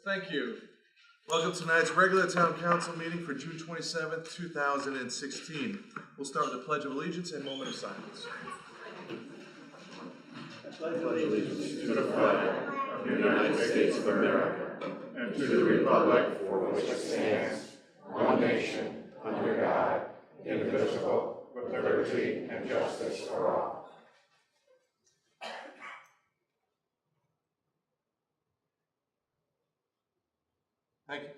Thank you. Welcome to tonight's regular town council meeting for June 27th, 2016. We'll start with the Pledge of Allegiance and a moment of silence. I pledge allegiance to the flag of the United States of America and to the republic for which it stands, one nation, under God, indivisible, with liberty and justice for all. Thank you.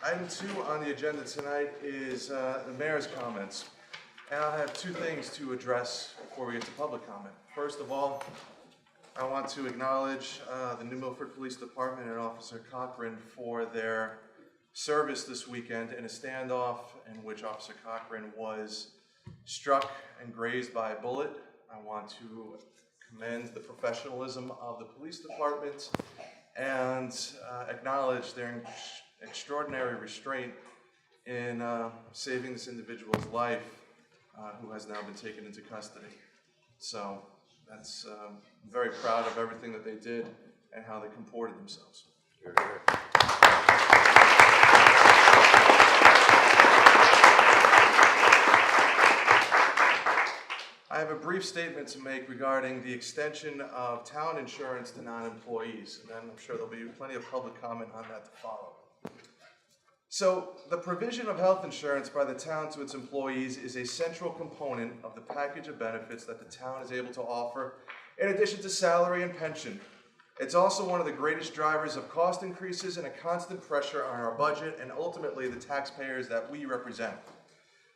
Item 2 on the agenda tonight is the mayor's comments. And I'll have two things to address before we get to public comment. First of all, I want to acknowledge the New Milford Police Department and Officer Cochran for their service this weekend in a standoff in which Officer Cochran was struck and grazed by a bullet. I want to commend the professionalism of the police department and acknowledge their extraordinary restraint in saving this individual's life who has now been taken into custody. So that's I'm very proud of everything that they did and how they comported themselves. I have a brief statement to make regarding the extension of town insurance to non-employees, and then I'm sure there'll be plenty of public comment on that to follow. So, the provision of health insurance by the town to its employees is a central component of the package of benefits that the town is able to offer, in addition to salary and pension. It's also one of the greatest drivers of cost increases and a constant pressure on our budget and ultimately the taxpayers that we represent.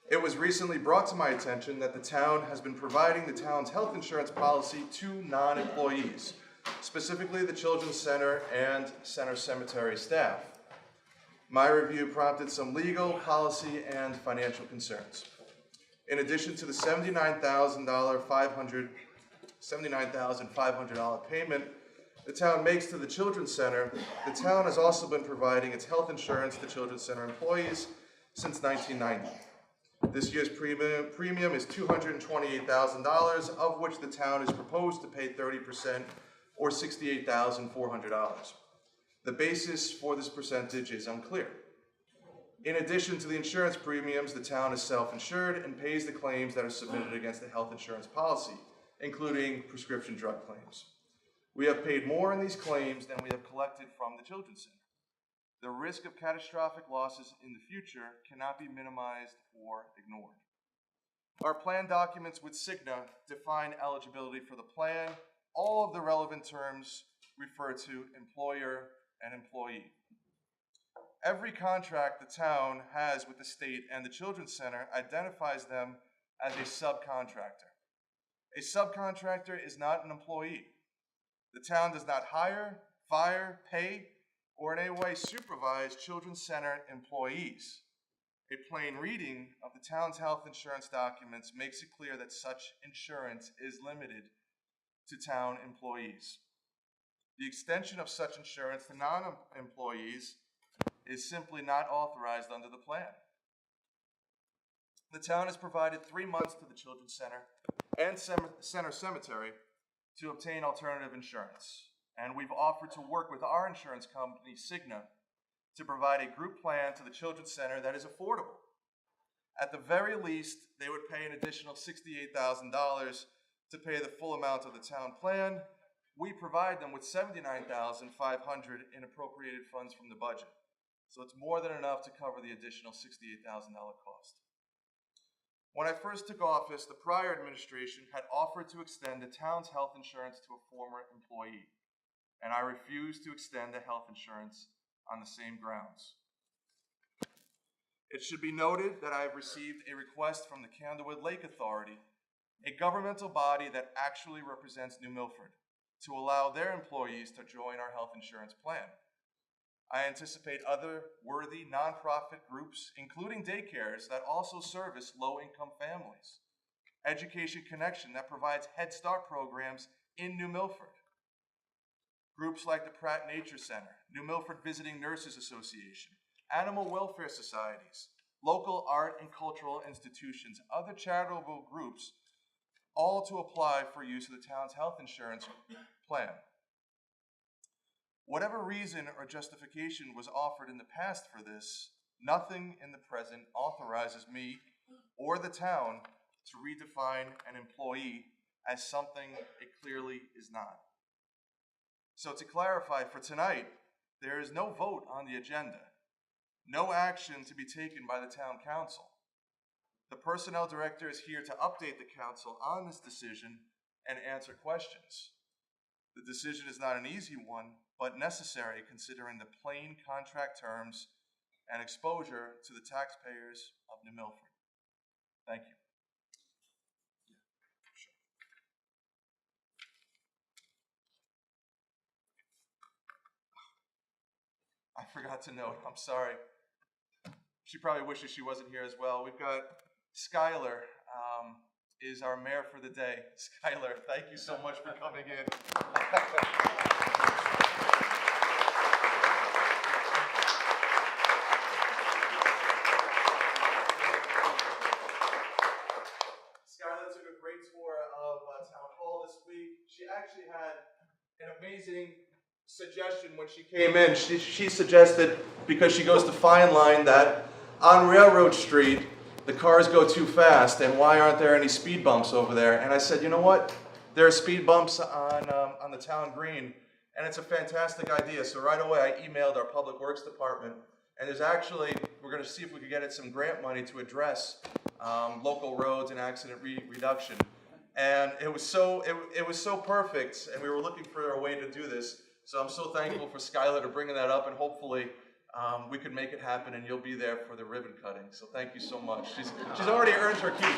It was recently brought to my attention that the town has been providing the town's health insurance policy to non-employees, specifically the Children's Center and Center Cemetery staff. My review prompted some legal, policy, and financial concerns. In addition to the $79,500 payment the town makes to the Children's Center, the town has also been providing its health insurance to Children's Center employees since 1990. This year's premium is $228,000, of which the town is proposed to pay 30%, or $68,400. The basis for this percentage is unclear. In addition to the insurance premiums, the town is self-insured and pays the claims that are submitted against the health insurance policy, including prescription drug claims. We have paid more in these claims than we have collected from the Children's Center. The risk of catastrophic losses in the future cannot be minimized or ignored. Our plan documents with Cigna define eligibility for the plan. All of the relevant terms refer to employer and employee. Every contract the town has with the state and the Children's Center identifies them as a subcontractor. A subcontractor is not an employee. The town does not hire, fire, pay, or in any way supervise Children's Center employees. A plain reading of the town's health insurance documents makes it clear that such insurance is limited to town employees. The extension of such insurance to non-employees is simply not authorized under the plan. The town has provided 3 months to the Children's Center and Center Cemetery to obtain alternative insurance. And we've offered to work with our insurance company, Cigna, to provide a group plan to the Children's Center that is affordable. At the very least, they would pay an additional $68,000 to pay the full amount of the town plan. We provide them with $79,500 in appropriated funds from the budget. So it's more than enough to cover the additional $68,000 cost. When I first took office, the prior administration had offered to extend the town's health insurance to a former employee, and I refused to extend the health insurance on the same grounds. It should be noted that I have received a request from the Candlewood Lake Authority, a governmental body that actually represents New Milford, to allow their employees to join our health insurance plan. I anticipate other worthy nonprofit groups, including daycares that also service low-income families, Education Connection that provides Head Start programs in New Milford, groups like the Pratt Nature Center, New Milford Visiting Nurses Association, animal welfare societies, local art and cultural institutions, other charitable groups, all to apply for use of the town's health insurance plan. Whatever reason or justification was offered in the past for this, nothing in the present authorizes me or the town to redefine an employee as something it clearly is not. So to clarify, for tonight, there is no vote on the agenda, no action to be taken by the town council. The personnel director is here to update the council on this decision and answer questions. The decision is not an easy one, but necessary considering the plain contract terms and exposure to the taxpayers of New Milford. Thank you. I forgot to note, I'm sorry. She probably wishes she wasn't here as well. We've got Skylar, is our mayor for the day. Skylar, thank you so much for coming in. Skylar took a great tour of Town Hall this week. She actually had an amazing suggestion when she came in. She suggested, because she goes to Fine Line, that on Railroad Street, the cars go too fast, and why aren't there any speed bumps over there? And I said, you know what? There are speed bumps on the town green, and it's a fantastic idea. So right away, I emailed our Public Works Department, and there's actually, we're going to see if we can get it some grant money to address local roads and accident reduction. And it was so perfect, and we were looking for a way to do this. So I'm so thankful for Skylar to bringing that up, and hopefully we can make it happen, and you'll be there for the ribbon cutting. So thank you so much. She's already earned her keep.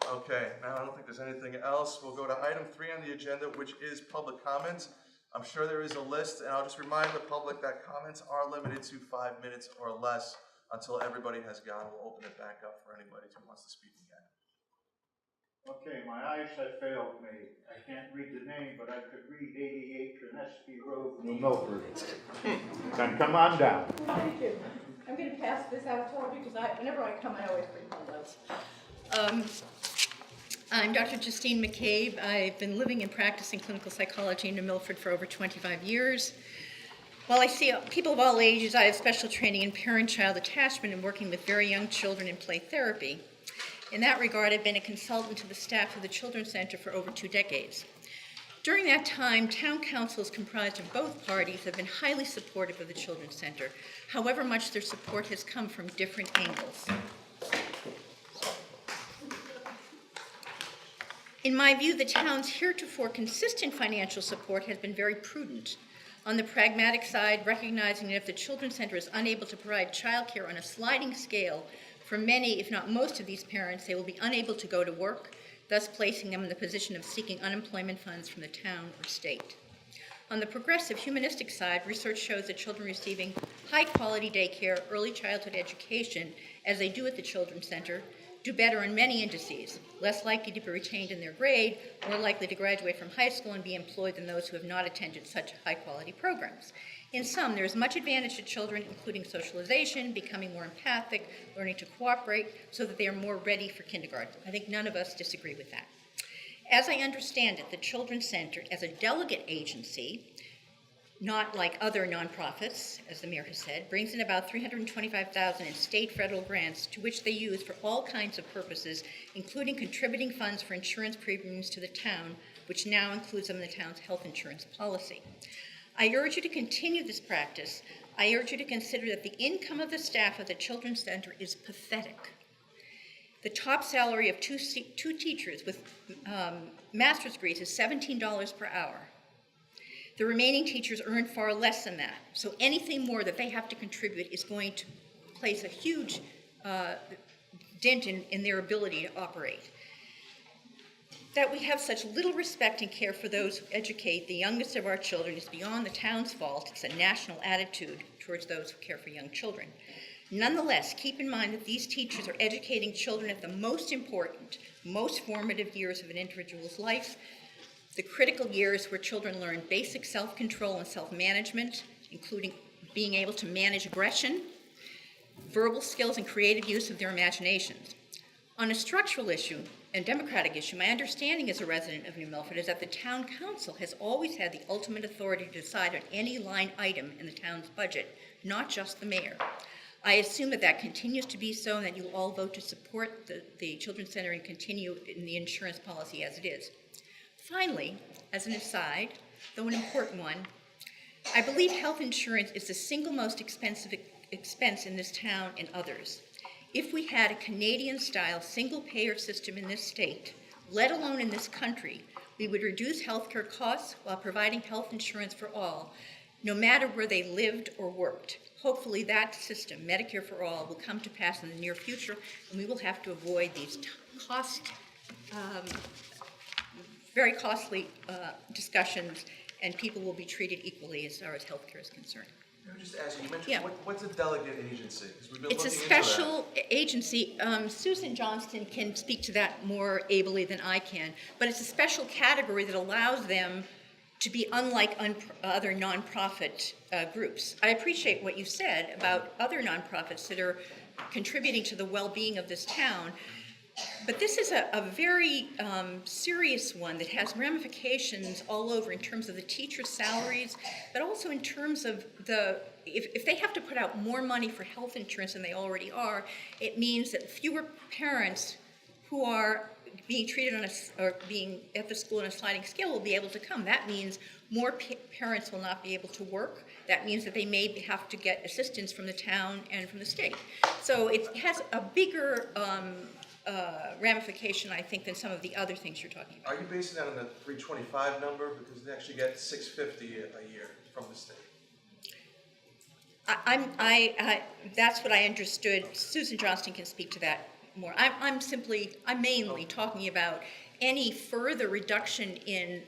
Okay, now I don't think there's anything else. We'll go to item 3 on the agenda, which is public comments. I'm sure there is a list, and I'll just remind the public that comments are limited to 5 minutes or less until everybody has gone. We'll open it back up for anybody who wants to speak again. Okay, my eyesight failed me. I can't read the name, but I could read 88 Trinesky Road, New Milford. Then come on down. Thank you. I'm going to pass this out to all of you because whenever I come, I always bring one of those. I'm Dr. Justine McCabe. I've been living and practicing clinical psychology in New Milford for over 25 years. While I see people of all ages, I have special training in parent-child attachment and working with very young children in play therapy. In that regard, I've been a consultant to the staff of the Children's Center for over 2 decades. During that time, town councils comprised of both parties have been highly supportive of the Children's Center. However much their support has come from different angles. In my view, the town's heretofore consistent financial support has been very prudent. On the pragmatic side, recognizing that if the Children's Center is unable to provide childcare on a sliding scale, for many, if not most of these parents, they will be unable to go to work, thus placing them in the position of seeking unemployment funds from the town or state. On the progressive humanistic side, research shows that children receiving high-quality daycare, early childhood education, as they do at the Children's Center, do better in many indices, less likely to be retained in their grade, more likely to graduate from high school and be employed than those who have not attended such high-quality programs. In sum, there is much advantage to children, including socialization, becoming more empathic, learning to cooperate, so that they are more ready for kindergarten. I think none of us disagree with that. As I understand it, the Children's Center, as a delegate agency, not like other nonprofits, as the mayor has said, brings in about $325,000 in state federal grants, to which they use for all kinds of purposes, including contributing funds for insurance premiums to the town, which now includes them in the town's health insurance policy. I urge you to continue this practice. I urge you to consider that the income of the staff of the Children's Center is pathetic. The top salary of two teachers with master's degrees is $17 per hour. The remaining teachers earn far less than that, so anything more that they have to contribute is going to place a huge dent in their ability to operate. That we have such little respect and care for those who educate the youngest of our children is beyond the town's fault. It's a national attitude towards those who care for young children. Nonetheless, keep in mind that these teachers are educating children at the most important, most formative years of an individual's life, the critical years where children learn basic self-control and self-management, including being able to manage aggression, verbal skills, and creative use of their imaginations. On a structural issue and democratic issue, my understanding as a resident of New Milford is that the town council has always had the ultimate authority to decide on any line item in the town's budget, not just the mayor. I assume that that continues to be so and that you'll all vote to support the Children's Center and continue in the insurance policy as it is. Finally, as an aside, though an important one, I believe health insurance is the single most expensive expense in this town and others. If we had a Canadian-style single-payer system in this state, let alone in this country, we would reduce healthcare costs while providing health insurance for all, no matter where they lived or worked. Hopefully that system, Medicare for All, will come to pass in the near future, and we will have to avoid these very costly discussions, and people will be treated equally as far as healthcare is concerned. Let me just ask you, you mentioned, Yeah. what's a delegate agency? 'Cause we've been It's a looking into that. special agency. Susan Johnston can speak to that more ably than I can, but it's a special category that allows them to be unlike other nonprofit groups. I appreciate what you said about other nonprofits that are contributing to the well-being of this town, but this is a very serious one that has ramifications all over in terms of the teachers' salaries, but also in terms of if they have to put out more money for health insurance than they already are, it means that fewer parents who are being treated or being at the school on a sliding scale will be able to come. That means more parents will not be able to work. That means that they may have to get assistance from the town and from the state. So it has a bigger ramification, I think, than some of the other things you're talking about. Are you basing that on the 325 number? Because they actually get 650 a year from the state. That's what I understood. Susan Johnston can speak to that more. I'm mainly talking about any further reduction in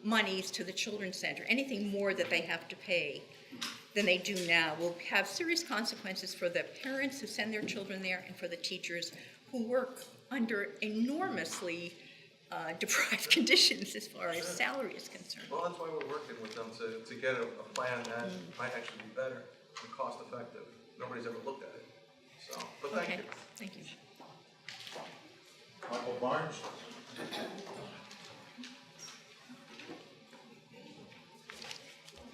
monies to the Children's Center, anything more that they have to pay than they do now will have serious consequences for the parents who send their children there and for the teachers who work under enormously deprived conditions as far as salary is concerned. Well, that's why we're working with them to get a plan that might actually be better and cost effective. Nobody's ever looked at it. So, but thank Okay, you. thank you. Michael Barnes?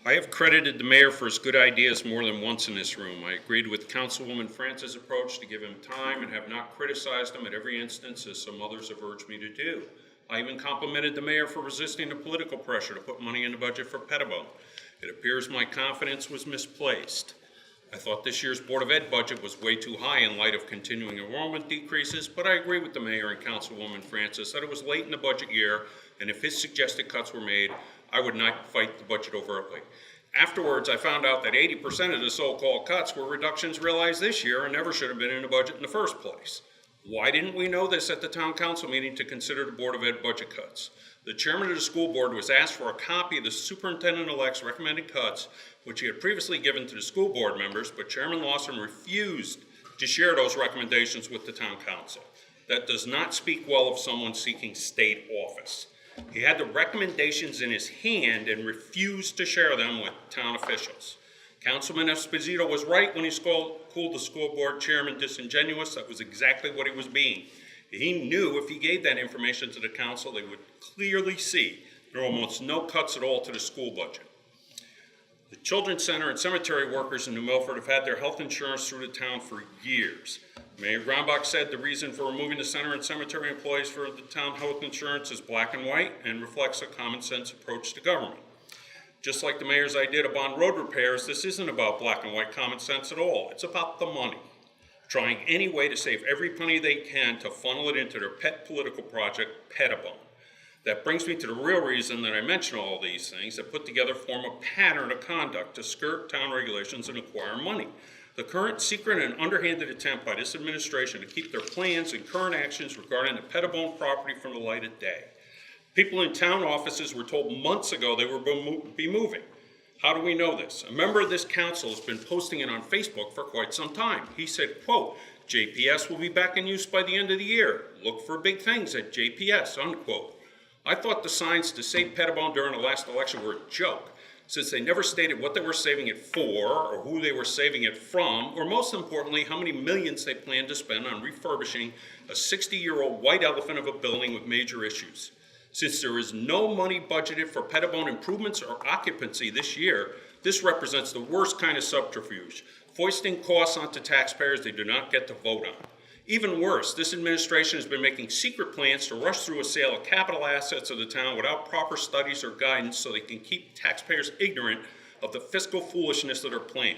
I have credited the mayor for his good ideas more than once in this room. I agreed with Councilwoman Francis' approach to give him time and have not criticized him at every instance as some others have urged me to do. I even complimented the mayor for resisting the political pressure to put money in the budget for Pettibone. It appears my confidence was misplaced. I thought this year's Board of Ed budget was way too high in light of continuing enrollment decreases, but I agree with the mayor and Councilwoman Francis that it was late in the budget year, and if his suggested cuts were made, I would not fight the budget overtly. Afterwards, I found out that 80% of the so-called cuts were reductions realized this year and never should have been in the budget in the first place. Why didn't we know this at the town council meeting to consider the Board of Ed budget cuts? The chairman of the school board was asked for a copy of the superintendent-elect's recommended cuts, which he had previously given to the school board members, but Chairman Lawson refused to share those recommendations with the town council. That does not speak well of someone seeking state office. He had the recommendations in his hand and refused to share them with town officials. Councilman Esposito was right when he called the school board chairman disingenuous. That was exactly what he was being. He knew if he gave that information to the council, they would clearly see there were almost no cuts at all to the school budget. The Children's Center and cemetery workers in New Milford have had their health insurance through the town for years. Mayor Grombach said the reason for removing the center and cemetery employees for the town health insurance is black and white and reflects a common sense approach to government. Just like the mayor's idea to bond road repairs, this isn't about black and white common sense at all. It's about the money. Trying any way to save every penny they can to funnel it into their pet political project, Pettibone. That brings me to the real reason that I mention all these things that put together form a pattern of conduct to skirt town regulations and acquire money. The current secret and underhanded attempt by this administration to keep their plans and current actions regarding the Pettibone property from the light of day. People in town offices were told months ago they were be moving. How do we know this? A member of this council has been posting it on Facebook for quite some time. He said, quote, JPS will be back in use by the end of the year. Look for big things at JPS, unquote. I thought the signs to save Pettibone during the last election were a joke. since they never stated what they were saving it for, or who they were saving it from, or most importantly, how many millions they plan to spend on refurbishing a 60-year-old white elephant of a building with major issues. Since there is no money budgeted for Pettibone improvements or occupancy this year, this represents the worst kind of subterfuge, foisting costs onto taxpayers they do not get to vote on. Even worse, this administration has been making secret plans to rush through a sale of capital assets of the town without proper studies or guidance so they can keep taxpayers ignorant of the fiscal foolishness of their plan.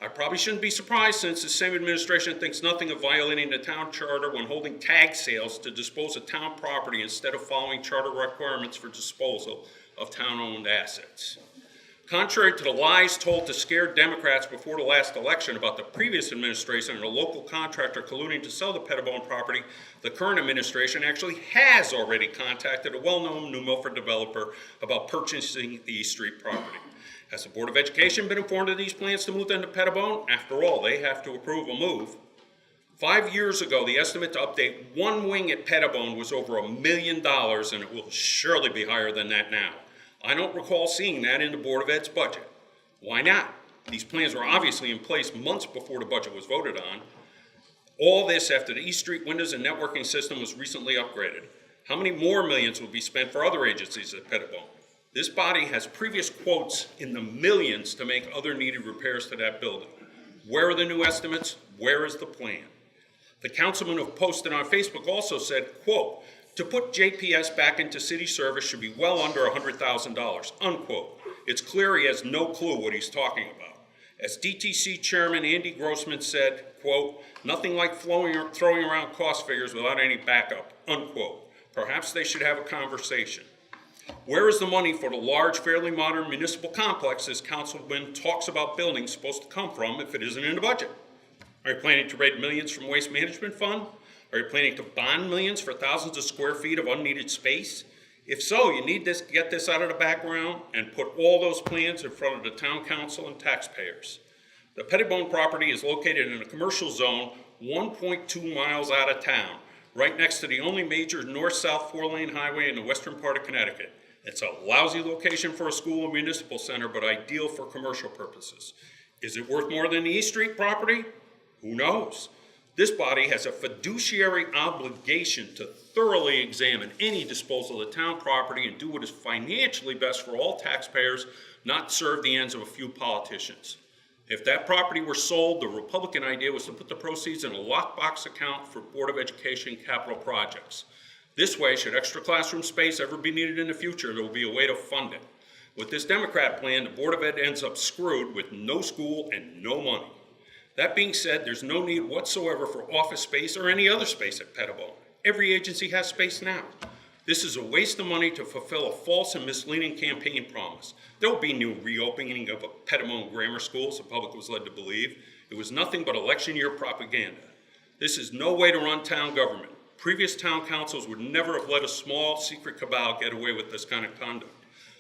I probably shouldn't be surprised, since the same administration thinks nothing of violating the town charter when holding tag sales to dispose of town property instead of following charter requirements for disposal of town-owned assets. Contrary to the lies told to scare Democrats before the last election about the previous administration and a local contractor colluding to sell the Pettibone property, the current administration actually has already contacted a well-known New Milford developer about purchasing the East Street property. Has the Board of Education been informed of these plans to move them to Pettibone? After all, they have to approve a move. 5 years ago, the estimate to update one wing at Pettibone was over $1 million, and it will surely be higher than that now. I don't recall seeing that in the Board of Ed's budget. Why not? These plans were obviously in place months before the budget was voted on. All this after the East Street windows and networking system was recently upgraded. How many more millions will be spent for other agencies at Pettibone? This body has previous quotes in the millions to make other needed repairs to that building. Where are the new estimates? Where is the plan? The councilman who posted on Facebook also said, quote, "To put JPS back into city service should be well under $100,000, unquote. It's clear he has no clue what he's talking about. As DTC Chairman Andy Grossman said, quote, "Nothing like throwing around cost figures without any backup," unquote. Perhaps they should have a conversation. Where is the money for the large, fairly modern municipal complex this councilman talks about building supposed to come from if it isn't in the budget? Are you planning to raise millions from Waste Management Fund? Are you planning to bond millions for thousands of square feet of unneeded space? If so, you need to get this out of the background and put all those plans in front of the town council and taxpayers. The Pettibone property is located in a commercial zone 1.2 miles out of town, right next to the only major north-south four-lane highway in the western part of Connecticut. It's a lousy location for a school and municipal center, but ideal for commercial purposes. Is it worth more than the East Street property? Who knows? This body has a fiduciary obligation to thoroughly examine any disposal of town property and do what is financially best for all taxpayers, not serve the ends of a few politicians. If that property were sold, the Republican idea was to put the proceeds in a lockbox account for Board of Education capital projects. This way, should extra classroom space ever be needed in the future, there will be a way to fund it. With this Democrat plan, the Board of Ed ends up screwed with no school and no money. That being said, there's no need whatsoever for office space or any other space at Pettibone. Every agency has space now. This is a waste of money to fulfill a false and misleading campaign promise. There will be no reopening of a Pettibone grammar school, as the public was led to believe. It was nothing but election year propaganda. This is no way to run town government. Previous town councils would never have let a small secret cabal get away with this kind of conduct.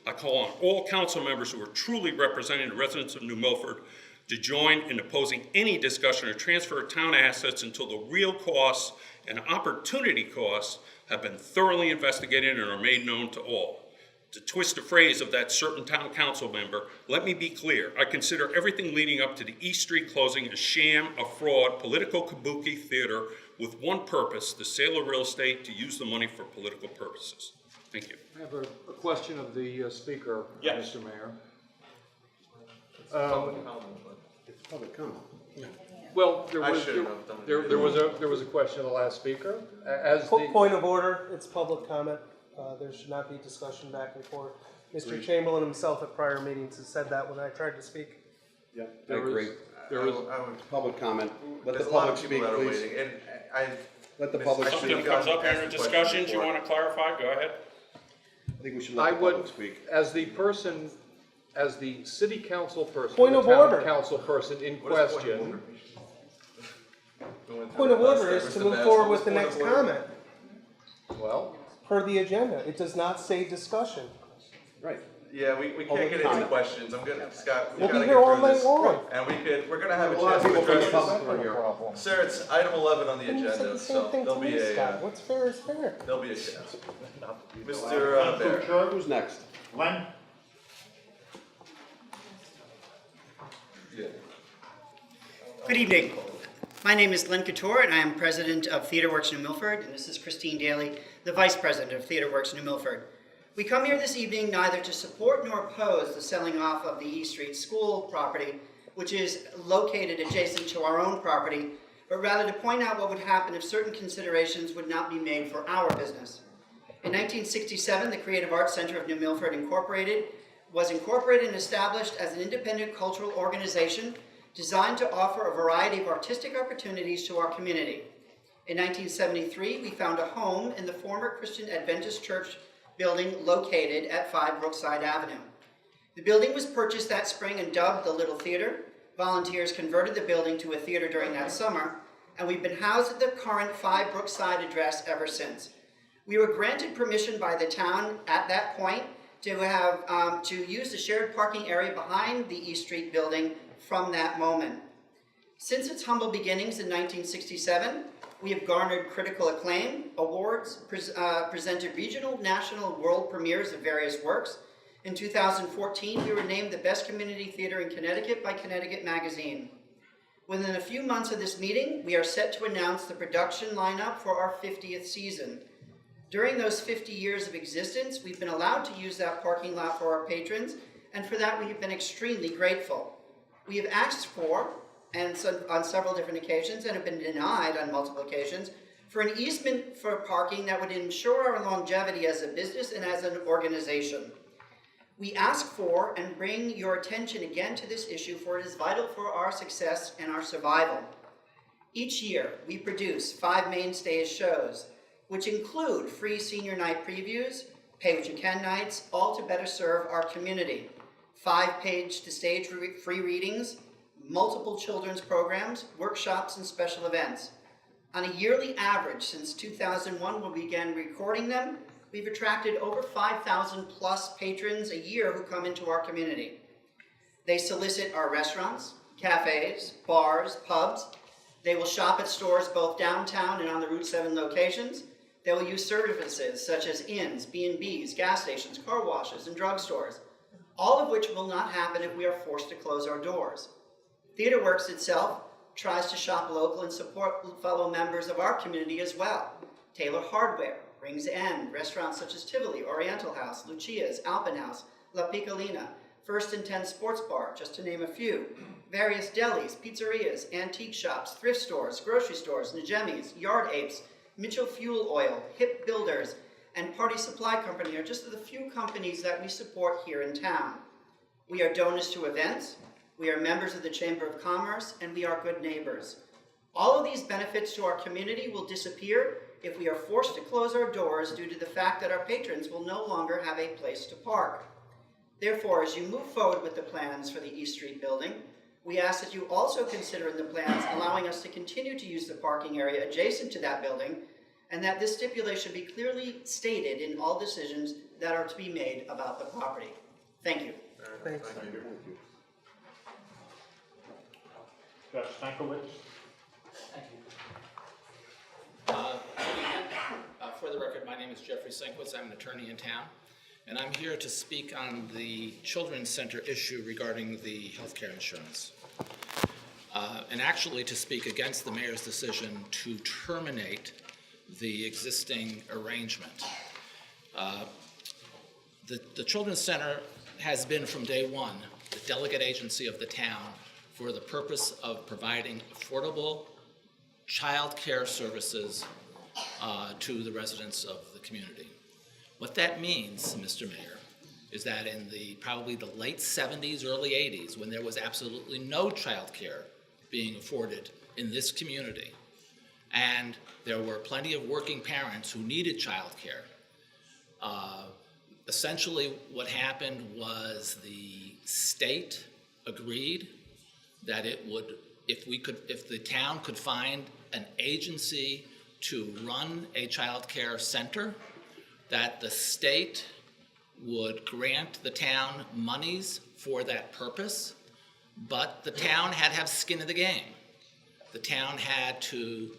I call on all council members who are truly representing the residents of New Milford to join in opposing any discussion or transfer of town assets until the real costs and opportunity costs have been thoroughly investigated and are made known to all. To twist the phrase of that certain town council member, let me be clear. I consider everything leading up to the East Street closing a sham, a fraud, political kabuki theater with one purpose, the sale of real estate to use the money for political purposes. Thank you. I have a question of the speaker, Yes. Mr. Mayor. It's public comment. Well, there I was, shouldn't have done there was a question of the last speaker. As the, Point of order, it's public comment. There should not be discussion back and forth. Mr. Chamberlain himself at prior meetings has said that when I tried to speak. Yeah, I there was, agree. there was, I would, Public comment. Let the there's a lot public of people speak, that are please. waiting, and I. Let the public I should speak. have Something comes up here in asked the the question discussions you before. want to clarify, go ahead. I think we should I let the public would, speak. as the person, as the city council person, Point the of town order. council person in What is point of question, order? Going through Point of that last order is step, to Mr. move Bass, forward what was with the point next of order? comment well, per the agenda. It does not say discussion. Right. Yeah, we can't Public get into comment. questions, I'm gonna, Scott, we We'll gotta be get here all through night this. long. And we're gonna have a A lot of chance to people from the address public this. are here. Sir, it's item 11 on the And you said agenda, the same so thing to there'll be me, a, Scott. What's fair is fair. there'll be a chance. Mr. Bear. Who's next? When? Good evening. My name is Glenn Couture, and I am president of TheatreWorks New Milford, and this is Christine Daly, the vice president of TheatreWorks New Milford. We come here this evening neither to support nor oppose the selling off of the East Street School property, which is located adjacent to our own property, but rather to point out what would happen if certain considerations would not be made for our business. In 1967, the Creative Arts Center of New Milford was incorporated and established as an independent cultural organization designed to offer a variety of artistic opportunities to our community. In 1973, we found a home in the former Christian Adventist Church building located at 5 Brookside Avenue. The building was purchased that spring and dubbed the Little Theater. Volunteers converted the building to a theater during that summer, and we've been housed at the current 5 Brookside address ever since. We were granted permission by the town at that point to use the shared parking area behind the East Street building from that moment. Since its humble beginnings in 1967, we have garnered critical acclaim, awards, presented regional, national, world premieres of various works. In 2014, we were named the best community theater in Connecticut by Connecticut Magazine. Within a few months of this meeting, we are set to announce the production lineup for our 50th season. During those 50 years of existence, we've been allowed to use that parking lot for our patrons, and for that we have been extremely grateful. We have asked for, and on several different occasions, and have been denied on multiple occasions, for an easement for parking that would ensure our longevity as a business and as an organization. We ask for and bring your attention again to this issue, for it is vital for our success and our survival. Each year, we produce 5 mainstay shows, which include free senior night previews, pay what you can nights, all to better serve our community. 5 page-to-stage free readings, multiple children's programs, workshops, and special events. On a yearly average since 2001, when we began recording them, we've attracted over 5,000 plus patrons a year who come into our community. They solicit our restaurants, cafes, bars, pubs. They will shop at stores both downtown and on the Route 7 locations. They will use services such as inns, B&Bs, gas stations, car washes, and drugstores, all of which will not happen if we are forced to close our doors. TheatreWorks itself tries to shop local and support fellow members of our community as well. Taylor Hardware, Rings End, restaurants such as Tivoli, Oriental House, Lucia's, Alpenhaus, La Piccolina, First and 10 Sports Bar, just to name a few, various delis, pizzerias, antique shops, thrift stores, grocery stores, Najemi's, Yard Apes, Mitchell Fuel Oil, Hip Builders, and Party Supply Company are just the few companies that we support here in town. We are donors to events, we are members of the Chamber of Commerce, and we are good neighbors. All of these benefits to our community will disappear if we are forced to close our doors due to the fact that our patrons will no longer have a place to park. Therefore, as you move forward with the plans for the East Street building, we ask that you also consider in the plans allowing us to continue to use the parking area adjacent to that building, and that this stipulation be clearly stated in all decisions that are to be made about the property. Thank you. Thanks. Judge Stankiewicz. Thank you. For the record, my name is Jeffrey Senkwitz. I'm an attorney in town, and I'm here to speak on the Children's Center issue regarding the healthcare insurance, and actually to speak against the mayor's decision to terminate the existing arrangement. The Children's Center has been from day one the delegate agency of the town for the purpose of providing affordable child care services to the residents of the community. What that means, Mr. Mayor, is that in probably the late 70s, early 80s, when there was absolutely no child care being afforded in this community, and there were plenty of working parents who needed child care, essentially what happened was the state agreed that it would, if the town could find an agency to run a child care center, that the state would grant the town monies for that purpose, but the town had to have skin in the game. The town had to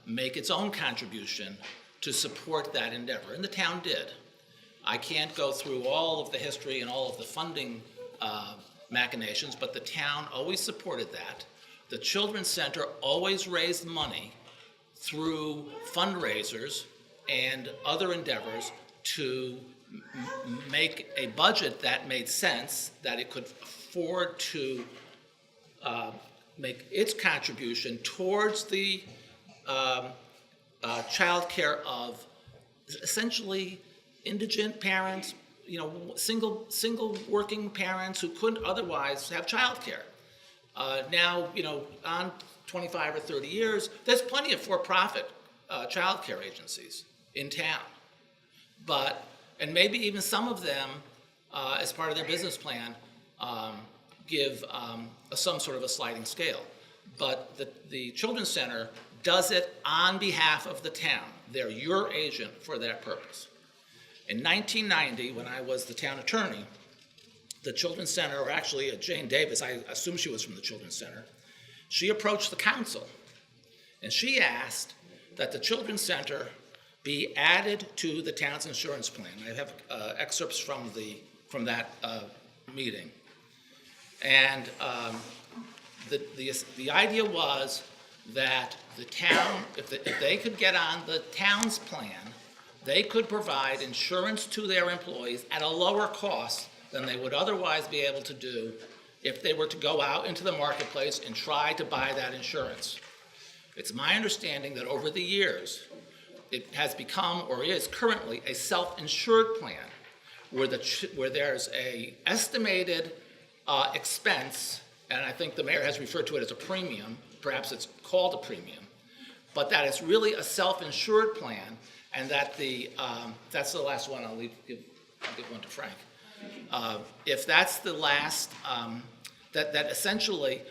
make its own contribution to support that endeavor, and the town did. I can't go through all of the history and all of the funding machinations, but the town always supported that. The Children's Center always raised money through fundraisers and other endeavors to make a budget that made sense, that it could afford to make its contribution towards the child care of essentially indigent parents, single working parents who couldn't otherwise have child care. Now, on 25 or 30 years, there's plenty of for-profit child care agencies in town. And maybe even some of them, as part of their business plan, give some sort of a sliding scale. But the Children's Center does it on behalf of the town. They're your agent for that purpose. In 1990, when I was the town attorney, the Children's Center, or actually Jane Davis, I assume she was from the Children's Center, she approached the council and she asked that the Children's Center be added to the town's insurance plan. I have excerpts from that meeting. And the idea was that the town, if they could get on the town's plan, they could provide insurance to their employees at a lower cost than they would otherwise be able to do if they were to go out into the marketplace and try to buy that insurance. It's my understanding that over the years, it has become, or is currently, a self-insured plan where there's a estimated expense, and I think the mayor has referred to it as a premium, perhaps it's called a premium, but that it's really a self-insured plan, and that that's the last one. I'll give one to Frank. If that's the last, that essentially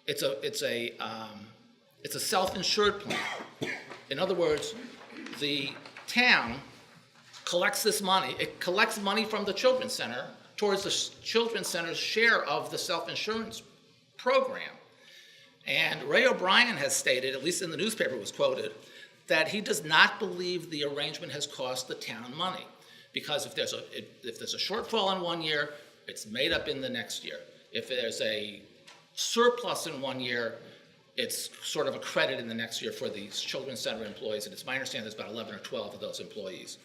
it's a self-insured plan. In other words, the town collects this money. It collects money from the Children's Center towards the Children's Center's share of the self-insurance program. And Ray O'Brien has stated, at least in the newspaper was quoted, that he does not believe the arrangement has cost the town money, because if there's a shortfall in one year, it's made up in the next year. If there's a surplus in one year, it's sort of a credit in the next year for these Children's Center employees, and it's my understanding there's about 11 or 12 of those employees.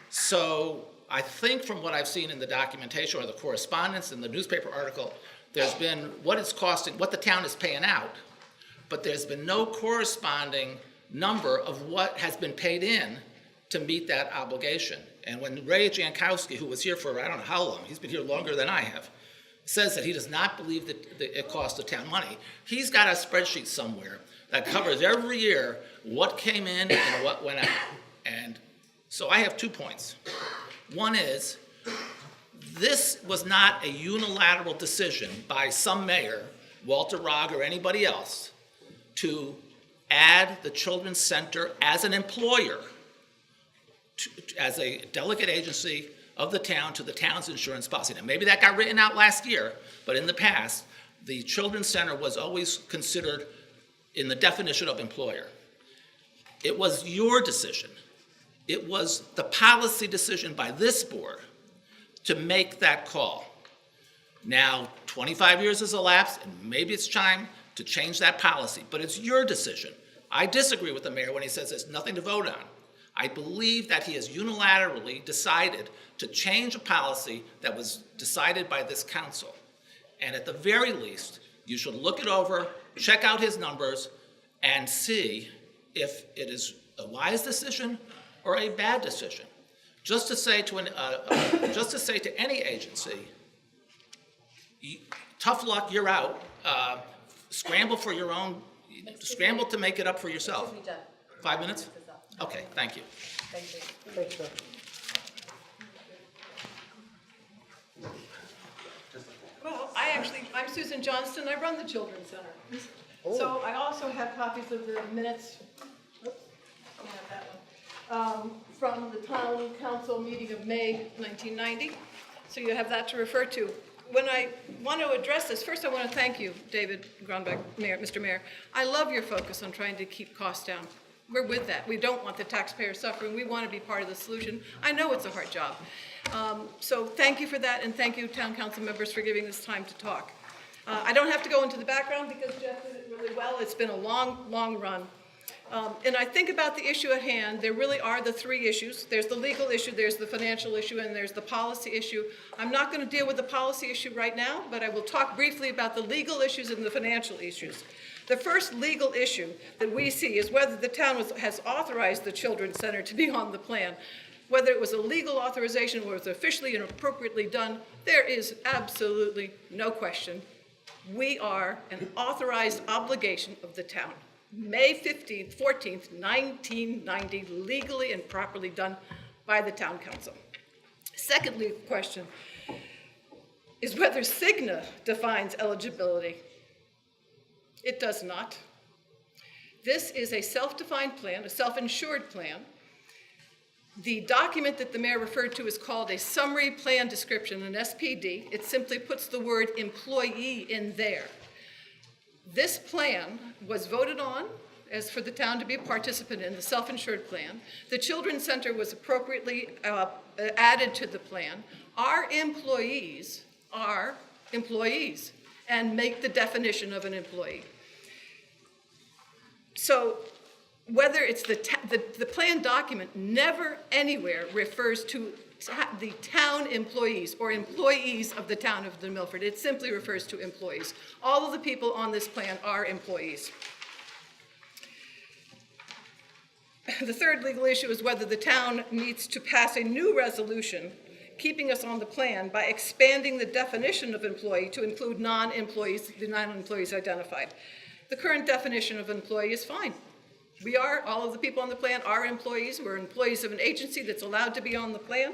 So I think from what I've seen in the documentation or the correspondence in the newspaper article, there's been what it's costing, what the town is paying out, but there's been no corresponding number of what has been paid in to meet that obligation. And when Ray Jankowski, who was here for I don't know how long, he's been here longer than I have, says that he does not believe that it costs the town money, he's got a spreadsheet somewhere that covers every year what came in and what went out. And so I have 2 points. One is, this was not a unilateral decision by some mayor, Walter Rogg or anybody else, to add the Children's Center as an employer, as a delegate agency of the town to the town's insurance policy. Now, maybe that got written out last year, but in the past, the Children's Center was always considered in the definition of employer. It was your decision. It was the policy decision by this board to make that call. Now, 25 years has elapsed, and maybe it's time to change that policy, but it's your decision. I disagree with the mayor when he says there's nothing to vote on. I believe that he has unilaterally decided to change a policy that was decided by this council. And at the very least, you should look it over, check out his numbers, and see if it is a wise decision or a bad decision. Just to say to any agency, tough luck, you're out. Scramble for your own. Scramble to make it up for yourself. 5 minutes? Okay, thank you. Thanks, Joe. Well, I'm Susan Johnston, I run the Children's Center. So I also have copies of the minutes, oops, I have that one, from the town council meeting of May 1990. So you have that to refer to. When I want to address this, first I want to thank you, David Gronbeck, Mr. Mayor. I love your focus on trying to keep costs down. We're with that. We don't want the taxpayers suffering. We want to be part of the solution. I know it's a hard job. So thank you for that, and thank you, town council members, for giving this time to talk. I don't have to go into the background because Jeff did it really well. It's been a long, long run. And I think about the issue at hand, there really are the three issues. There's the legal issue, there's the financial issue, and there's the policy issue. I'm not going to deal with the policy issue right now, but I will talk briefly about the legal issues and the financial issues. The first legal issue that we see is whether the town has authorized the Children's Center to be on the plan. Whether it was a legal authorization or was officially and appropriately done, there is absolutely no question. We are an authorized obligation of the town. May 15th, 14th, 1990, legally and properly done by the town council. Second legal question is whether Cigna defines eligibility. It does not. This is a self-defined plan, a self-insured plan. The document that the mayor referred to is called a summary plan description, an SPD. It simply puts the word employee in there. This plan was voted on as for the town to be a participant in, the self-insured plan. The Children's Center was appropriately added to the plan. Our employees are employees and make the definition of an employee. So whether it's the plan document never anywhere refers to the town employees or employees of the town of New Milford. It simply refers to employees. All of the people on this plan are employees. The third legal issue is whether the town needs to pass a new resolution keeping us on the plan by expanding the definition of employee to include non-employees, the non-employees identified. The current definition of employee is fine. All of the people on the plan are employees. We're employees of an agency that's allowed to be on the plan.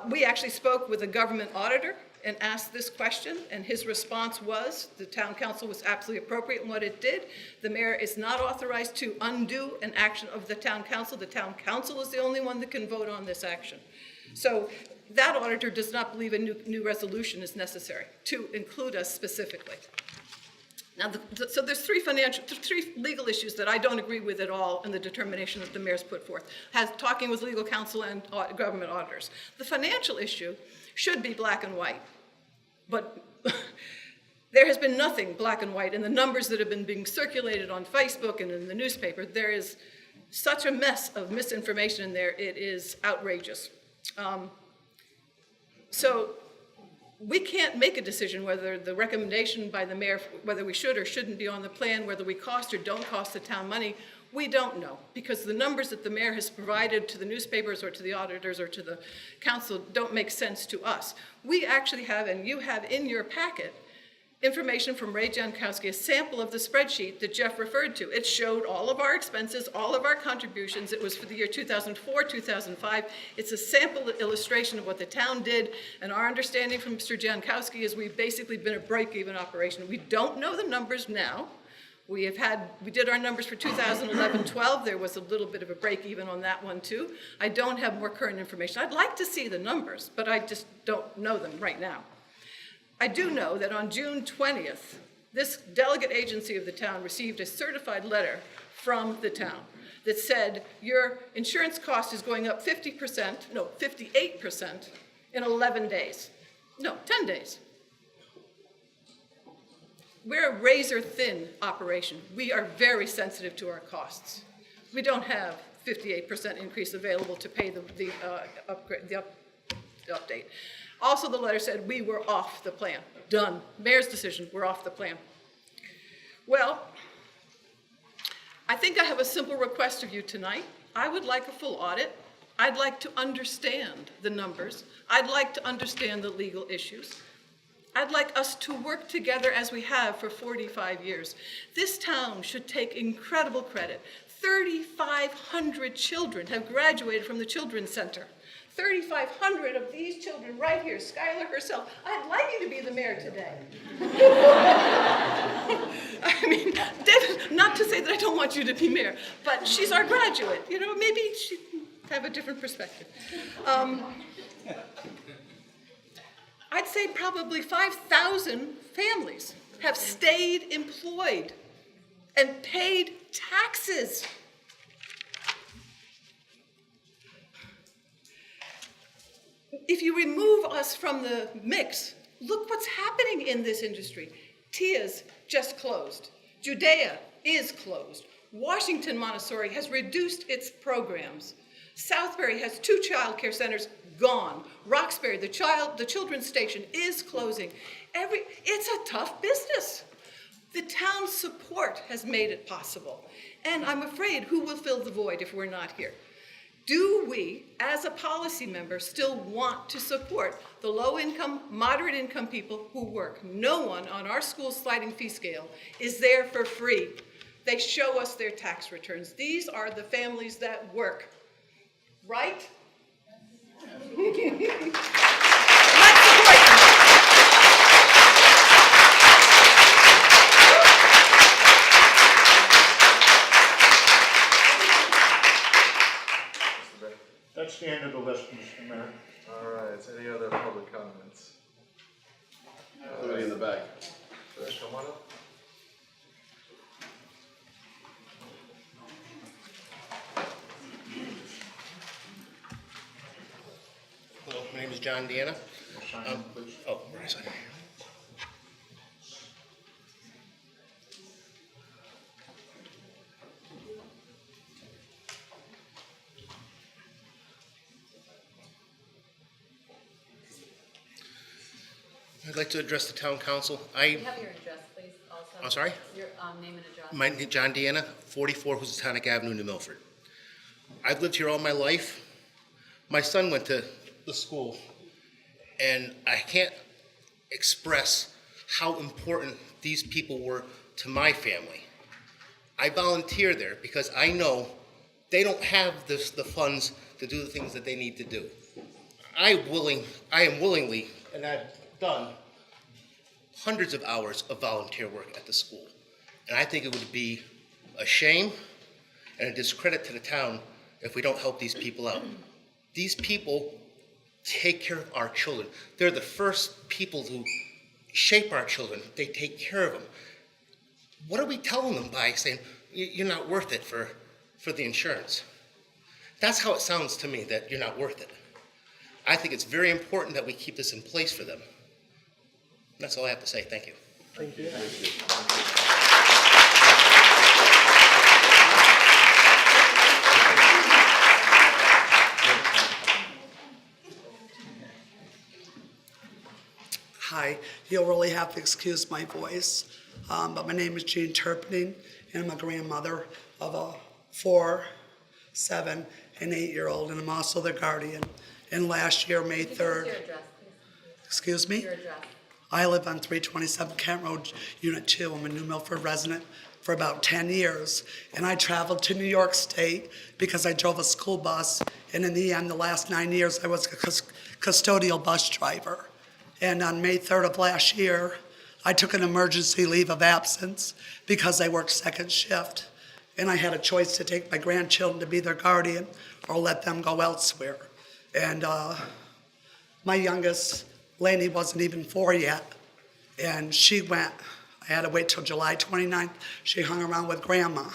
We actually spoke with a government auditor and asked this question, and his response was the town council was absolutely appropriate in what it did. The mayor is not authorized to undo an action of the town council. The town council is the only one that can vote on this action. So that auditor does not believe a new resolution is necessary to include us specifically. Now, so there's three legal issues that I don't agree with at all in the determination that the mayor's put forth, talking with legal counsel and government auditors. The financial issue should be black and white, but there has been nothing black and white in the numbers that have been being circulated on Facebook and in the newspaper. There is such a mess of misinformation in there, it is outrageous. So we can't make a decision whether the recommendation by the mayor, whether we should or shouldn't be on the plan, whether we cost or don't cost the town money. We don't know, because the numbers that the mayor has provided to the newspapers or to the auditors or to the council don't make sense to us. We actually have, and you have in your packet, information from Ray Jankowski, a sample of the spreadsheet that Jeff referred to. It showed all of our expenses, all of our contributions. It was for the year 2004, 2005. It's a sample illustration of what the town did, and our understanding from Mr. Jankowski is we've basically been a break-even operation. We don't know the numbers now. We did our numbers for 2011-12. There was a little bit of a break-even on that one too. I don't have more current information. I'd like to see the numbers, but I just don't know them right now. I do know that on June 20th, this delegate agency of the town received a certified letter from the town that said your insurance cost is going up 58% in 11 days. No, 10 days. We're a razor-thin operation. We are very sensitive to our costs. We don't have 58% increase available to pay the update. Also, the letter said we were off the plan. Done. Mayor's decision, we're off the plan. Well, I think I have a simple request of you tonight. I would like a full audit. I'd like to understand the numbers. I'd like to understand the legal issues. I'd like us to work together as we have for 45 years. This town should take incredible credit. 3,500 children have graduated from the Children's Center. 3,500 of these children right here, Skylar herself. I'd like you to be the mayor today. I mean, David, not to say that I don't want you to be mayor, but she's our graduate. You know, maybe she'd have a different perspective. I'd say probably 5,000 families have stayed employed and paid taxes. If you remove us from the mix, Look what's happening in this industry. TIA's just closed. Judea is closed. Washington Montessori has reduced its programs. Southbury has 2 child care centers gone. Roxbury, the children's station, is closing. It's a tough business. The town's support has made it possible. And I'm afraid who will fill the void if we're not here? Do we, as a policy member, still want to support the low-income, moderate-income people who work? No one on our school's sliding fee scale is there for free. They show us their tax returns. These are the families that work, right? Let's support them. That's the end of the list, Mr. Mayor. All right, any other public comments? Somebody in the back. Come on up. Hello, my name is John Deanna. Oh, where is it? I'd like to address the town council. Have your address, please, also. I'm sorry? Your name and address. My name is John Deanna, 44 Housatonic Avenue, New Milford. I've lived here all my life. My son went to the school, and I can't express how important these people were to my family. I volunteer there because I know they don't have the funds to do the things that they need to do. I am willingly, and I've done hundreds of hours of volunteer work at the school. And I think it would be a shame and a discredit to the town if we don't help these people out. These people take care of our children. They're the first people who shape our children. They take care of them. What are we telling them by saying, you're not worth it for the insurance? That's how it sounds to me, that you're not worth it. I think it's very important that we keep this in place for them. That's all I have to say. Thank you. Thank you. Hi, you'll really have to excuse my voice, but my name is Jean Turpning, and I'm a grandmother of a 4, 7, and 8-year-old, and I'm also their guardian. And last year, May 3rd. Your address, please. Excuse me? Your address. I live on 327 Kent Road, Unit 2. I'm a New Milford resident for about 10 years. And I traveled to New York State because I drove a school bus. And in the end, the last 9 years, I was a custodial bus driver. And on May 3rd of last year, I took an emergency leave of absence because I worked second shift. And I had a choice to take my grandchildren to be their guardian or let them go elsewhere. And my youngest, Lainey, wasn't even 4 yet, and she went. I had to wait till July 29th. She hung around with Grandma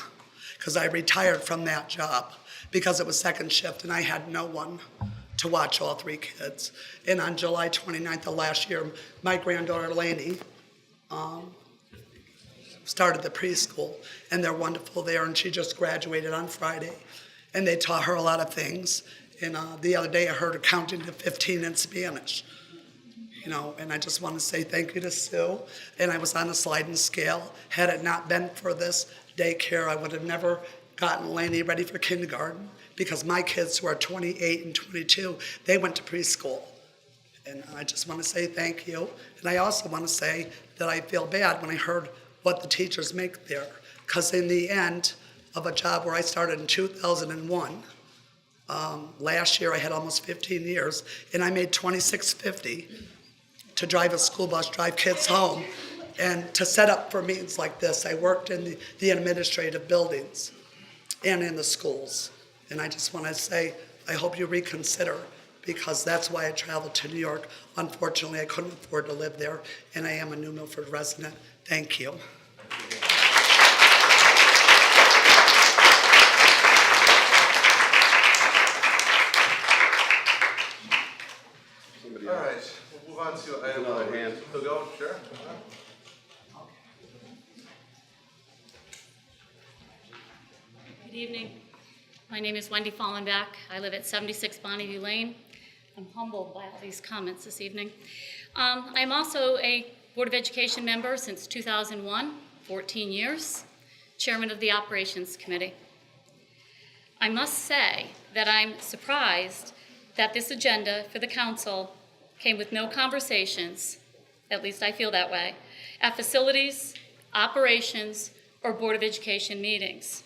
because I retired from that job because it was second shift and I had no one to watch all 3 kids. And on July 29th of last year, my granddaughter Lainey started the preschool, and they're wonderful there, and she just graduated on Friday, and they taught her a lot of things. And the other day I heard her counting to 15 in Spanish. You know, and I just want to say thank you to Sue. And I was on a sliding scale. Had it not been for this daycare, I would have never gotten Lainey ready for kindergarten because my kids, who are 28 and 22, they went to preschool. And I just want to say thank you. And I also want to say that I feel bad when I heard what the teachers make there. Because in the end of a job where I started in 2001, last year I had almost 15 years, and I made $26.50 to drive a school bus, drive kids home, and to set up for meetings like this. I worked in the administrative buildings and in the schools. And I just want to say, I hope you reconsider, because that's why I traveled to New York. Unfortunately, I couldn't afford to live there, and I am a New Milford resident. Thank you. All right, we'll move on to item Another hand. Good evening. My name is Wendy Fallenbach. I live at 76 Bonneview Lane. I'm humbled by all these comments this evening. I'm also a Board of Education member since 2001, 14 years, chairman of the Operations Committee. I must say that I'm surprised that this agenda for the council came with no conversations, at least I feel that way, at facilities, operations, or Board of Education meetings.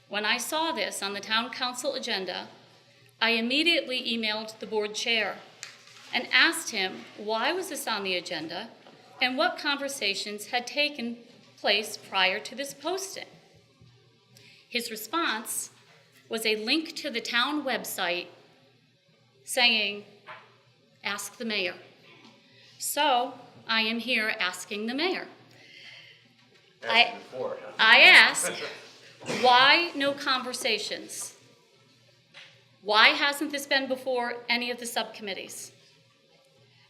When I saw this on the town council agenda, I immediately emailed the board chair and asked him why was this on the agenda and what conversations had taken place prior to this posting. His response was a link to the town website saying, ask the mayor. So I am here asking the mayor. I ask, why no conversations? Why hasn't this been before any of the subcommittees?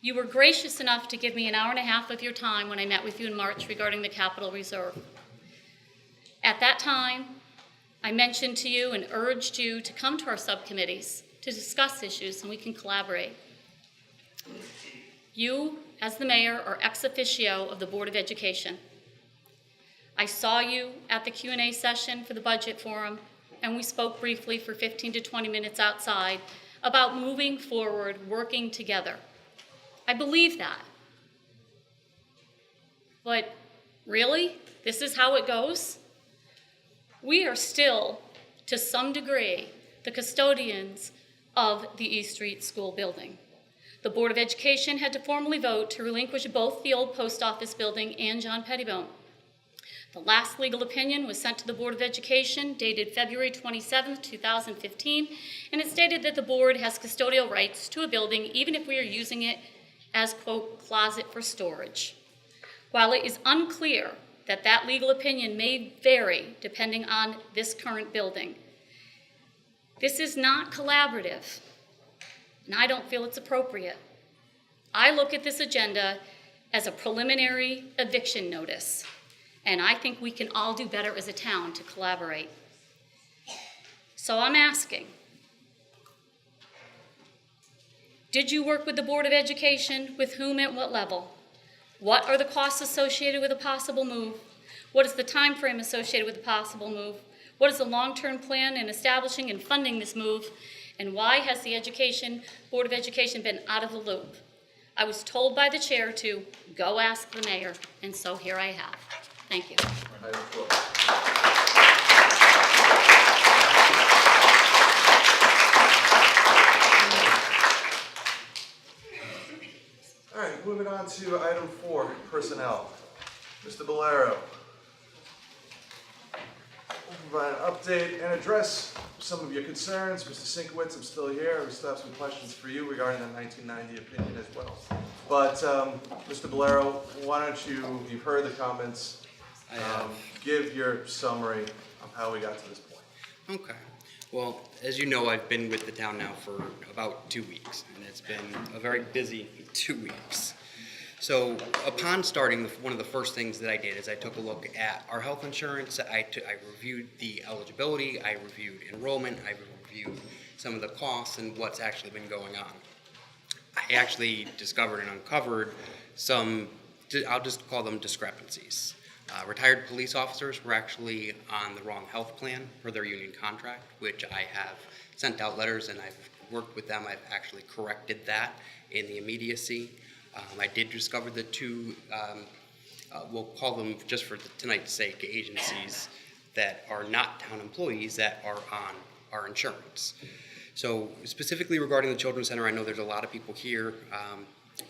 You were gracious enough to give me an hour and a half of your time when I met with you in March regarding the capital reserve. At that time, I mentioned to you and urged you to come to our subcommittees to discuss issues and we can collaborate. You, as the mayor, are ex officio of the Board of Education. I saw you at the Q&A session for the budget forum, and we spoke briefly for 15 to 20 minutes outside about moving forward, working together. I believe that. But really, this is how it goes? We are still, to some degree, the custodians of the East Street School building. The Board of Education had to formally vote to relinquish both the old post office building and John Pettibone. The last legal opinion was sent to the Board of Education, dated February 27, 2015, and it stated that the board has custodial rights to a building even if we are using it as, quote, closet for storage. While it is unclear that that legal opinion may vary depending on this current building, this is not collaborative, and I don't feel it's appropriate. I look at this agenda as a preliminary eviction notice. And I think we can all do better as a town to collaborate. So I'm asking, did you work with the Board of Education? With whom at what level? What are the costs associated with a possible move? What is the time frame associated with a possible move? What is the long-term plan in establishing and funding this move? And why has the Board of Education been out of the loop? I was told by the chair to go ask the mayor, and so here I have. Thank you. All right, moving on to item 4, personnel. Mr. Bolero. We'll provide an update and address some of your concerns. Mr. Sinkowitz, I'm still here. We still have some questions for you regarding the 1990 opinion as well. But Mr. Bolero, why don't you've heard the comments, give your summary of how we got to this point. Okay. Well, as you know, I've been with the town now for about 2 weeks, and it's been a very busy 2 weeks. So upon starting, one of the first things that I did is I took a look at our health insurance. I reviewed the eligibility, I reviewed enrollment, I reviewed some of the costs and what's actually been going on. I actually discovered and uncovered some, I'll just call them discrepancies. Retired police officers were actually on the wrong health plan for their union contract, which I have sent out letters and I've worked with them. I've actually corrected that in the immediacy. I did discover the two, we'll call them just for tonight's sake, agencies that are not town employees that are on our insurance. So specifically regarding the Children's Center, I know there's a lot of people here.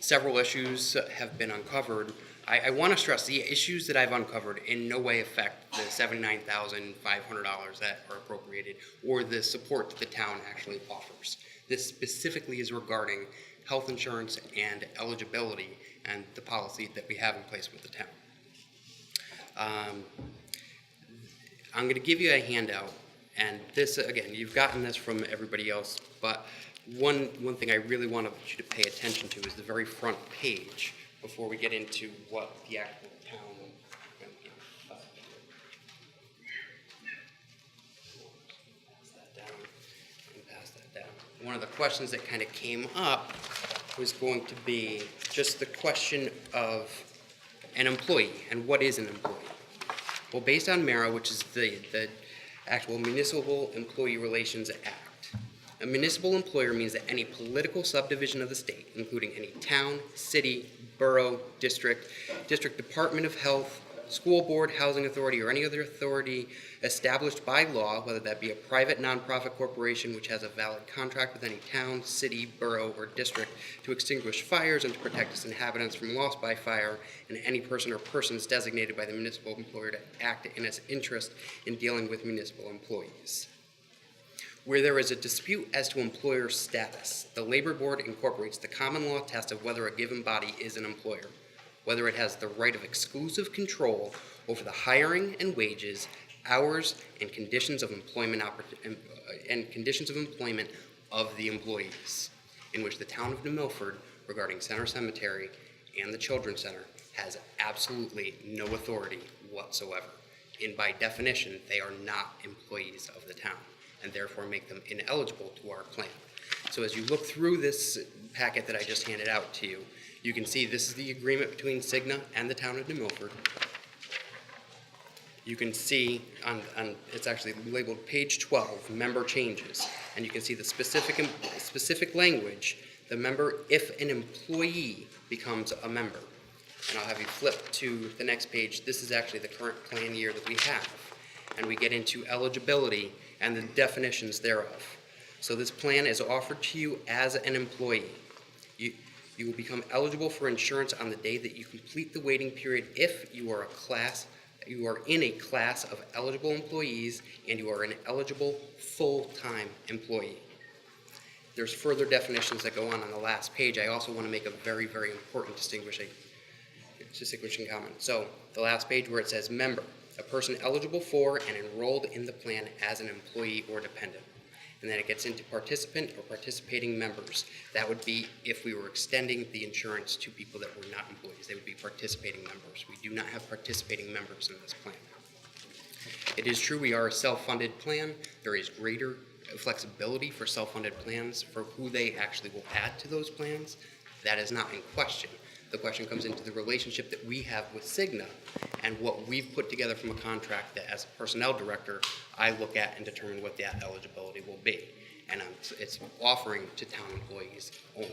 Several issues have been uncovered. I want to stress the issues that I've uncovered in no way affect the $79,500 that are appropriated or the support that the town actually offers. This specifically is regarding health insurance and eligibility and the policy that we have in place with the town. I'm going to give you a handout, and this, again, you've gotten this from everybody else, but one thing I really want you to pay attention to is the very front page before we get into what the actual town. one of the questions that kind of came up was going to be just the question of an employee and what is an employee. Well, based on MARA, which is the actual Municipal Employee Relations Act, a municipal employer means that any political subdivision of the state, including any town, city, borough, district department of health, school board, housing authority, or any other authority established by law, whether that be a private nonprofit corporation which has a valid contract with any town, city, borough, or district to extinguish fires and to protect its inhabitants from loss by fire, and any person or persons designated by the municipal employer to act in its interest in dealing with municipal employees. Where there is a dispute as to employer status, the Labor Board incorporates the common law test of whether a given body is an employer, whether it has the right of exclusive control over the hiring and wages, hours, and conditions of employment of the employees, in which the town of New Milford, regarding Center Cemetery and the Children's Center, has absolutely no authority whatsoever. And by definition, they are not employees of the town, and therefore make them ineligible to our plan. So as you look through this packet that I just handed out to you, you can see this is the agreement between Cigna and the town of New Milford. You can see it's actually labeled page 12, member changes, and you can see the specific language, the member if an employee becomes a member. And I'll have you flip to the next page. This is actually the current plan year that we have, and we get into eligibility and the definitions thereof. So this plan is offered to you as an employee. You will become eligible for insurance on the day that you complete the waiting period if you are in a class of eligible employees and you are an eligible full-time employee. There's further definitions that go on the last page. I also want to make a very, very important distinguishing comment. So the last page where it says member, a person eligible for and enrolled in the plan as an employee or dependent. And then it gets into participant or participating members. That would be if we were extending the insurance to people that were not employees. They would be participating members. We do not have participating members in this plan. It is true we are a self-funded plan. There is greater flexibility for self-funded plans for who they actually will add to those plans. That is not in question. The question comes into the relationship that we have with Cigna and what we've put together from a contract that, as a personnel director, I look at and determine what that eligibility will be. And it's offering to town employees only.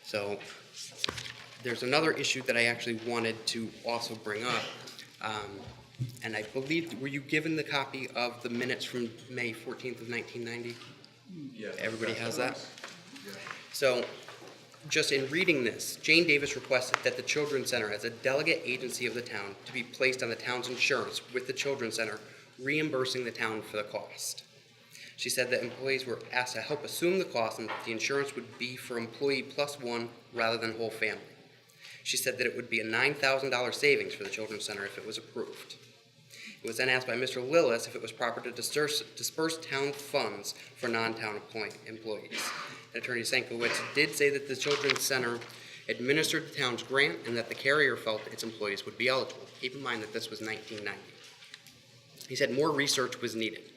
So there's another issue that I actually wanted to also bring up. And I believe, were you given the copy of the minutes from May 14th of 1990? Yeah. Everybody has that? So, just in reading this, Jane Davis requested that the Children's Center, as a delegate agency of the town, to be placed on the town's insurance with the Children's Center, reimbursing the town for the cost. She said that employees were asked to help assume the cost and that the insurance would be for employee plus one rather than whole family. She said that it would be a $9,000 savings for the Children's Center if it was approved. It was then asked by Mr. Lillis if it was proper to disperse town funds for non-town employees. Attorney Sankowitz did say that the Children's Center administered the town's grant and that the carrier felt its employees would be eligible. Keep in mind that this was 1990. He said more research was needed.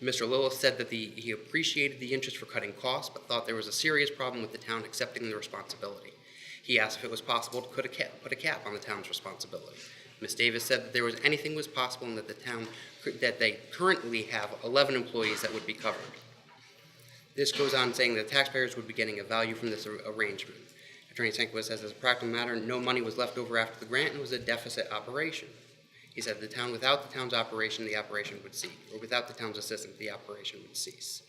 Mr. Lillis said that he appreciated the interest for cutting costs, but thought there was a serious problem with the town accepting the responsibility. He asked if it was possible to put a cap on the town's responsibility. Ms. Davis said that there was anything was possible and that the town, that they currently have 11 employees that would be covered. This goes on saying that taxpayers would be getting a value from this arrangement. Attorney Sankowitz says, as a practical matter, no money was left over after the grant and it was a deficit operation. He said the town, without the town's operation, the operation would cease, or without the town's assistance, the operation would cease.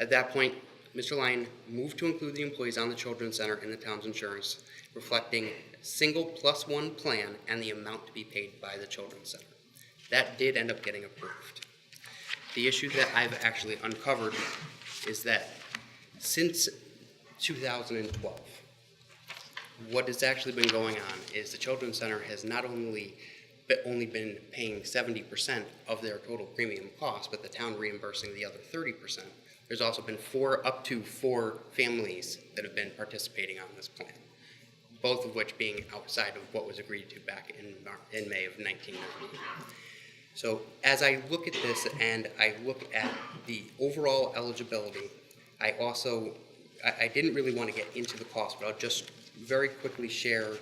At that point, Mr. Lyon moved to include the employees on the Children's Center in the town's insurance, reflecting single plus one plan and the amount to be paid by the Children's Center. That did end up getting approved. The issue that I've actually uncovered is that since 2012, what has actually been going on is the Children's Center has not only been paying 70% of their total premium cost, but the town reimbursing the other 30%. There's also been up to four families that have been participating on this plan, both of which being outside of what was agreed to back in May of 1990. So as I look at this and I look at the overall eligibility, I didn't really want to get into the cost, but I'll just very quickly share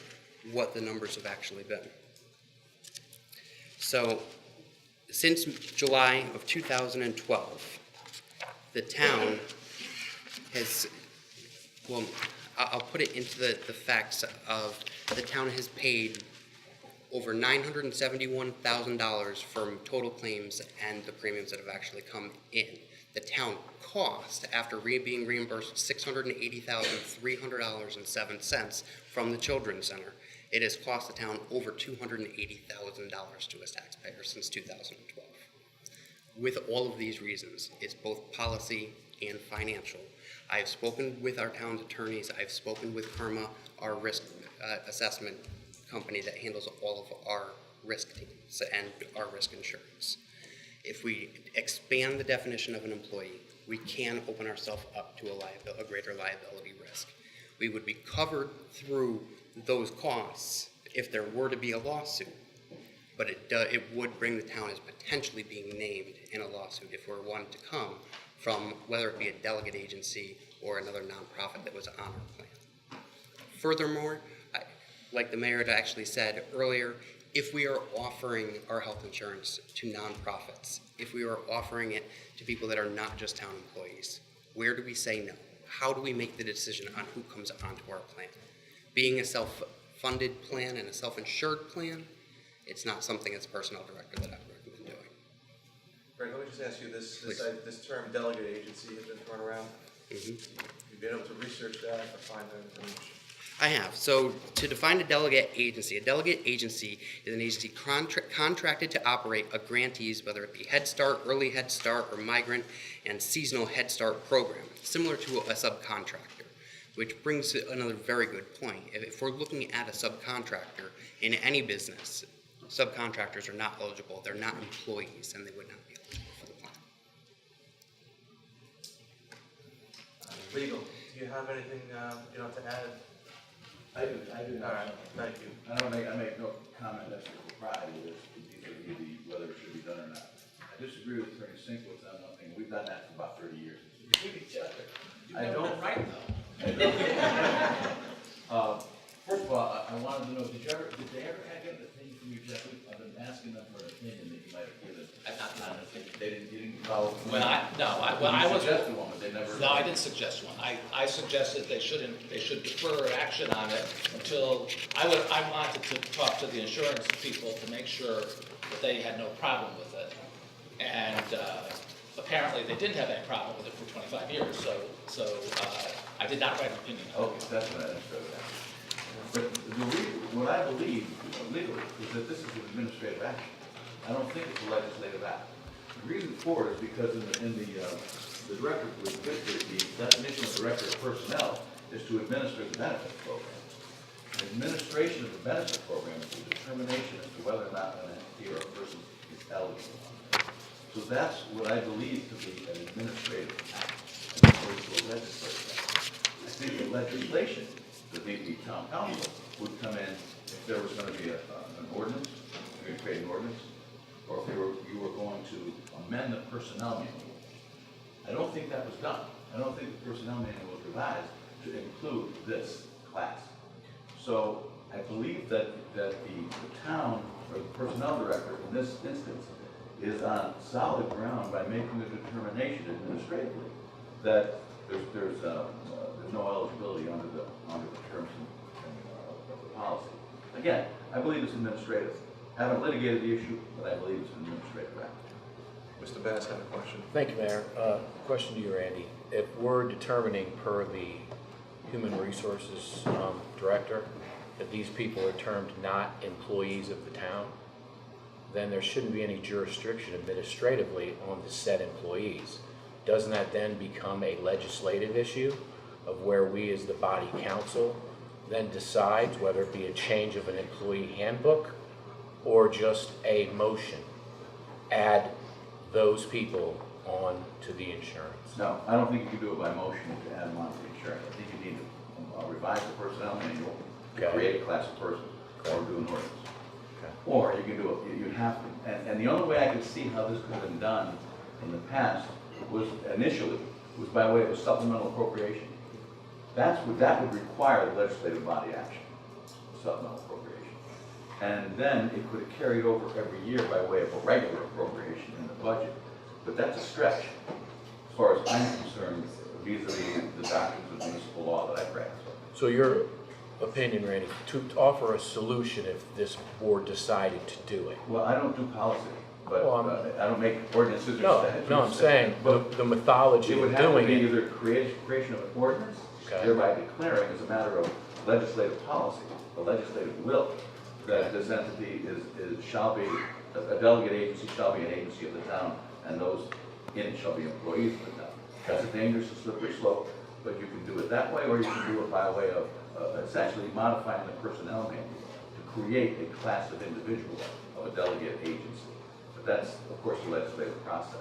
what the numbers have actually been. So since July of 2012, the town has, well, I'll put it into the facts of the town has paid over $971,000 from total claims and the premiums that have actually come in. The town cost, after being reimbursed $680,300.07 from the Children's Center, it has cost the town over $280,000 to its taxpayers since 2012. With all of these reasons, it's both policy and financial. I've spoken with our town's attorneys. I've spoken with KERMA, our risk assessment company that handles all of our risk teams and our risk insurance. If we expand the definition of an employee, we can open ourselves up to a greater liability risk. We would be covered through those costs if there were to be a lawsuit, but it would bring the town as potentially being named in a lawsuit if we're one to come from whether it be a delegate agency or another nonprofit that was on our plan. Furthermore, like the mayor had actually said earlier, if we are offering our health insurance to nonprofits, if we are offering it to people that are not just town employees, where do we say no? How do we make the decision on who comes onto our plan? Being a self-funded plan and a self-insured plan, it's not something as personnel director that I would recommend doing. Right, let me just ask you, this term delegate agency has been thrown around. You've been able to research that or find that information? I have. So to define a delegate agency is an agency contracted to operate a grantee's, whether it be Head Start, Early Head Start, or Migrant and Seasonal Head Start program, similar to a subcontractor, which brings another very good point. If we're looking at a subcontractor in any business, subcontractors are not eligible. They're not employees, and they would not be eligible for the plan. Legal, do you have anything to add? I do. All right, thank you. I make no comment as to the propriety of this, whether it should be done or not. I disagree with Attorney Sinkwitz on one thing. We've done that for about 30 years. We hate each other. You've never been right, though. First of all, I wanted to know, did they ever get an opinion from you, Jeffrey? I've been asking them for an opinion that you might have given. They didn't follow. I suggested one, but they never. No, I didn't suggest one. I suggested they should defer action on it until, I wanted to talk to the insurance people to make sure that they had no problem with it. And apparently they didn't have any problem with it for 25 years, so I did not write an opinion. Okay, that's what I understood. But what I believe legally is that this is an administrative action. I don't think it's a legislative act. The reason for it is because in the director, the definition of director of personnel is to administer the benefits program. The administration of the benefits program is the determination as to whether or not an entity or a person is eligible. So that's what I believe to be an administrative act as opposed to a legislative act. I think the legislation, the town council would come in if there was going to be an ordinance, you're going to create an ordinance, or if you were going to amend the personnel manual. I don't think that was done. I don't think the personnel manual was revised to include this class. So I believe that the town or the personnel director in this instance is on solid ground by making a determination administratively that there's no eligibility under the terms of the policy. Again, I believe it's administrative. I haven't litigated the issue, but I believe it's an administrative act. Mr. Bass had a question. Thank you, Mayor. Question to you, Randy. If we're determining per the Human Resources Director that these people are termed not employees of the town, then there shouldn't be any jurisdiction administratively on the said employees. Doesn't that then become a legislative issue of where we as the body council then decides whether it be a change of an employee handbook or just a motion, add those people on to the insurance? No, I don't think you can do it by motion to add them on to the insurance. I think you need to revise the personnel manual, create a class of persons, or do an ordinance. Or you can do it, you have to, and And the only way I could see how this could have been done in the past was initially, was by way of a supplemental appropriation. That would require legislative body action, supplemental appropriation. And then it could have carried over every year by way of a regular appropriation in the budget. But that's a stretch, as far as I'm concerned, vis-a-vis the doctrines of municipal law that I practice. So your opinion, Randy, to offer a solution if this board decided to do it? Well, I don't do policy, but I don't make ordinances or statutes. No, I'm saying the methodology it would of have doing to be it. either creation of an ordinance, Okay. thereby declaring as a matter of legislative policy, a legislative will, that this entity shall be, a delegate agency shall be an agency of the town, and those in it shall be employees of the town. That's a dangerous and slippery slope, but you can do it that way, or you can do it by way of essentially modifying the personnel manual to create a class of individuals of a delegate agency. But that's, of course, the legislative process.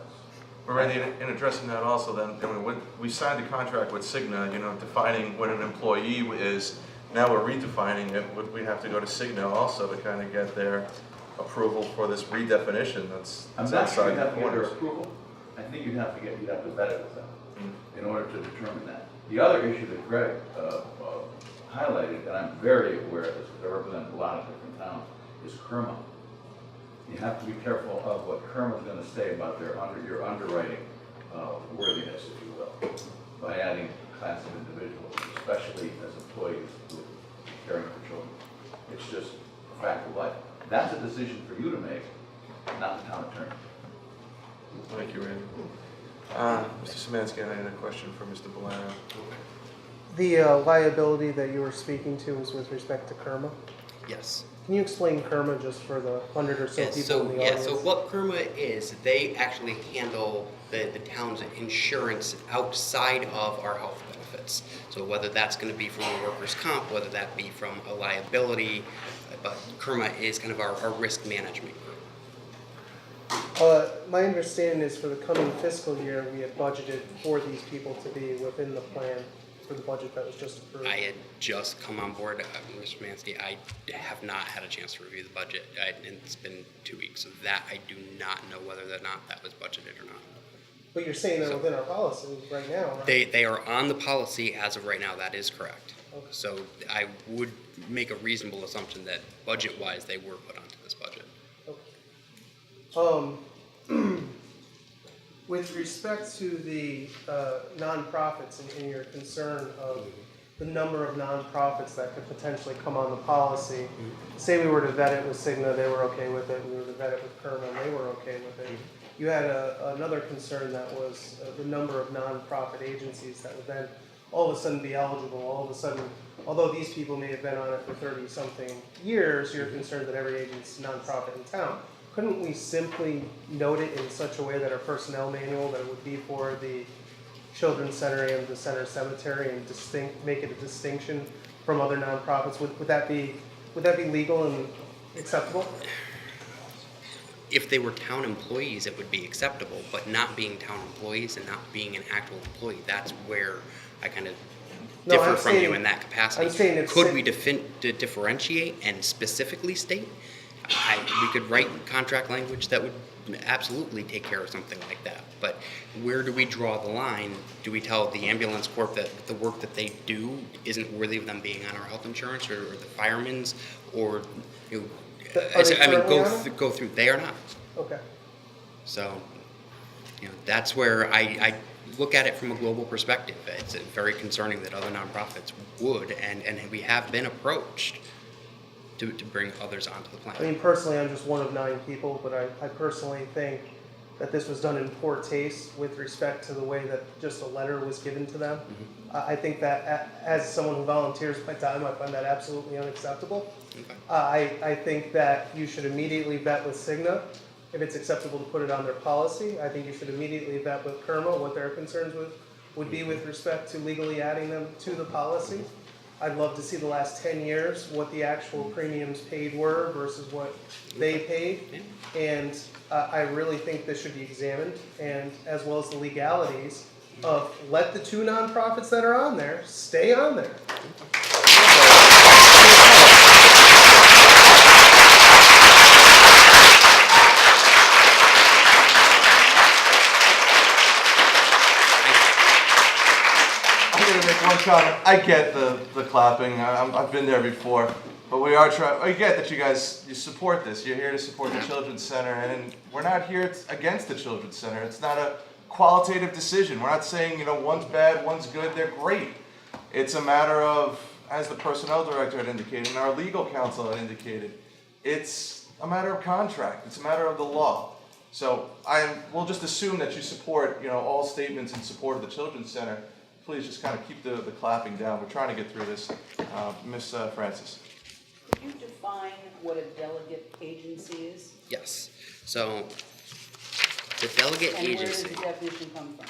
Well, Randy, in addressing that also then, I mean, we signed a contract with Cigna, defining what an employee is. Now we're redefining it. We have to go to Cigna also to kind of get their approval for this redefinition that's I'm not sure outside you'd the have to get their corners. approval. I think you'd have to vet it with them in order to determine that. The other issue that Greg highlighted, and I'm very aware of this, because I represent a lot of different towns, is KERMA. You have to be careful of what KERMA is going to say about your underwriting worthiness, if you will, by adding a class of individuals, especially as employees who are caring for children. It's just a fact of life. That's a decision for you to make, not the town attorney. Thank you, Randy. Mr. Szymanski, I had a question for Mr. Bolano. The liability that you were speaking to was with respect to KERMA? Yes. Can you explain KERMA just for the 100 or so people in the audience? So what KERMA is, they actually handle the town's insurance outside of our health benefits. So whether that's going to be from a workers' comp, whether that be from a liability, but KERMA is kind of our risk management group. My understanding is for the coming fiscal year, we had budgeted for these people to be within the plan for the budget that was just approved. I had just come on board, Mr. Mansky. I have not had a chance to review the budget. It's been 2 weeks, so that I do not know whether or not that was budgeted or not. But you're saying they're within our policy right now, right? They are on the policy as of right now. That is correct. Okay. So I would make a reasonable assumption that budget-wise they were put onto this budget. With respect to the nonprofits and your concern of the number of nonprofits that could potentially come on the policy, say we were to vet it with Cigna, they were okay with it, we were to vet it with KERMA, and they were okay with it. You had another concern that was the number of nonprofit agencies that would then all of a sudden be eligible, all of a sudden, although these people may have been on it for 30-something years, you're concerned that every agency is nonprofit in town. Couldn't we simply note it in such a way that our personnel manual, that it would be for the Children's Center and the Center Cemetery, and make it a distinction from other nonprofits? Would that be legal and acceptable? If they were town employees, it would be acceptable, but not being town employees and not being an actual employee, that's where I kind of differ from you in that capacity. I'm saying could we differentiate and specifically state? We could write contract language that would absolutely take care of something like that. But where do we draw the line? Do we tell the ambulance corp that the work that they do isn't worthy of them being on our health insurance, or the firemen's, or go through? They are not. Okay. So, that's where I look at it from a global perspective. It's very concerning that other nonprofits would, and we have been approached to bring others onto the plan. I mean, personally, I'm just one of 9 people, but I personally think that this was done in poor taste with respect to the way that just a letter was given to them. I think that as someone who volunteers my time, I find that absolutely unacceptable. Okay. I think that you should immediately vet with Cigna if it's acceptable to put it on their policy. I think you should immediately vet with KERMA what their concerns would be with respect to legally adding them to the policy. I'd love to see the last 10 years, what the actual premiums paid were versus what they paid. And I really think this should be examined, and as well as the legalities of let the 2 nonprofits that are on there stay on there. comment. I get the clapping. I've been there before. But we are trying, I get that you support this. You're here to support the Children's Center, and we're not here against the Children's Center. It's not a qualitative decision. We're not saying, one's bad, one's good, they're great. It's a matter of, as the personnel director had indicated, and our legal counsel had indicated, it's a matter of contract. It's a matter of the law. So we'll just assume that you support, all statements in support of the Children's Center. Please just kind of keep the clapping down. We're trying to get through this. Ms. Francis. Could you define what a delegate agency is? Yes. So the delegate And agency. where does the definition come from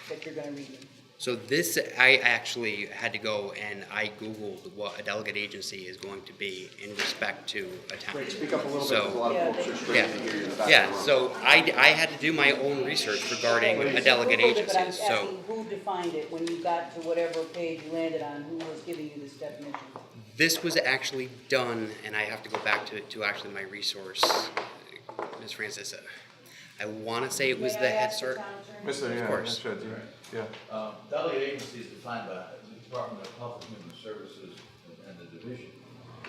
that you're going to read me? So this, I actually had to go and I Googled what a delegate agency is going to be in respect to a town. Wait, speak up a little bit, because a lot of folks are struggling to hear you in the background. Yeah, so I had to do my own research regarding a delegate agency, But I'm so. asking who defined it when you got to whatever page you landed on, who was giving you this definition? This was actually done, and I have to go back to actually my resource, Ms. Francis. I want to say it was the Head Start. Of course. Delegate agency is defined by the Department of Health and Human Services and the division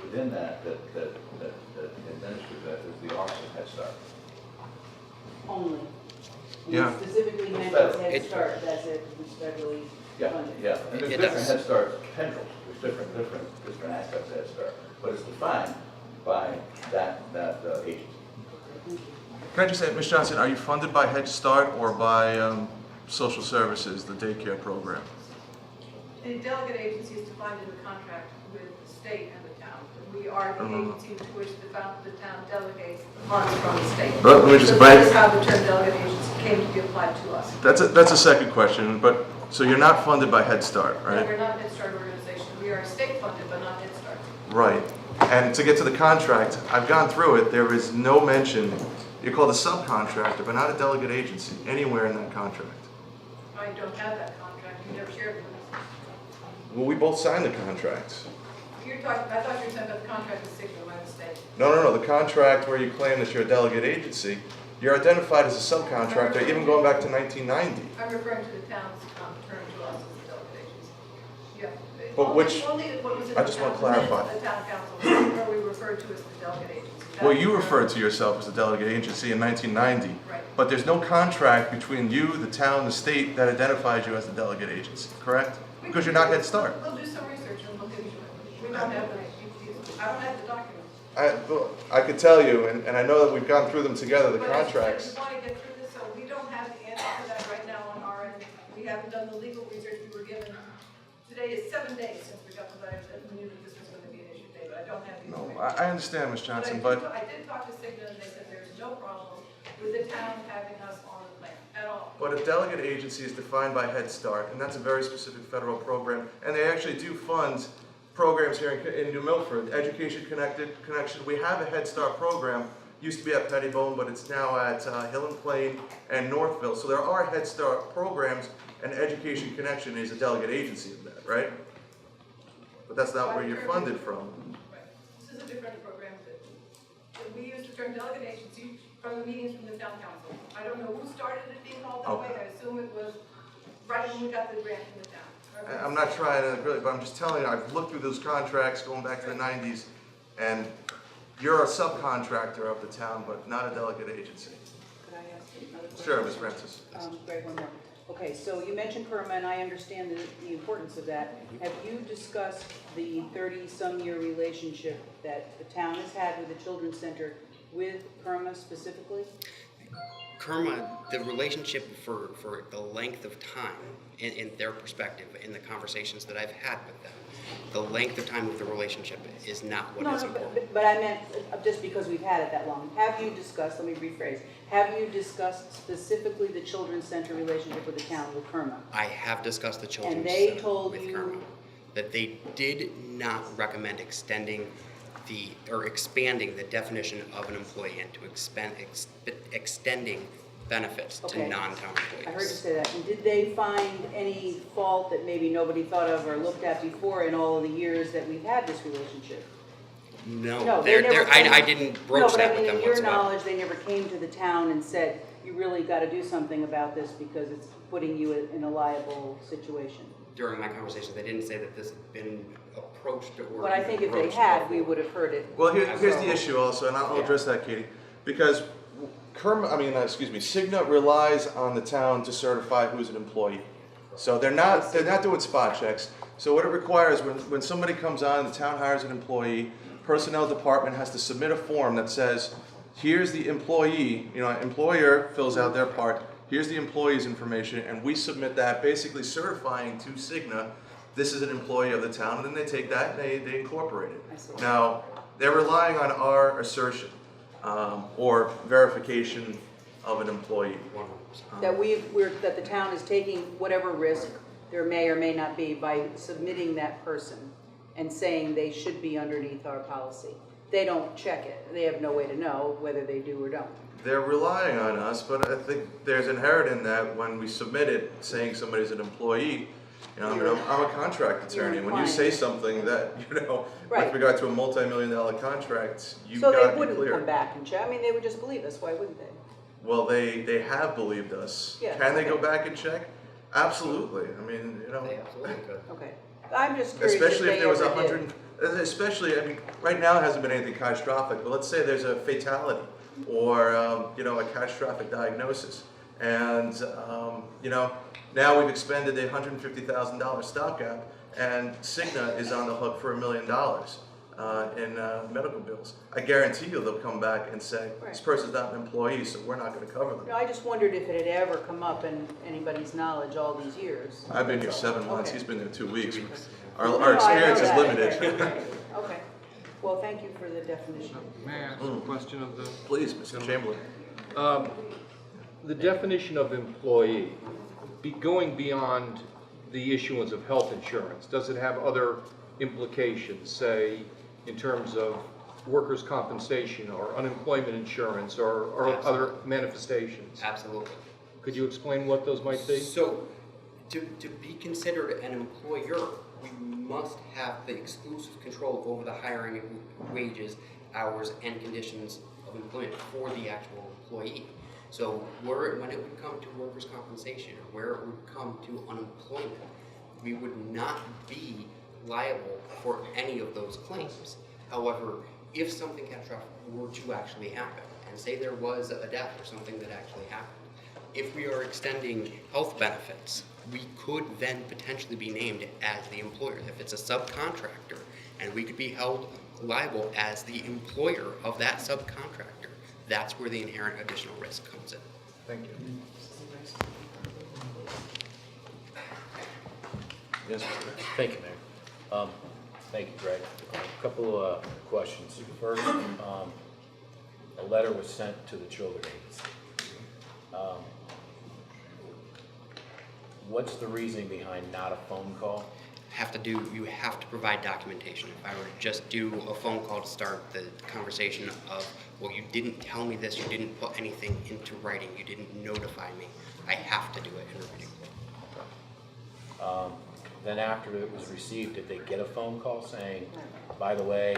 within that administers that is the Office of Head Start. Only? Yeah. You specifically mentioned Head Start, that's it, it's federally funded? Yeah, and there's different Head Start tendrils, there's different aspects of Head Start, but it's defined by that agency. Can I just say, Ms. Johnson, are you funded by Head Start or by Social Services, the daycare program? A delegate agency is defined in the contract with the state and the town. We are the agency to which the town delegates funds from the state. Let me just So that is how the term delegate agency came to be applied to us. That's a second question, but, so you're not funded by Head Start, No, right? we're not a Head Start organization. We are state funded, but not Head Start. Right. And to get to the contract, I've gone through it, there is no mention, you're called a subcontractor, but not a delegate agency, anywhere in that contract. I don't have that contract. You never shared it with us. Well, we both signed the contract. You're talking, I thought you were talking about the contract with Cigna, my mistake. No, the contract where you claim that you're a delegate agency, you're identified as a subcontractor, even going back to 1990. I'm referring to the town's term to us as a delegate agency. Yeah. But Only- which- only what was in I the just town- want to clarify. The town council, where we referred to as the delegate agency. Well, you referred to yourself as a delegate agency in 1990. Right. But there's no contract between you, the town, the state that identifies you as a delegate agency, correct? Because you're not Head Start. We'll do some research and look into it. We don't have I don't have the documents. I could tell you, and I know that we've gone through them together, the But as I said, contracts. we want to get through this, so we don't have the answer to that right now on our end. We haven't done the legal research we were given. Today is 7 days since we got the letter that we knew that this was going to be an issue today, but I don't have the No, information. I understand, Ms. Johnson, But but, I did talk to Cigna, and they said there's no problem with the town having us on the plan at all. but a delegate agency is defined by Head Start, and that's a very specific federal program. And they actually do fund programs here in New Milford, Education Connection. We have a Head Start program, used to be at Pettibone, but it's now at Hill and Plain and Northville. So there are Head Start programs, and Education Connection is a delegate agency of that, right? But that's not where you're funded from. Right. This is a different program that we use the term delegate agency from the meetings from the town council. I don't know who started it being called that way. Okay. I assume it was right when we got the grant from the town. I'm not trying to really, but I'm just telling you, I've looked through those contracts going back to the 90s, and you're a subcontractor of the town, but not a delegate agency. Could I ask you another question? Sure, Ms. Francis. Greg, one more. Okay, so you mentioned PERMA, and I understand the importance of that. Have you discussed the 30-some-year relationship that the town has had with the Children's Center with PERMA specifically? Kerma, the relationship for the length of time, in their perspective, in the conversations that I've had with them, the length of time of the relationship is not what is important. But I meant, just because we've had it that long, have you discussed, let me rephrase, have you discussed specifically the Children's Center relationship with the town with PERMA? I have discussed the Children's And they Center told with you- Kerma that they did not recommend extending expanding the definition of an employee and to extending benefits to Okay. non-town employees. I heard you say that. And did they find any fault that maybe nobody thought of or looked at before in all of the years that we've had this relationship? No, they never came- I didn't broach that with them No, but I mean, in your whatsoever. knowledge, they never came to the town and said, you really got to do something about this because it's putting you in a liable situation. during my conversation, they didn't say that this had been approached or. But I think if they approached had, we before. would have heard it. Well, here's So- the issue also, and I'll Yeah. address that, Katie, because Cigna relies on the town to certify who's an employee. So they're not doing spot checks. So what it requires, when somebody comes on, the town hires an employee, personnel department has to submit a form that says, here's the employee, employer fills out their part, here's the employee's information, and we submit that, basically certifying to Cigna, this is an employee of the town, and then they take that and they incorporate it. Now, they're relying on our assertion, or verification of an employee. That that the town is taking whatever risk there may or may not be by submitting that person and saying they should be underneath our policy. They don't check it. They have no way to know whether they do or don't. They're relying on us, but I think there's inherent in that when we submit it saying somebody's an employee, I'm a contract attorney. When you say something that, Right. with regard to a multi-million-dollar contract, you've So got they to be wouldn't clear. come back and check. I mean, they would just believe us. Why wouldn't they? Well, they have believed us. Yeah, Can they go okay. back and check? Absolutely. I mean, They absolutely could. Okay. I'm just curious especially if they there was ever did. 100, especially, right now it hasn't been anything catastrophic, but let's say there's a fatality or, a catastrophic diagnosis. And, now we've expended a $150,000 stopgap and Cigna is on the hook for $1 million in medical bills. I guarantee you they'll come back and say, this person's not an employee, so we're not going to cover them. No, I just wondered if it had ever come up in anybody's knowledge all these years. I've been here So, 7 months, okay. he's been there 2 weeks. No, I Our know experience is that. limited. Right. Okay. Well, thank you for the definition. May I ask a question of the? Please, Mr. Chamberlain. The definition of employee, going beyond the issuance of health insurance, does it have other implications, say, in terms of workers' compensation or unemployment insurance or other manifestations? Absolutely. Could you explain what those might be? So, to be considered an employer, we must have the exclusive control over the hiring of wages, hours, and conditions of employment for the actual employee. So when it would come to workers' compensation or where it would come to unemployment, we would not be liable for any of those claims. However, if something catastrophic were to actually happen, and say there was a death or something that actually happened, if we are extending health benefits, we could then potentially be named as the employer. If it's a subcontractor, and we could be held liable as the employer of that subcontractor, that's where the inherent additional risk comes in. Thank you. Yes, thank you, Mayor. Thank you, Greg. A couple of questions. First, a letter was sent to the Children's Agency. What's the reasoning behind not a phone call? You have to provide documentation. If I were to just do a phone call to start the conversation of, well, you didn't tell me this, you didn't put anything into writing, you didn't notify me, I have to do it in writing. Then after it was received, did they get a phone call saying, by the way,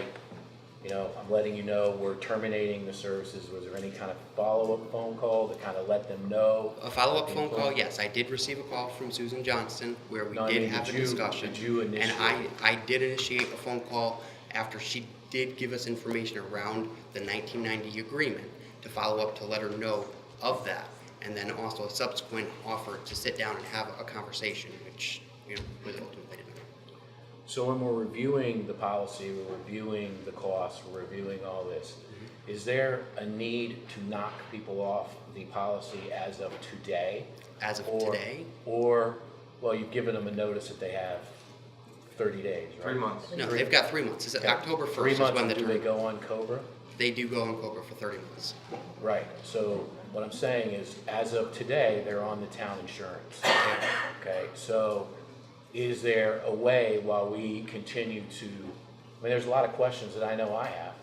I'm letting you know we're terminating the services? Was there any kind of follow-up phone call to kind of let them know? A follow-up phone call, yes. I did receive a call from Susan Johnston where we did have a discussion. Did you initiate? And I did initiate a phone call after she did give us information around the 1990 agreement to follow up to let her know of that. And then also a subsequent offer to sit down and have a conversation, which was ultimately denied. So when we're reviewing the policy, we're reviewing the costs, we're reviewing all this, is there a need to knock people off the policy as of today? As of today? Or, well, you've given them a notice that they have 30 days, right? 3 months. No, they've got 3 months. It's October 1st 3 is months, when the do they go on COBRA? They do go on COBRA for 30 months. Right, so what I'm saying is, as of today, they're on the town insurance. Okay, so is there a way while we continue to, there's a lot of questions that I know I have,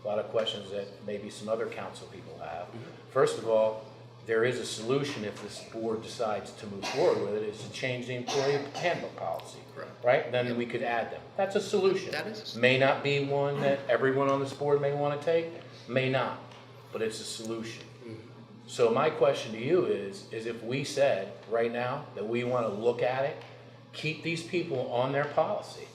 a lot of questions that maybe some other council people have. First of all, there is a solution if this board decides to move forward with it, is to change the employee handbook policy. Correct. Right, then we could add them. That's a solution. That is. May not be one that everyone on this board may want to take, may not, but it's a solution. So my question to you is if we said right now that we want to look at it keep these people on their policy,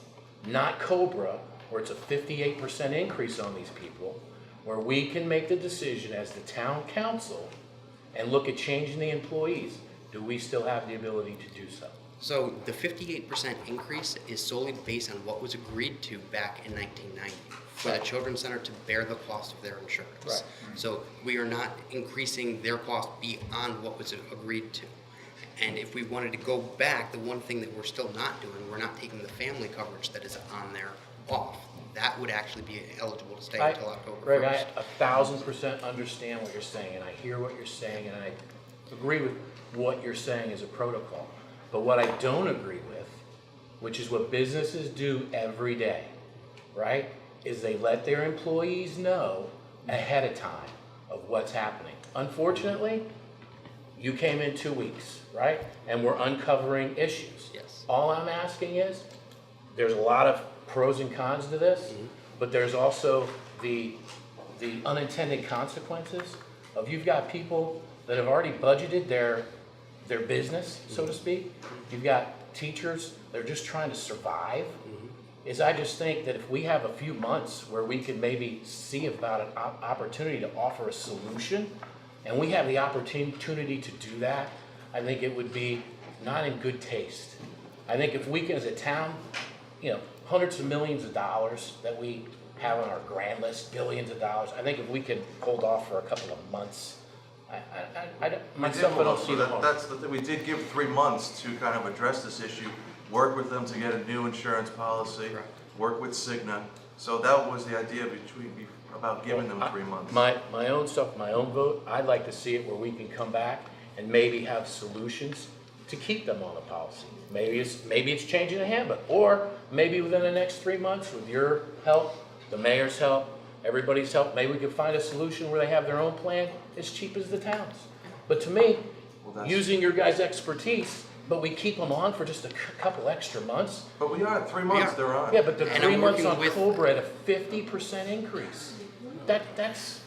not COBRA, where it's a 58% increase on these people, where we can make the decision as the town council and look at changing the employees. Do we still have the ability to do so? So the 58% increase is solely based on what was agreed to back in 1990 for the Children's Center to bear the cost of their insurance. Right. So we are not increasing their cost beyond what was agreed to. And if we wanted to go back, the one thing that we're still not doing, we're not taking the family coverage that is on there off. That would actually be eligible to stay until October 1st. Greg, I 1,000% understand what you're saying, and I hear what you're saying, and I agree with what you're saying as a protocol. But what I don't agree with, which is what businesses do every day, right, is they let their employees know ahead of time of what's happening. Unfortunately, you came in 2 weeks, right? And we're uncovering issues. Yes. All I'm asking is, there's a lot of pros and cons to this, but there's also the unintended consequences of you've got people that have already budgeted their business, so to speak. You've got teachers that are just trying to survive. I just think that if we have a few months where we could maybe see about an opportunity to offer a solution, and we have the opportunity to do that, I think it would be not in good taste. I think if we can, as a town, hundreds of millions of dollars that we have on our grand list, billions of dollars, I think if we could hold off for a couple of months, myself, I don't see the harm. That's the thing, we did give 3 months to kind of address this issue, work with them to get a new insurance policy, work with Cigna. So that was the idea about giving them 3 months. My own stuff, my own vote, I'd like to see it where we can come back and maybe have solutions to keep them on the policy. Maybe it's changing the handbook, or maybe within the next 3 months with your help, the mayor's help, everybody's help, maybe we can find a solution where they have their own plan as cheap as the towns. But to me, using your guys' expertise, but we keep them on for just a couple extra months. But we are at 3 months, they're on. Yeah, but the 3 months on COBRA at a 50% increase. That's,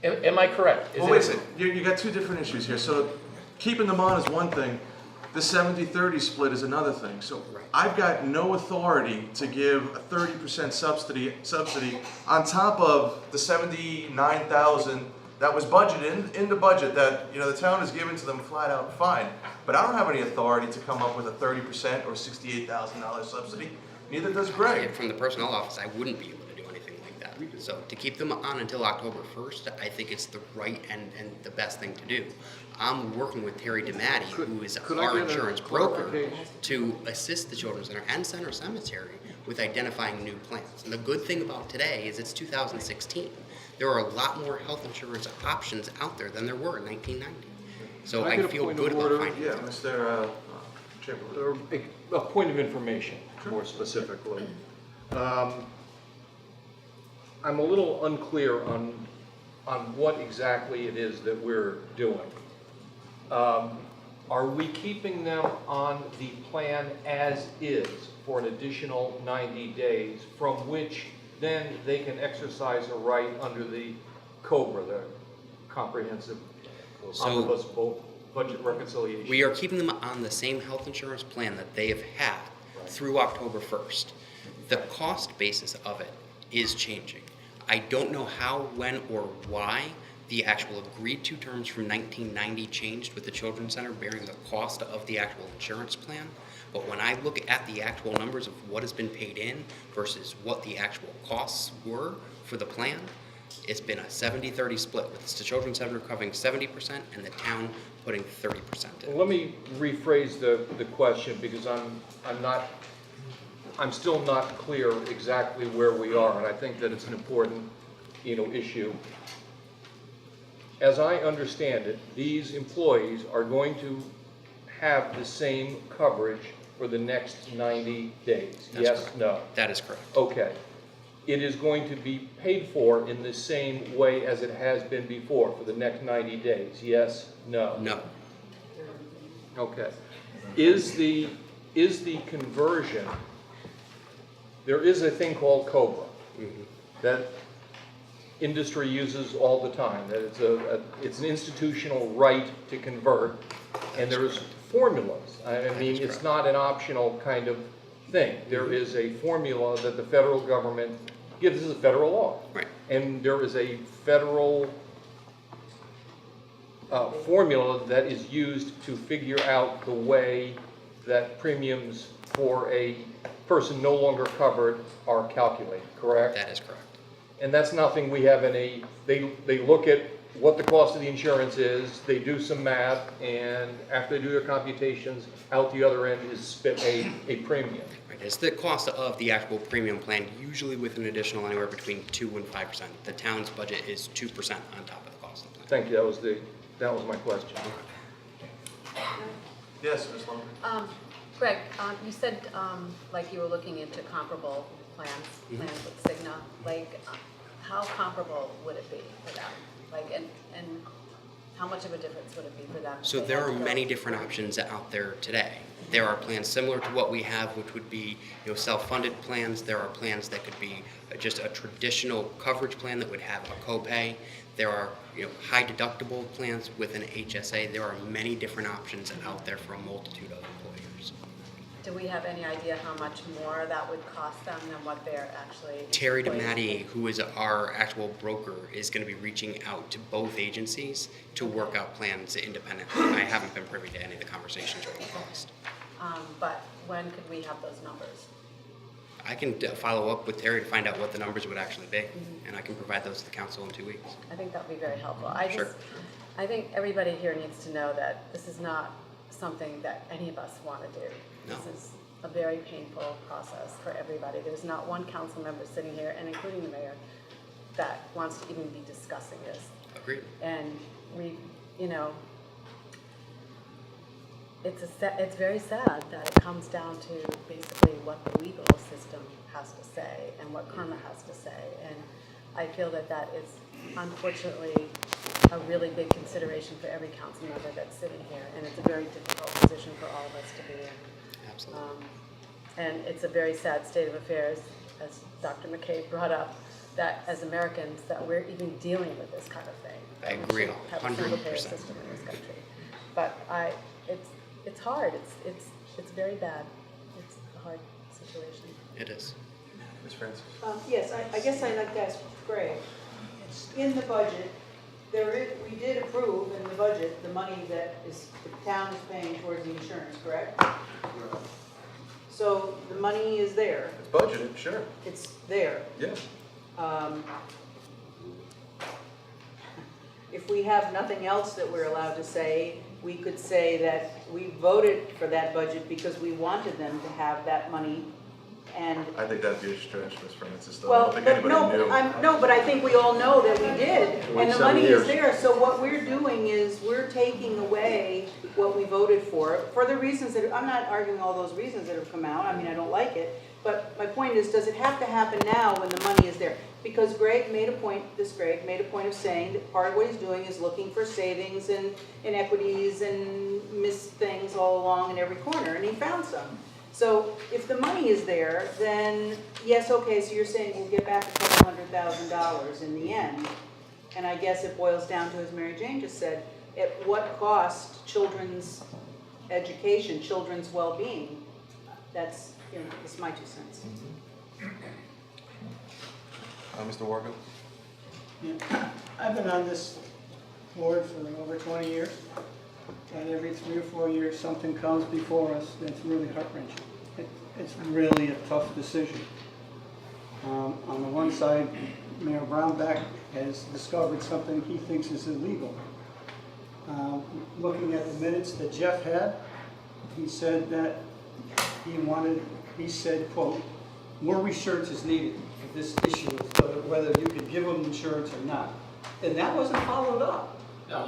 am I correct? Well, wait a second, you got two different issues here. So keeping them on is one thing, the 70-30 split is another thing. So I've got no authority to give a 30% subsidy on top of the $79,000 that was budgeted in the budget that the town has given to them flat out fine. But I don't have any authority to come up with a 30% or $68,000 subsidy. Neither does Greg. From the personnel office, I wouldn't be able to do anything like that. So to keep them on until October 1st, I think it's the right and the best thing to do. I'm working with Terry DeMatti, who is our insurance broker, to assist the Children's Center and Center Cemetery with identifying new plans. And the good thing about today is it's 2016. There are a lot more health insurance options out there than there were in 1990. So I feel good about finding Yeah, Mr. Chamberlain. A point of information, more specifically. I'm a little unclear on what exactly it is that we're doing. Are we keeping them on the plan as is for an additional 90 days, from which then they can exercise a right under the COBRA, the Comprehensive Omnibus Budget Reconciliation? We are keeping them on the same health insurance plan that they have had through October 1st. The cost basis of it is changing. I don't know how, when, or why the actual agreed to terms from 1990 changed with the Children's Center bearing the cost of the actual insurance plan. But when I look at the actual numbers of what has been paid in versus what the actual costs were for the plan, it's been a 70-30 split, with the Children's Center covering 70% and the town putting 30% in. Well, let me rephrase the question, because I'm still not clear exactly where we are, and I think that it's an important, issue. As I understand it, these employees are going to have the same coverage for the next 90 days. That's yes, correct. no? That is correct. Okay. It is going to be paid for in the same way as it has been before for the next 90 days. Yes, no? No. Okay. Is the conversion, there is a thing called COBRA that industry uses all the time, that it's an institutional right to convert, and there is formulas. I mean, it's not an optional kind of thing. There is a formula that the federal government gives. This is a federal law. Right. And there is a federal formula that is used to figure out the way that premiums for a person no longer covered are calculated, correct? That is correct. And that's nothing we have they look at what the cost of the insurance is, they do some math, and after they do their computations, out the other end is spit a premium. Right, it's the cost of the actual premium plan, usually with an additional anywhere between 2 and 5%. The town's budget is 2% on top of the cost of the plan. Thank you, that was my question. Yes, Ms. Lumber? Greg, you said, like you were looking into comparable plans with Cigna. Like, how comparable would it be for them? Like, and how much of a difference would it be for them? So there are many different options out there today. There are plans similar to what we have, which would be, self-funded plans. There are plans that could be just a traditional coverage plan that would have a copay. There are, high deductible plans with an HSA. There are many different options out there for a multitude of employers. Do we have any idea how much more that would cost them than what they're actually? Terry DeMatti, who is our actual broker, is going to be reaching out to both agencies to work out plans independently. I haven't been privy to any of the conversations or the cost. But when could we have those numbers? I can follow up with Terry to find out what the numbers would actually be, and I can provide those to the council in 2 weeks. I think that would be very helpful. Sure. I think everybody here needs to know that this is not something that any of us want to do. No. This is a very painful process for everybody. There's not one council member sitting here, and including the mayor, that wants to even be discussing this. Agreed. And it's very sad that it comes down to basically what the legal system has to say and what Karma has to say. And I feel that is unfortunately a really big consideration for every council member that's sitting here. And it's a very difficult position for all of us to be in. Absolutely. And it's a very sad state of affairs, as Dr. McCabe brought up, that as Americans, that we're even dealing with this kind of thing. I agree, We should have a single-payer 100%. system in this country. But it's hard. It's very bad. It's a hard situation. It is. Ms. Francis? Yes, I guess I'd like to ask Greg, in the budget, we did approve in the budget the money that the town is paying towards the insurance, correct? So the money is there. It's budgeted, sure. It's there. Yeah. If we have nothing else that we're allowed to say, we could say that we voted for that budget because we wanted them to have that money. And I think that'd be a stretch, Ms. Francis, though. I well, don't think but anybody knew. but I think we all know that we did, and the 27 money years. is there. So what we're doing is we're taking away what we voted for the reasons that, I'm not arguing all those reasons that have come out. I mean, I don't like it. But my point is, does it have to happen now when the money is there? Because Greg made a point of saying that part of what he's doing is looking for savings and inequities and missed things all along in every corner, and he found some. So if the money is there, then yes, okay, so you're saying we'll get back a couple $100,000 in the end. And I guess it boils down to, as Mary Jane just said, at what cost children's education, children's well-being? That's my 2 cents. Mr. Wargo? Yeah. I've been on this board for over 20 years, and every 3 or 4 years something comes before us that's really heart-wrenching. It's really a tough decision. On the one side, Mayor Brownback has discovered something he thinks is illegal. Looking at the minutes that Jeff had, he said that he said, quote, more research is needed for this issue of whether you could give them insurance or not. And that wasn't followed up. No,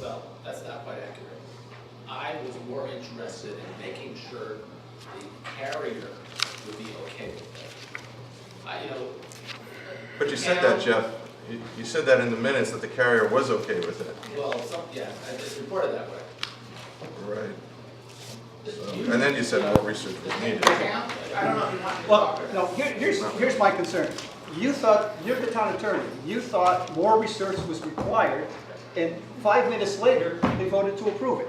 well, that's not quite accurate. I was more interested in making sure the carrier would be okay with it. But you said that, Jeff. You said that in the minutes that the carrier was okay with it. Well, yeah, it's reported that way. Right. And then you said more research was needed. I don't know if you want me to Well, talk or no, here's my concern. You thought, you're the town attorney, you thought more research was required And 5 minutes later, they voted to approve it.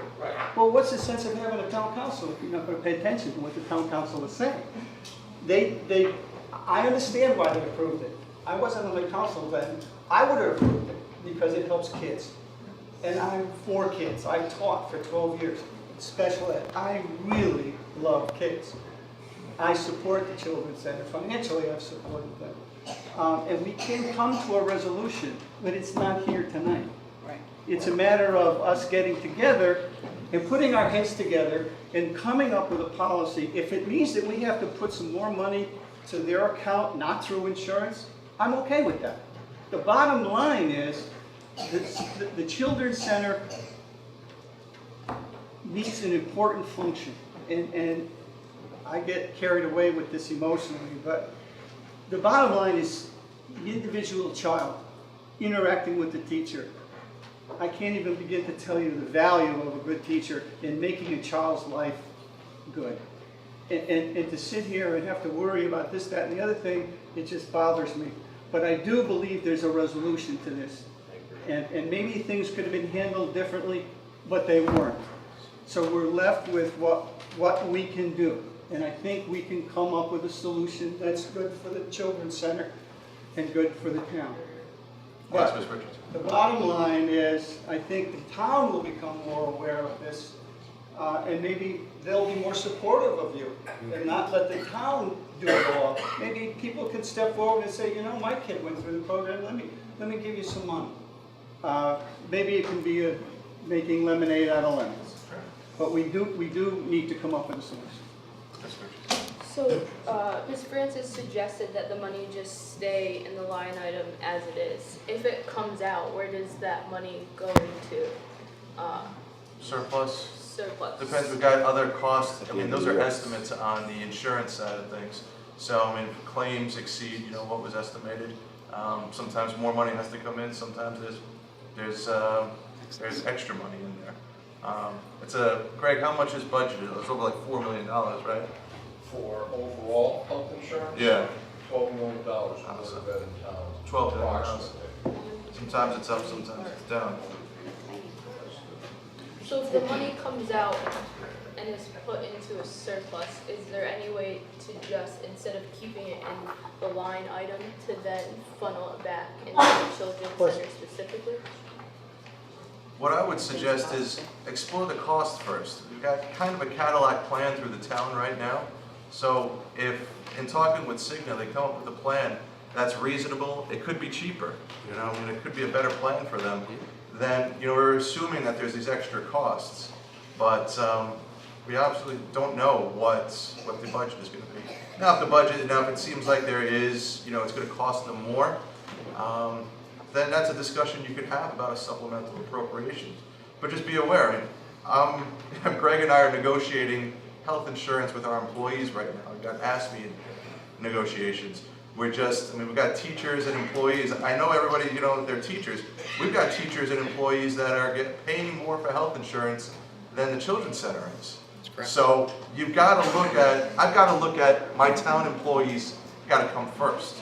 Well, what's the sense of having a town council if you're not going to pay attention to what the town council is saying? I understand why they approved it. I wasn't on the council then. I would have approved it because it helps kids. And I'm for kids. I taught for 12 years, special ed. I really love kids. I support the Children's Center. Financially, I've supported them. And we can come to a resolution, but it's not here tonight. It's a matter of us getting together and putting our heads together and coming up with a policy. If it means that we have to put some more money to their account, not through insurance, I'm okay with that. The bottom line is that the Children's Center meets an important function. And I get carried away with this emotionally, but the bottom line is the individual child interacting with the teacher. I can't even begin to tell you the value of a good teacher in making a child's life good. And to sit here and have to worry about this, that, and the other thing, it just bothers me. But I do believe there's a resolution to this. And maybe things could have been handled differently, but they weren't. So we're left with what we can do. And I think we can come up with a solution that's good for the Children's Center and good for the town. But the bottom line is, I think the town will become more aware of this, and maybe they'll be more supportive of you, and not let the town do it all. Maybe people can step forward and say, you know, my kid went through the program, let me give you some money. Maybe it can be making lemonade out of lemons. But we do need to come up with a solution. So, Ms. Francis suggested that the money just stay in the line item as it is. If it comes out, where does that money go into? Surplus? Surplus. Depends, we've got other costs, I mean, those are estimates on the insurance side of things. So, I mean, if claims exceed, you know, what was estimated, sometimes more money has to come in, sometimes there's extra money in there. Greg, how much is budgeted? It's over like $4 million, right? For overall health insurance? Yeah. $12 million for the vet in town. 12 million. Sometimes it's up, sometimes it's down. So if the money comes out and is put into a surplus, is there any way to just, instead of keeping it in the line item, to then funnel it back into the Children's Center specifically? What I would suggest is explore the cost first. We've got kind of a Cadillac plan through the town right now. So if, in talking with Cigna, they come up with a plan that's reasonable, it could be cheaper, you know, I mean, it could be a better plan for them, then, you know, we're assuming that there's these extra costs. But we absolutely don't know what the budget is going to be. Now, if it seems like there is, you know, it's going to cost them more, then that's a discussion you could have about a supplemental appropriation. But just be aware, I mean, Greg and I are negotiating health insurance with our employees right now. We've got ASME negotiations. We've got teachers and employees. I know everybody, you know, they're teachers. We've got teachers and employees that are paying more for health insurance than the Children's Center is. That's correct. So I've got to look at my town employees got to come first.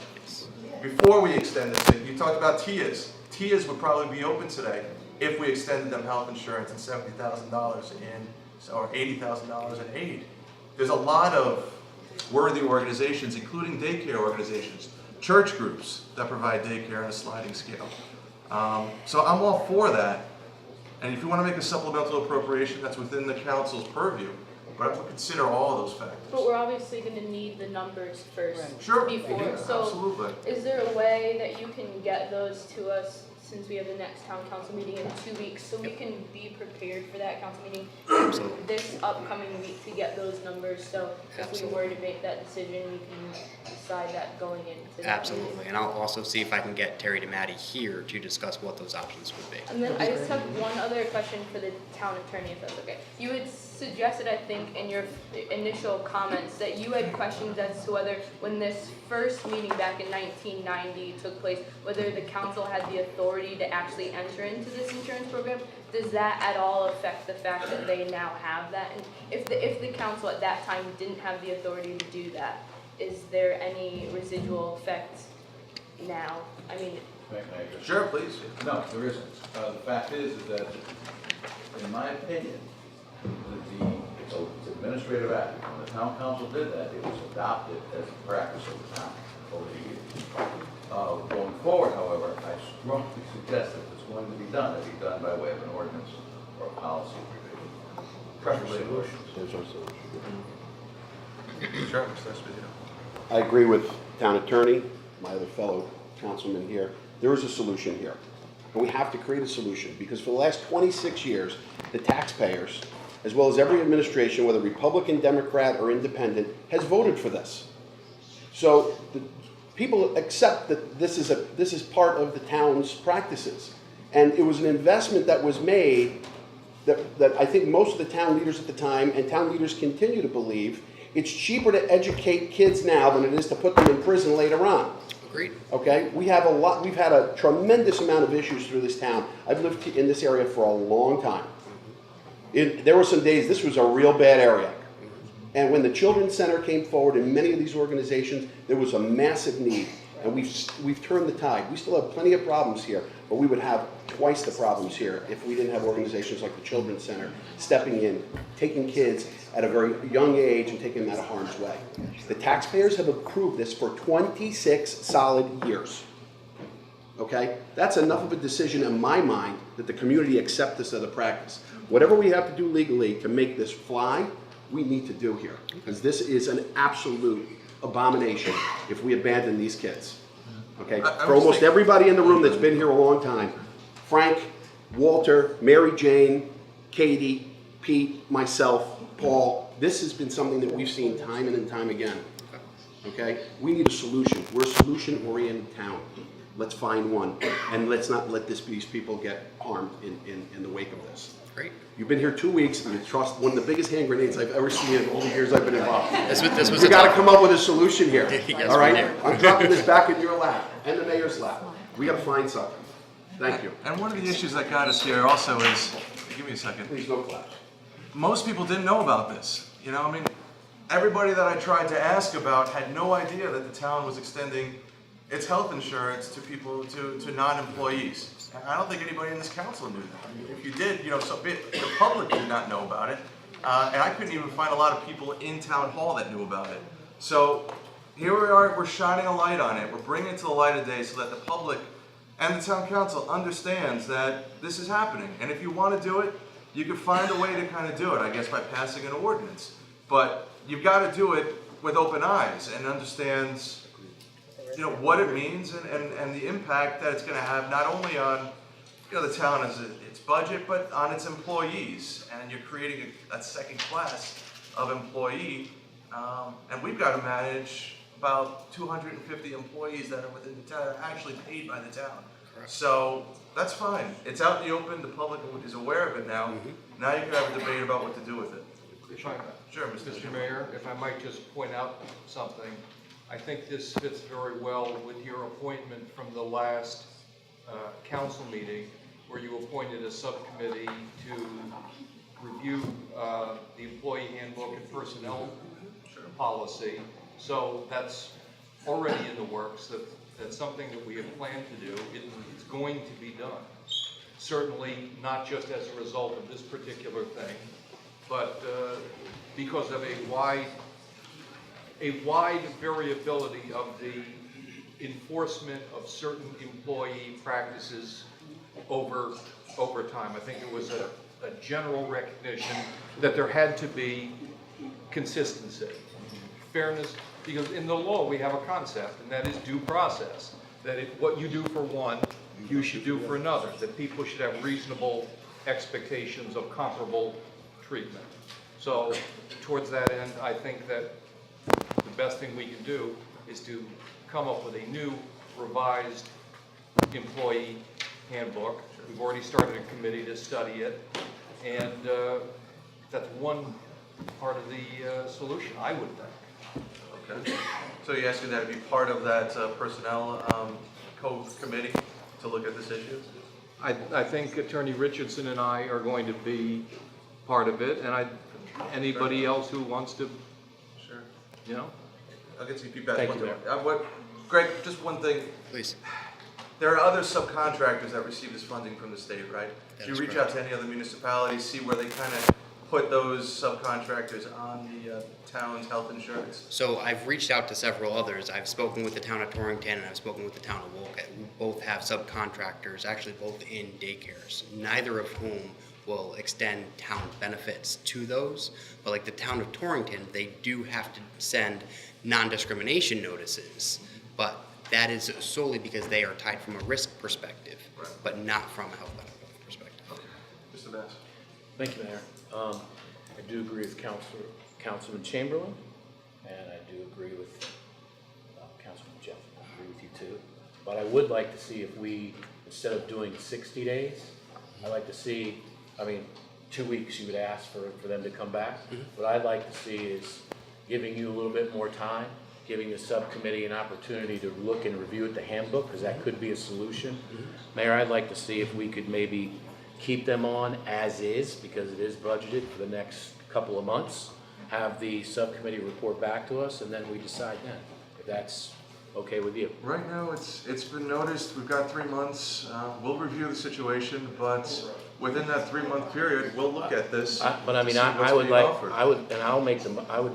Before we extend this thing, you talked about TIAs. TIAs would probably be open today if we extended them health insurance and $70,000 or $80,000 in aid. There's a lot of worthy organizations, including daycare organizations, church groups that provide daycare on a sliding scale. So I'm all for that. And if you want to make a supplemental appropriation, that's within the council's purview. But I would consider all of those factors. But we're obviously going to need the numbers first Sure. before. Yeah, so absolutely. Is there a way that you can get those to us since we have the next town council meeting in 2 weeks, so we can be prepared for that council meeting this upcoming week to get those numbers? So if we were to make that decision, we can decide that going into that Absolutely, meeting. and I'll also see if I can get Terry DeMatti here to discuss what those options would be. And then I just have one other question for the town attorney, if that's okay. You had suggested, I think, in your initial comments that you had questions as to whether, when this first meeting back in 1990 took place, whether the council had the authority to actually enter into this insurance program. Does that at all affect the fact that they now have that? And if the council at that time didn't have the authority to do that, is there any residual effect now? I mean, May I just- Sure, please. No, there isn't. The fact is that, in my opinion, it's administrative act. When the town council did that, it was adopted as a practice of the town over the years. Going forward, however, I strongly suggest that if it's going to be done, it be done by way of an ordinance or a policy provision. Preferably an ordinance. There's our solution. Sure, Mr. Esposito. I agree with town attorney, my other fellow councilman here. There is a solution here. And we have to create a solution because for the last 26 years, the taxpayers, as well as every administration, whether Republican, Democrat, or independent, has voted for this. So the people accept that this is part of the town's practices. And it was an investment that was made that I think most of the town leaders at the time and town leaders continue to believe it's cheaper to educate kids now than it is to put them in prison later on. Agreed. Okay, we've had a tremendous amount of issues through this town. I've lived in this area for a long time. There were some days this was a real bad area. And when the Children's Center came forward in many of these organizations, there was a massive need. And we've turned the tide. We still have plenty of problems here, but we would have twice the problems here if we didn't have organizations like the Children's Center stepping in, taking kids at a very young age and taking them out of harm's way. The taxpayers have approved this for 26 solid years. Okay? That's enough of a decision in my mind that the community accept this as a practice. Whatever we have to do legally to make this fly, we need to do here. Because this is an absolute abomination if we abandon these kids. Okay? For almost everybody in the room that's been here a long time, Frank, Walter, Mary Jane, Katie, Pete, myself, Paul, this has been something that we've seen time and time again. Okay? We need a solution. We're a solution-oriented town. Let's find one. And let's not let these people get harmed in the wake of this. Great. You've been here 2 weeks, and you trust one of the biggest hand grenades I've ever seen in all the years I've been involved. You got to come up with a solution here. Yes, all right? we do. I'm dropping this back in your lap and the mayor's lap. We got to find something. Thank you. And one of the issues that got us here also is, give me a second. Please, no claps. Most people didn't know about this. You know, I mean, everybody that I tried to ask about had no idea that the town was extending its health insurance to people, to non-employees. And I don't think anybody in this council knew that. I mean, if you did, you know, the public did not know about it. And I couldn't even find a lot of people in town hall that knew about it. So here we are, we're shining a light on it. We're bringing it to the light of day so that the public and the town council understands that this is happening. And if you want to do it, you can find a way to kind of do it, I guess, by passing an ordinance. But you've got to do it with open eyes and understands, you know, what it means and the impact that it's going to have not only on, you know, the town as its budget, but on its employees. And you're creating a second class of employee. And we've got to manage about 250 employees that are within the town, actually paid by the town. Correct. So that's fine. It's out in the open. The public is aware of it now. Mm-hmm. Now you can have a debate about what to do with it. Sure, Mr. Mayor, if I might just point out something. I think this fits very well with your appointment from the last council meeting where you appointed a subcommittee to review the employee handbook and personnel policy. So that's already in the works. That's something that we have planned to do. It's going to be done. Certainly not just as a result of this particular thing, but because of a wide variability of the enforcement of certain employee practices over time. I think it was a general recognition that there had to be consistency, fairness, because in the law we have a concept, and that is due process, that if what you do for one, you should do for another, that people should have reasonable expectations of comparable treatment. So towards that end, I think that the best thing we can do is to come up with a new revised employee handbook. We've already started a committee to study it, and that's one part of the solution, I would think. Okay. So you're asking that to be part of that personnel code committee to look at this issue? I think Attorney Richardson and I are going to be part of it, and anybody else who wants to, sure, you know. I'll get some feedback. Thank you, Mayor. Greg, just one thing. Please. There are other subcontractors that receive this funding from the state, right? Do you That's reach correct. out to any other municipalities, see where they kind of put those subcontractors on the town's health insurance? So I've reached out to several others. I've spoken with the town of Torrington and I've spoken with the town of Wolcott, who both have subcontractors, actually both in daycares, neither of whom will extend town benefits to those. But like the town of Torrington, they do have to send non-discrimination notices, but that is solely because they are tied from a risk perspective, but not from a health benefit perspective. Mr. Bass? Thank you, Mayor. I do agree with Councilman Chamberlain, and I do agree with Councilman Jeff. I agree with you too. But I would like to see if we, instead of doing 60 days, I'd like to see, 2 weeks you would ask for them to come back. What I'd like to see is giving you a little bit more time, giving the subcommittee an opportunity to look and review at the handbook, because that could be a solution. Mayor, I'd like to see if we could maybe keep them on as is, because it is budgeted for the next couple of months, have the subcommittee report back to us, and then we decide then, if that's okay with you. Right now, it's been noticed, we've got 3 months, we'll review the situation, but within that 3-month period, we'll look at this. I would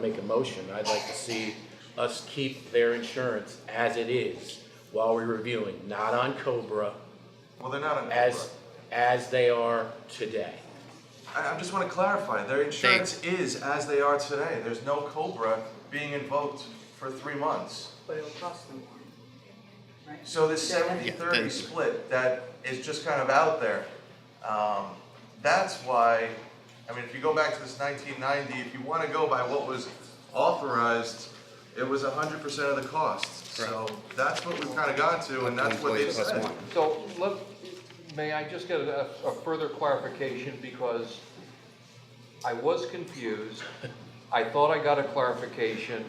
make a motion, I'd like to see us keep their insurance as it is while we're reviewing, not on COBRA. Well, they're not on As they are today. I just want to clarify, their insurance is as they are today. There's no COBRA being invoked for 3 months. But it'll cost them more, right? So this 70-30 split that is just kind of out there, that's why, if you go back to this 1990, if you want to go by what was authorized, it was 100% of the costs. So that's what we've kind of gone to, and that's what they've said. So may I just get a further clarification, because I was confused. I thought I got a clarification,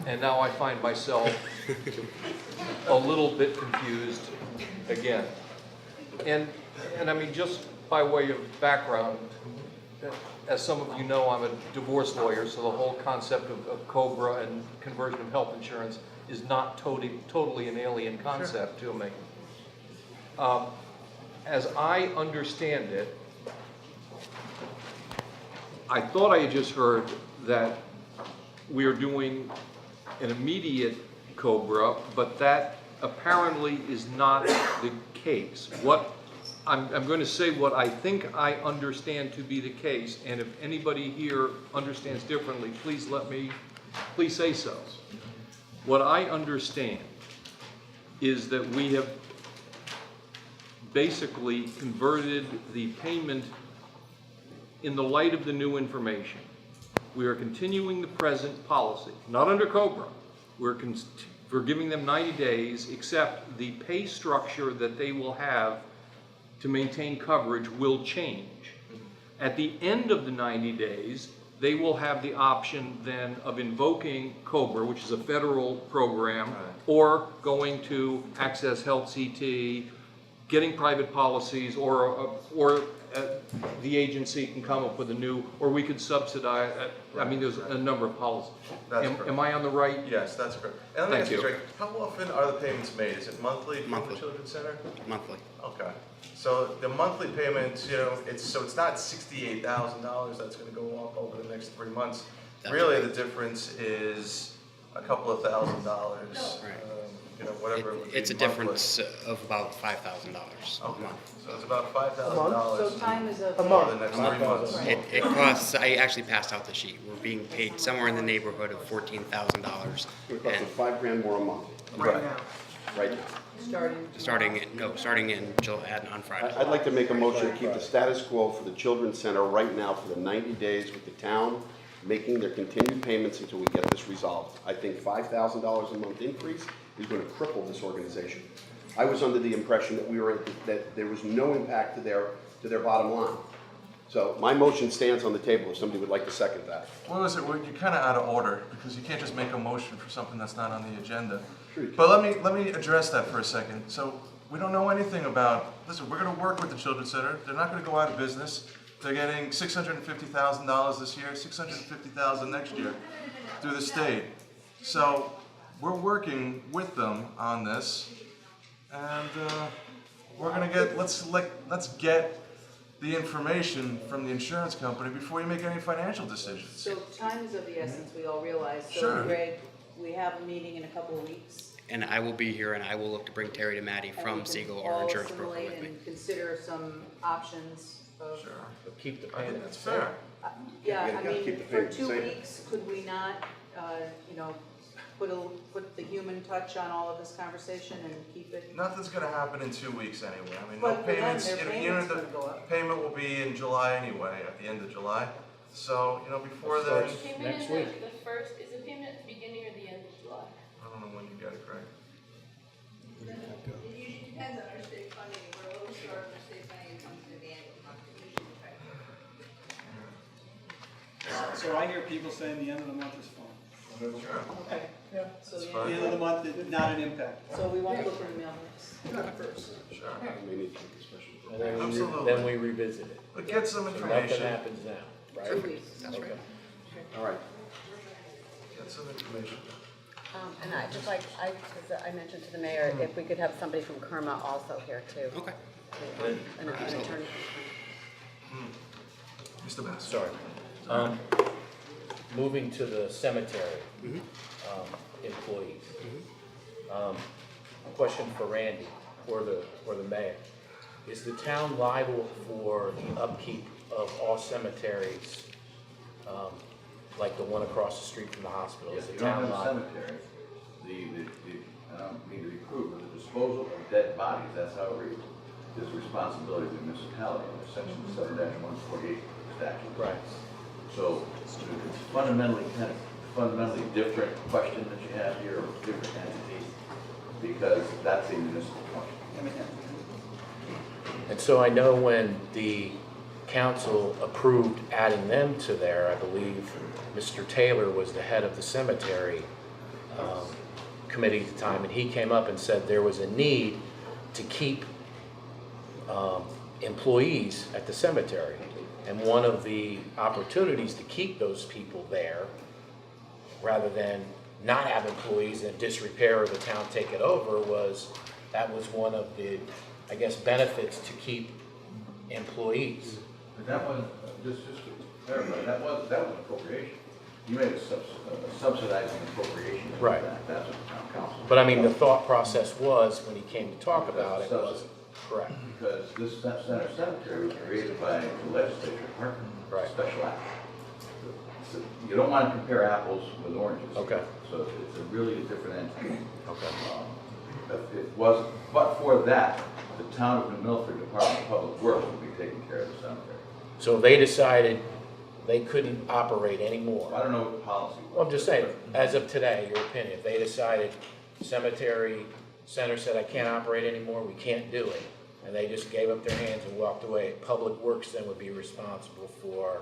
and now I find myself a little bit confused again. And just by way of background, as some of you know, I'm a divorce lawyer, so the whole concept of COBRA and conversion of health insurance is not totally an alien concept to me. As I understand it, I thought I had just heard that we are doing an immediate COBRA, but that apparently is not the case. I'm going to say what I think I understand to be the case, and if anybody here understands differently, please say so. What I understand is that we have basically converted the payment in the light of the new information. We are continuing the present policy, not under COBRA. We're giving them 90 days, except the pay structure that they will have to maintain coverage will change. At the end of the 90 days, they will have the option then of invoking COBRA, which is a federal program, or going to Access Health CT, getting private policies, or the agency can come up with a new, or we could subsidize, there's a number of policies. Am I on the right? Yes, that's correct. And let me ask you, Drake, how often are the payments made? Is it monthly from the Children's Center? Monthly. Okay. So the monthly payments, it's not $68,000 that's going to go up over the next 3 months. Really, the difference is a couple of $1,000s. Whatever it would be It's a difference of about $5,000 a month. So it's about $5,000. So time is a month. The next 3 months. It costs, I actually passed out the sheet, we're being paid somewhere in the neighborhood of $14,000. It costs us $5,000 more a month. Right now. Right now. Starting in July, on Friday. I'd like to make a motion to keep the status quo for the Children's Center right now for the 90 days with the town making their continued payments until we get this resolved. I think $5,000 a month increase is going to cripple this organization. I was under the impression that there was no impact to their bottom line. So my motion stands on the table if somebody would like to second that. Well, listen, you're kind of out of order because you can't just make a motion for something that's not on the agenda. But let me address that for a second. So we don't know anything about, listen, we're going to work with the Children's Center. They're not going to go out of business. They're getting $650,000 this year, $650,000 next year through the state. So we're working with them on this. and we're gonna get, let's get the information from the insurance company before you make any financial decisions. So time is of the essence, we all realize. Sure. So Greg, we have a meeting in a couple of weeks. And I will be here, and I will look to bring Terry to Maddie from Siegel, our insurance broker, with me. All assimilate and consider some options of. Sure. But keep the I think payment. that's fair. Yeah, You I gotta keep mean, the for payment 2 safe. weeks, could we not, you know, put the human touch on all of this conversation and keep it? Nothing's gonna happen in 2 weeks anyway. I mean, But no for them, payments, their you payment's know, gonna go up. the payment will be in July anyway, at the end of July. So, you know, before then, Payment Next is week. the first, is the payment at the beginning or the end of July? I don't know when you get it, Greg. It usually depends on our state funding, we're a little short on our state funding, it comes to the end of the month, usually So I hear people saying the end of the month is fine. Sure. Okay. Yeah. So It's the fine. The end of the month is not an impact. So we won't look for the mailbox first. Sure. And then Absolutely. then we revisit it. But get some So nothing information. happens now, right? 2 weeks. That's right. All right. Get some information. And I just like, I mentioned to the mayor, if we could have somebody from Kerma also here too. Okay. An attorney. Mr. Bass. Sorry. Moving to the cemetery employees. Question for Randy or the mayor. Is the town liable for the upkeep of all cemeteries, like the one across the street from the hospital? If Is the you don't town have a liable? cemetery, I don't mean to be crude, but the disposal of dead bodies, that's how it reads, is the responsibility of the municipality under section 7-148 statute. Right. So it's fundamentally different question that you have here, or different entity, because that's a municipal function. And so I know when the council approved adding them to there, I believe Mr. Taylor was the head of the cemetery committee at the time, and he came up and said there was a need to keep employees at the cemetery. And one of the opportunities to keep those people there, rather than not have employees and disrepair or the town take it over, that was one of the, I guess, benefits to keep employees. But that wasn't, just to clarify, that was an appropriation. You made a subsidizing appropriation. Right. That's what the town council. But I mean, the thought process was, when he came to talk about it, wasn't correct. Because this cemetery was created by the legislature, Right. special act. So you don't want to compare apples with oranges. Okay. So it's really a different entity. Okay. If it wasn't, but for that, the town of New Milford Department of Public Works would be taking care of the cemetery. So they decided they couldn't operate anymore. I don't know what the policy was. Well, I'm just saying, as of today, your opinion, if they decided cemetery center said, I can't operate anymore, we can't do it, and they just gave up their hands and walked away, Public Works then would be responsible for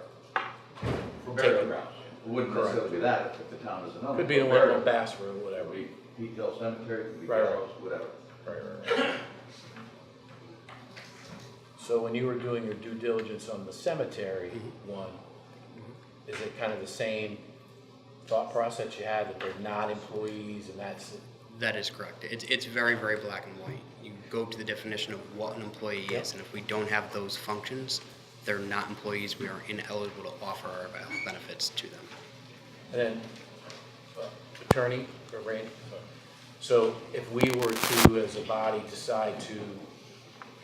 burial taking. grounds. It wouldn't necessarily be that if the town doesn't own it. Could be the one on Bass Road, whatever. Could be Peak Hill Cemetery, could be Right, right. Gallows, whatever. Right. So when you were doing your due diligence on the cemetery one, is it kind of the same thought process you had, that they're not employees and that's? That is correct. It's very, very black and white. You go to the definition of what an employee is, and if we don't have those functions, they're not employees. We are ineligible to offer our benefits to them. And then, attorney, or Randy, so if we were to, as a body, decide to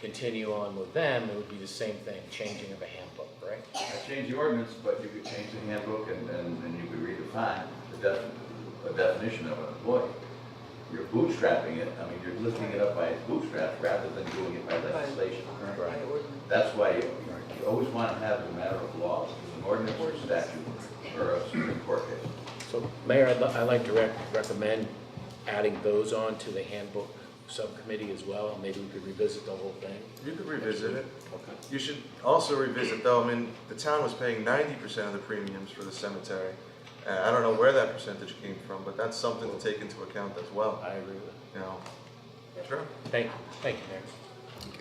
continue on with them, it would be the same thing, changing of a handbook, right? I changed the ordinance, but you could change the handbook and you could redefine the definition of an employee. You're bootstrapping it, I mean, you're lifting it up by its bootstraps rather than doing it by legislation. Right. That's why you always want to have it a matter of law, an ordinance or statute or a Supreme Court case. So, Mayor, I'd like to recommend adding those on to the handbook subcommittee as well, and maybe we could revisit the whole thing. You could revisit it. Okay. You should also revisit, though, I mean, the town was paying 90% of the premiums for the cemetery. I don't know where that percentage came from, but that's something to take into account as well. I agree with it. You know, sure. Thank you, Mayor.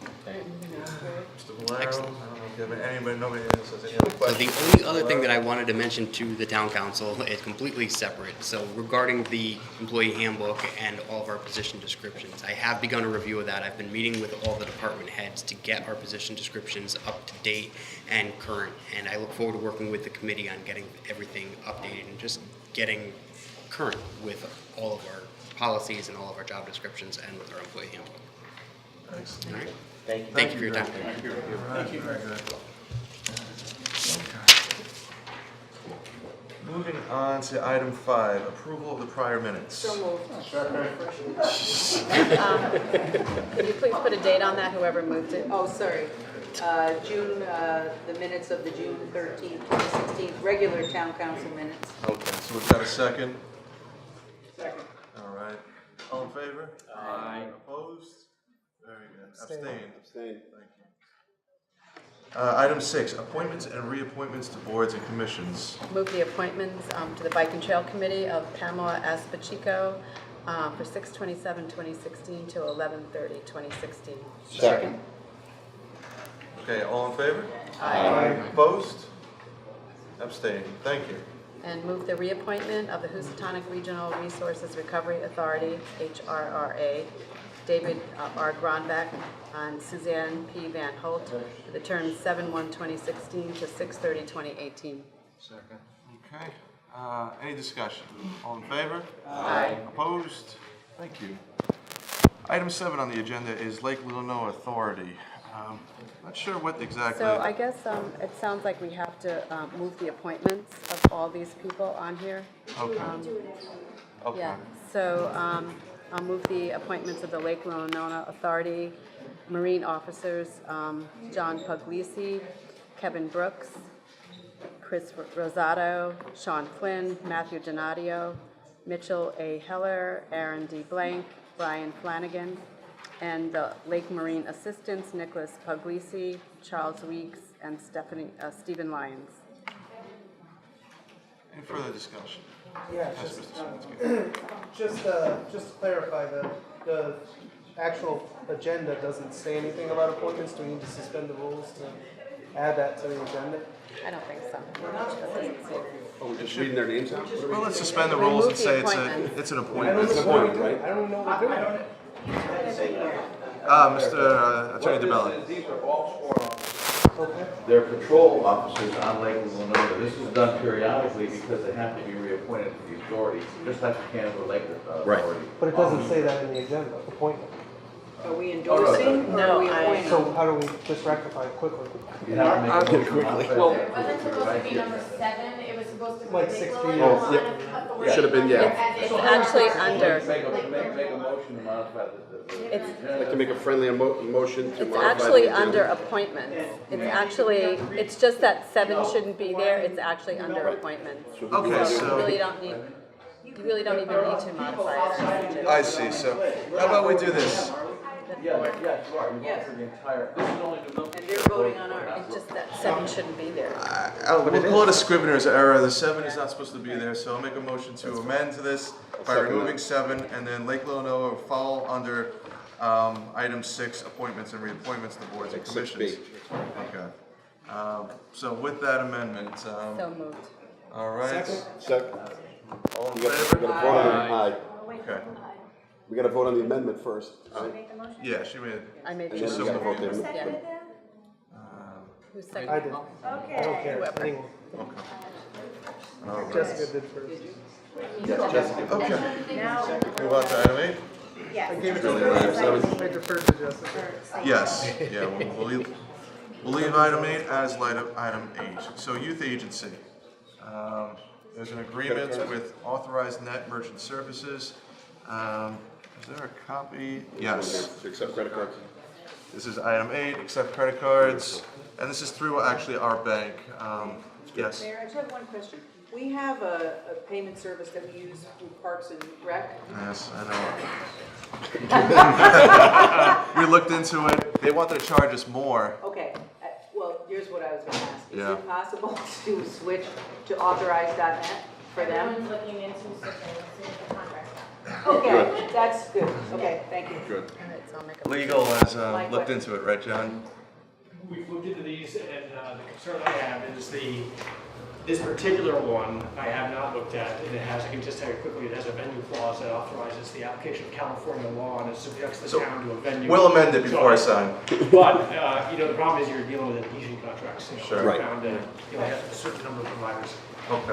Mr. Valero, Excellent. I don't know if you have anybody, nobody else has any other So questions. the only other thing that I wanted to mention to the town council is completely separate. So regarding the employee handbook and all of our position descriptions, I have begun a review of that. I've been meeting with all the department heads to get our position descriptions up to date and current. And I look forward to working with the committee on getting everything updated and just getting current with all of our policies and all of our job descriptions and with our employee handbook. Excellent. All right. Thank you. Thank you for your time. Thank you. Thank you. Very good. Moving on to item 5, approval of the prior minutes. So moved. Could you please put a date on that, whoever moved it? Oh, sorry. June, the minutes of the June 13th, 2016, regular town council minutes. Okay, so we've got a second. Second. All right. All in favor? Aye. Opposed? Very good. Abstain. Abstained. Thank you. Item 6, appointments and reappointments to boards and commissions. Move the appointments to the Bike and Trail Committee of Pamela S. Pacheco for 6/27/2016 to 11/30/2016. Second. Okay, all in favor? Aye. Opposed? Abstained. Thank you. And move the reappointment of the Housatonic Regional Resources Recovery Authority, HRRA, David R. Gronbeck and Suzanne P. Van Holt for the term 7/1/2016 to 6/30/2018. Second. Okay. Any discussion? All in favor? Aye. Opposed? Thank you. Item 7 on the agenda is Lake Lino Authority. Not sure what exactly. So I guess it sounds like we have to move the appointments of all these people on here. Okay. Okay. Yeah, so I'll move the appointments of the Lake Winona Authority Marine Officers, John Puglisi, Kevin Brooks, Chris Rosato, Sean Flynn, Matthew Donadio, Mitchell A. Heller, Aaron D. Blank, Brian Flanagan, and the Lake Marine Assistants, Nicholas Puglisi, Charles Weeks, and Stephen Lyons. Any further discussion? Yeah, Yes, just, Mr. Swansky. just to clarify, the actual agenda doesn't say anything about appointments. Do we need to suspend the rules to add that to the agenda? I don't think so. That doesn't seem- Oh, we're just reading their names out? Well, let's suspend the We rules move and the say appointment. it's an I don't appointment. know what we're doing. I don't even know what we're doing. Mr. Attorney DeBella. These are all sworn officers. They're patrol officers on Lake Winona. This is done periodically because they have to be reappointed to the authority, just like the Canada Lake Authority. But it doesn't say that in the agenda, appointment. Are we endorsing or are we appointing? So how do we just rectify it quickly? You have to make a motion to modify Well, that. It wasn't supposed to be number 7, it was supposed to be. Like 6 feet. Oh, yeah. Should have been, yeah. It's actually under. Make a motion to modify the. It's I'd like to make a friendly motion to It's modify actually the agenda. under appointments. It's actually, it's just that 7 shouldn't be there, it's actually under appointments. Okay, So so- you really don't need, you really don't even need to modify it. I see, so how about we do this? Yeah, yes, you are. You vote for the entire, this is only the Milford. And they're voting on ours. It's just that 7 shouldn't be there. We'll call it a scrivener's error. The 7 is not supposed to be there, so I'll make a motion to amend to this by second removing that. 7, and then Lake Lino will fall under item 6, appointments and reappointments to boards and 6B. commissions. Okay. So with that amendment, So moved. all right. Second. All in We gotta favor? vote on the, aye. Okay. We gotta vote on the amendment first. Yeah, she made it. I made And the then we gotta motion. vote the Yeah. amendment. Who's second? I did. Oh, I don't care. Whoever. Anyone. Okay. All right. Jessica did first. Yeah, Jessica. Okay. Move on to item 8. I gave it to Really, her. I deferred to Jessica. Yes, yeah, we'll leave item 8 as item 8. So youth agency. There's an agreement with Authorized Net Merchant Services. Is there a copy? Yes. To accept credit cards. This is item 8, accept credit cards. And this is through actually our bank. Yes. Mayor, I just have one question. We have a payment service that we use through Parks and Rec. Yes, I know. We looked into it. They wanted to charge us more. Okay, well, here's what I was gonna ask. Is Yeah. it possible to switch to authorized.net for them? Everyone's looking into switching as soon as the contract's done. Okay, that's good. Okay, thank you. Good. All right, so I'll make a Legal has Like looked what? into it, right, John? We've looked into these, and the concern I have is this particular one I have not looked at, and it has, I can just tell you quickly, it has a venue clause that authorizes the application of California law, and it subjects the So, town to a venue. We'll amend it before I sign. But, the problem is you're dealing with adhesion contracts. Sure. We're Right. bound to, have a certain number of providers. Okay.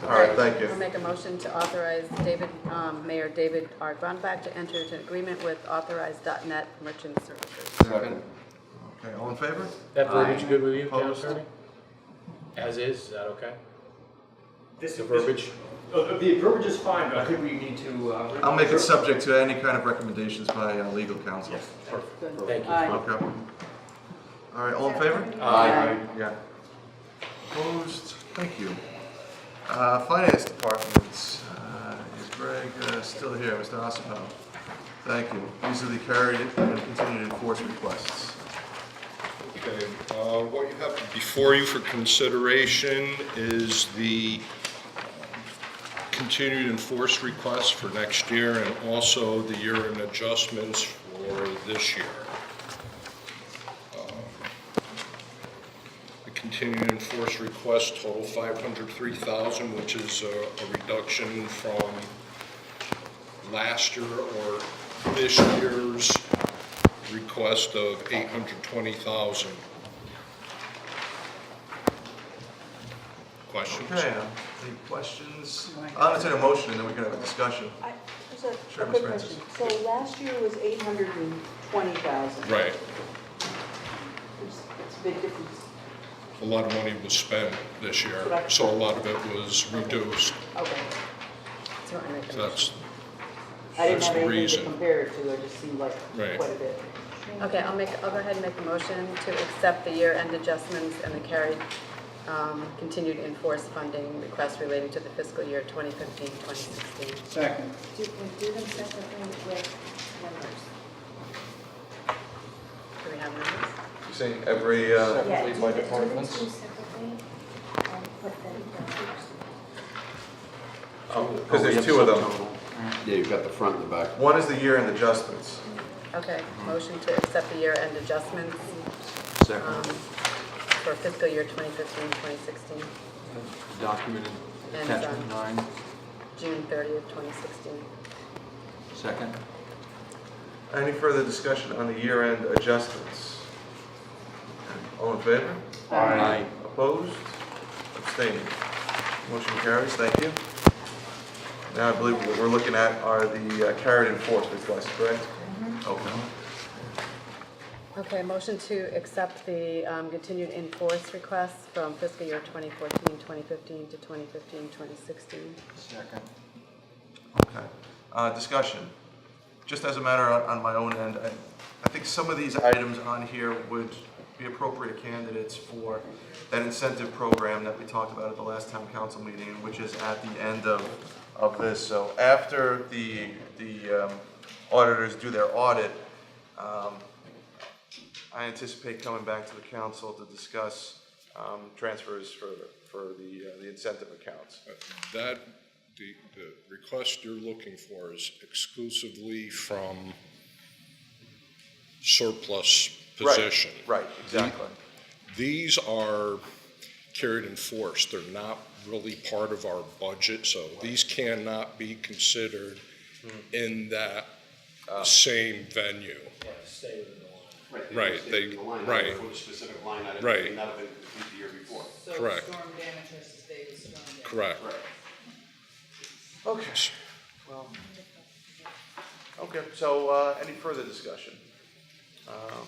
All right, thank you. I'll make a motion to authorize Mayor David R. Grunback to enter into an agreement with Authorize.net Merchant Services. Second. Okay, all in favor? That verbiage good with you, Town Opposed? Attorney? As is that okay? This The verbiage? The verbiage is fine, but I think we need to. I'll make it subject to any kind of recommendations by legal counsel. Yes, perfect. Thank you. Okay. All right, all in favor? Aye. Yeah. Opposed? Thank you. Finance Department, is Greg still here? Mr. Ossipow? Thank you. Easily carried and continued enforce requests. Okay, what you have before you for consideration is the continued enforced request for next year and also the year-end adjustments for this year. The continued enforced request total $503,000, which is a reduction from last year or this year's request of $820,000. Questions? Okay, any questions? I'll entertain a motion and then we can have a discussion. Just Sure, a Ms. quick Francis. question. So last year was 820,000. Right. It's a big difference. A lot of money was spent this year, so a lot of it was reduced. Okay. Certainly make a So motion. that's I didn't have the anything to reason. compare it to. It just seemed like Right. quite a bit. Okay, I'll go ahead and make a motion to accept the year-end adjustments and the carried continued enforced funding request relating to the fiscal year 2015-2016. Second. Do them separately with numbers. Do we have numbers? You saying every, Separately by departments? because there's two of them. Yeah, you've got the front and the back. One is the year-end adjustments. Okay, motion to accept the year-end adjustments for fiscal year 2015-2016. Documented And, attachment 9. June 30th, 2016. Second. Any further discussion on the year-end adjustments? All in favor? Aye. Opposed? Abstained? Motion carries, thank you. Now I believe what we're looking at are the carried enforced requests, correct? Okay. Okay, motion to accept the continued enforced requests from fiscal year 2014-2015 to 2015-2016. Second. Okay. Discussion. Just as a matter on my own end, I think some of these items on here would be appropriate candidates for that incentive program that we talked about at the last town council meeting, which is at the end of this. So after the auditors do their audit, I anticipate coming back to the council to discuss transfers for the incentive accounts. That, the request you're looking for is exclusively from surplus position. Right, exactly. These are carried and forced. They're not really part of our budget, so these cannot be considered in that same venue. Stay within the line. Right, they, right. For the specific line item, Right. may not have been complete the year before. So Correct. storm damage has to stay with storm damage. Correct. Okay. Well, okay, so any further discussion?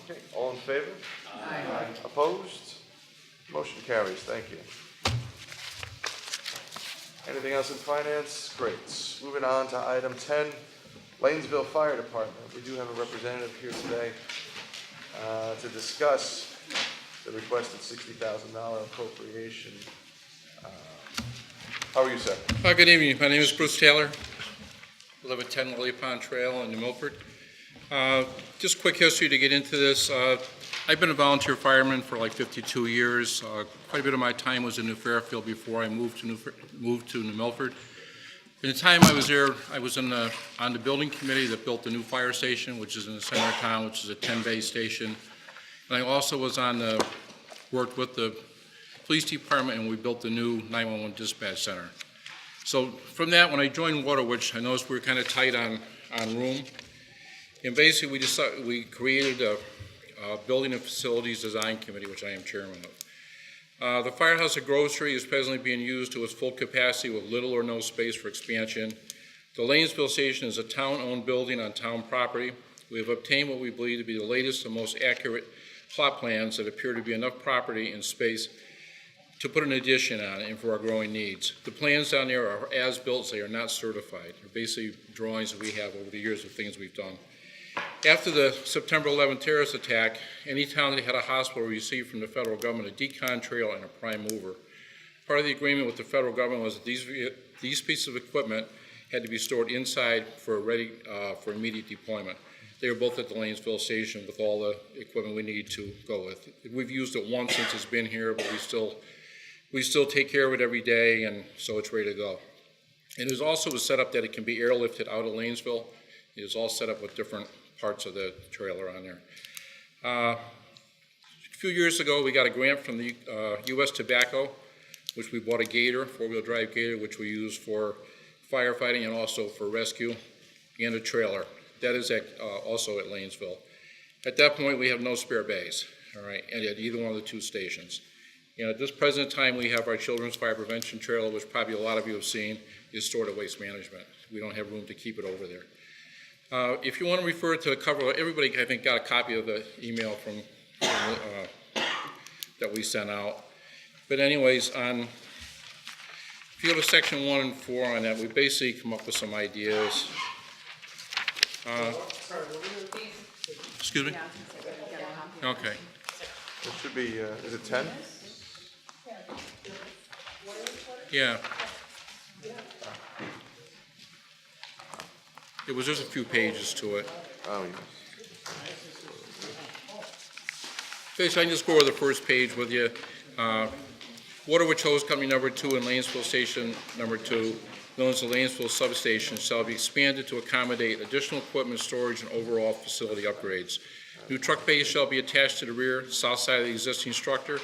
Okay, all in favor? Aye. Opposed? Motion carries, thank you. Anything else in finance? Great. Moving on to item 10, Lanesville Fire Department. We do have a representative here today to discuss the requested $60,000 appropriation. How are you, sir? Good evening. My name is Bruce Taylor. I live at 10 Lily Pond Trail in New Milford. Just quick history to get into this. I've been a volunteer fireman for like 52 years. Quite a bit of my time was in New Fairfield before I moved to New Milford. In the time I was there, I was on the building committee that built the new fire station, which is in the center of town, which is a 10-bay station. And I also was worked with the police department, and we built the new 911 dispatch center. So from that, when I joined Waterwich, I noticed we were kind of tight on room. And basically, we created a building and facilities design committee, which I am chairman of. The firehouse at Grove Street is presently being used to its full capacity with little or no space for expansion. The Lanesville Station is a town-owned building on town property. We have obtained what we believe to be the latest and most accurate plot plans that appear to be enough property and space to put an addition on and for our growing needs. The plans down there are as-built, they are not certified. They're basically drawings that we have over the years of things we've done. After the September 11th terrorist attack, any town that had a hospital received from the federal government a decon trail and a prime mover. Part of the agreement with the federal government was that these pieces of equipment had to be stored inside for immediate deployment. They were both at the Lanesville Station with all the equipment we need to go with. We've used it once since it's been here, but we still take care of it every day, and so it's ready to go. And there's also a setup that it can be airlifted out of Lanesville. It is all set up with different parts of the trailer on there. A few years ago, we got a grant from the U.S. Tobacco, which we bought a Gator, four-wheel drive Gator, which we use for firefighting and also for rescue, and a trailer. That is also at Lanesville. At that point, we have no spare bays, all right, and at either one of the two stations. And at this present time, we have our children's fire prevention trailer, which probably a lot of you have seen, is stored at Waste Management. We don't have room to keep it over there. If you want to refer to the cover, everybody, I think, got a copy of the email that we sent out. But anyways, if you go to section 1 and 4 on that, we basically come up with some ideas. Excuse me? Okay. It should be, is it 10? Yeah. There's a few pages to it. Oh, yes. Basically, I can just go over the first page with you. Waterwich Hose Company number 2 and Lanesville Station number 2, known as the Lanesville Substation, shall be expanded to accommodate additional equipment storage and overall facility upgrades. New truck bays shall be attached to the rear south side of the existing structure,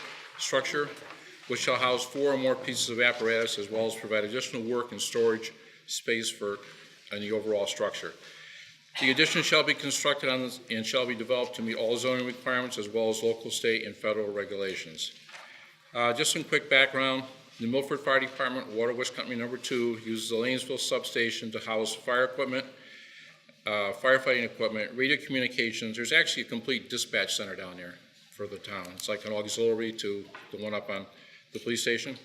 which shall house 4 or more pieces of apparatus, as well as provide additional work and storage space in the overall structure. The addition shall be constructed and shall be developed to meet all zoning requirements, as well as local, state, and federal regulations. Just some quick background. The Milford Fire Department, Waterwich Company number 2, uses the Lanesville substation to house fire equipment, firefighting equipment, radio communications. There's actually a complete dispatch center down there for the town. It's like an auxiliary to the one up on the police station.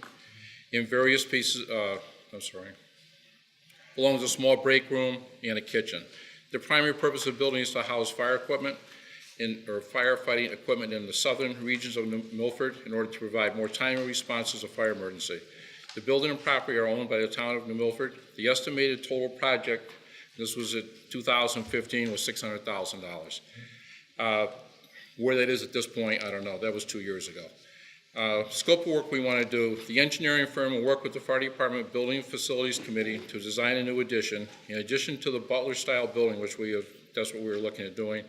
In various pieces, along with a small break room and a kitchen. The primary purpose of the building is to house fire equipment or firefighting equipment in the southern regions of Milford in order to provide more timely responses to fire emergency. The building and property are owned by the town of New Milford. The estimated total project, this was at 2015, was $600,000. Where that is at this point, I don't know. That was 2 years ago. Scope of work we want to do, the engineering firm will work with the Fire Department Building Facilities Committee to design a new addition. In addition to the Butler-style building, which that's what we were looking at doing,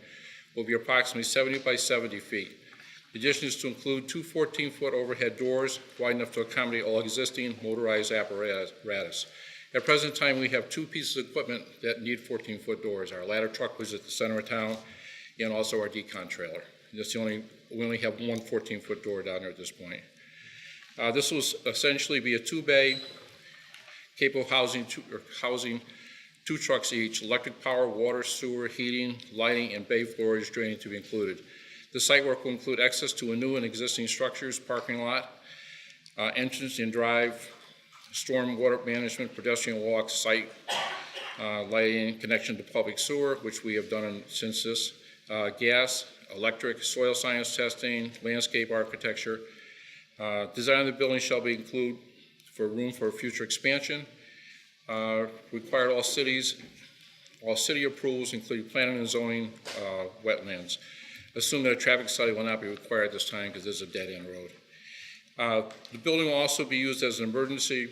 will be approximately 70 by 70 feet. The addition is to include 2 14-foot overhead doors wide enough to accommodate all existing motorized apparatus. At present time, we have 2 pieces of equipment that need 14-foot doors. Our ladder truck was at the center of town, and also our decon trailer. We only have 1 14-foot door down there at this point. This will essentially be a 2-bay, capable of housing 2 trucks each, electric power, water, sewer, heating, lighting, and bay floors draining to be included. The site work will include access to a new and existing structures, parking lot, entrance and drive, storm water management, pedestrian walks, site lighting, connection to public sewer, which we have done since this, gas, electric, soil science testing, landscape architecture. Design of the building shall be include for room for future expansion. Required all city approvals, including planning and zoning, wetlands. Assume that a traffic study will not be required at this time because this is a dead-end road. The building will also be used as an emergency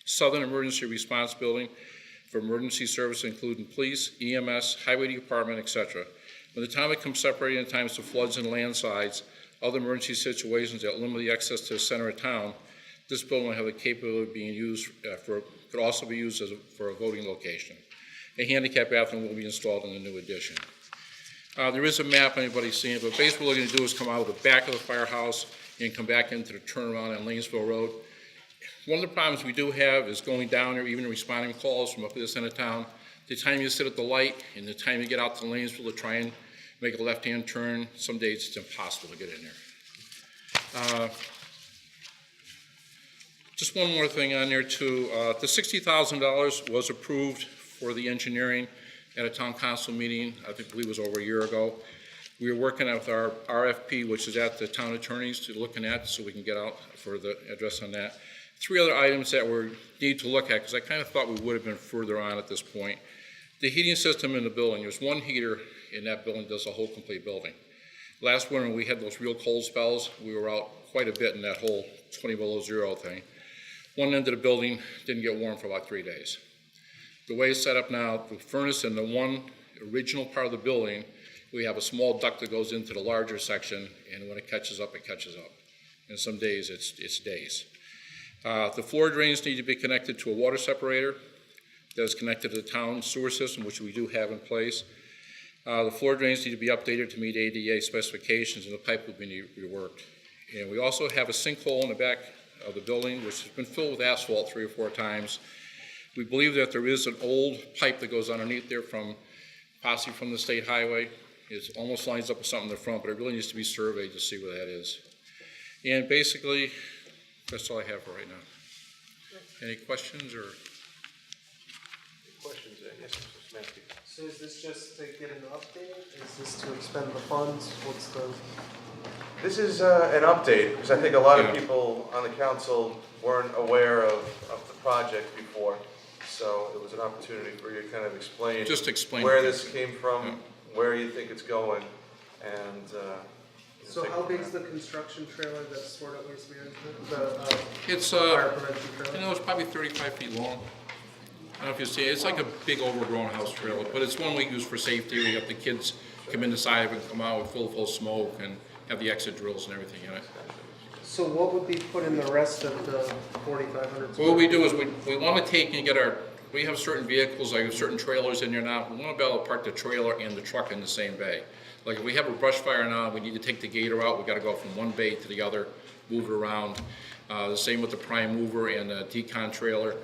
Southern Emergency Response Building for emergency service including police, EMS, highway department, etc. When the town becomes separated in times of floods and landslides, other emergency situations that limit the access to the center of town, this building will have the capability of being used could also be used for a voting location. A handicap bathroom will be installed in the new addition. There is a map, anybody's seen it, but basically what we're going to do is come out of the back of the firehouse and come back into the turnaround on Lanesville Road. One of the problems we do have is going down there, even responding calls from up to this end of town. The time you sit at the light and the time you get out to Lanesville to try and make a left-hand turn, some days it's impossible to get in there. Just one more thing on there too. The $60,000 was approved for the engineering at a town council meeting, I believe it was over a year ago. We were working with our RFP, which is at the town attorneys, to looking at so we can get out for the address on that. 3 other items that we need to look at, because I kind of thought we would have been further on at this point. The heating system in the building, there's one heater in that building that does the whole complete building. Last winter, when we had those real cold spells, we were out quite a bit in that whole 20 below zero thing. One end of the building didn't get warm for about 3 days. The way it's set up now, the furnace in the one original part of the building, we have a small duct that goes into the larger section, and when it catches up, it catches up. And some days, it's days. The floor drains need to be connected to a water separator that is connected to the town sewer system, which we do have in place. The floor drains need to be updated to meet ADA specifications, and the pipe will be reworked. And we also have a sinkhole in the back of the building, which has been filled with asphalt 3 or 4 times. We believe that there is an old pipe that goes underneath there possibly from the state highway. It almost lines up with something in the front, but it really needs to be surveyed to see where that is. And basically, that's all I have for right now. Any questions or? Questions? Yes, Mr. Smansky. So is this just to get an update? Is this to expend the funds? What's the? This is an update, because I think a lot of people on the council weren't aware of the project before. So it was an opportunity for you to kind of explain. Just explain where this came from, where you think it's going, and. So how big is the construction trailer that's stored at waste management? It's fire prevention trailer? it's probably 35 feet long. I don't know if you see it. It's like a big overgrown house trailer, but it's one we use for safety. We have the kids come in the side of it and come out with full of smoke and have the exit drills and everything in it. So what would be put in the rest of the 4,500? What we do is we want to take and get we have certain vehicles, like certain trailers in there now. We want to be able to park the trailer and the truck in the same bay. Like if we have a brush fire now, we need to take the gator out, we got to go from one bay to the other, move it around. The same with the prime mover and the decon trailer.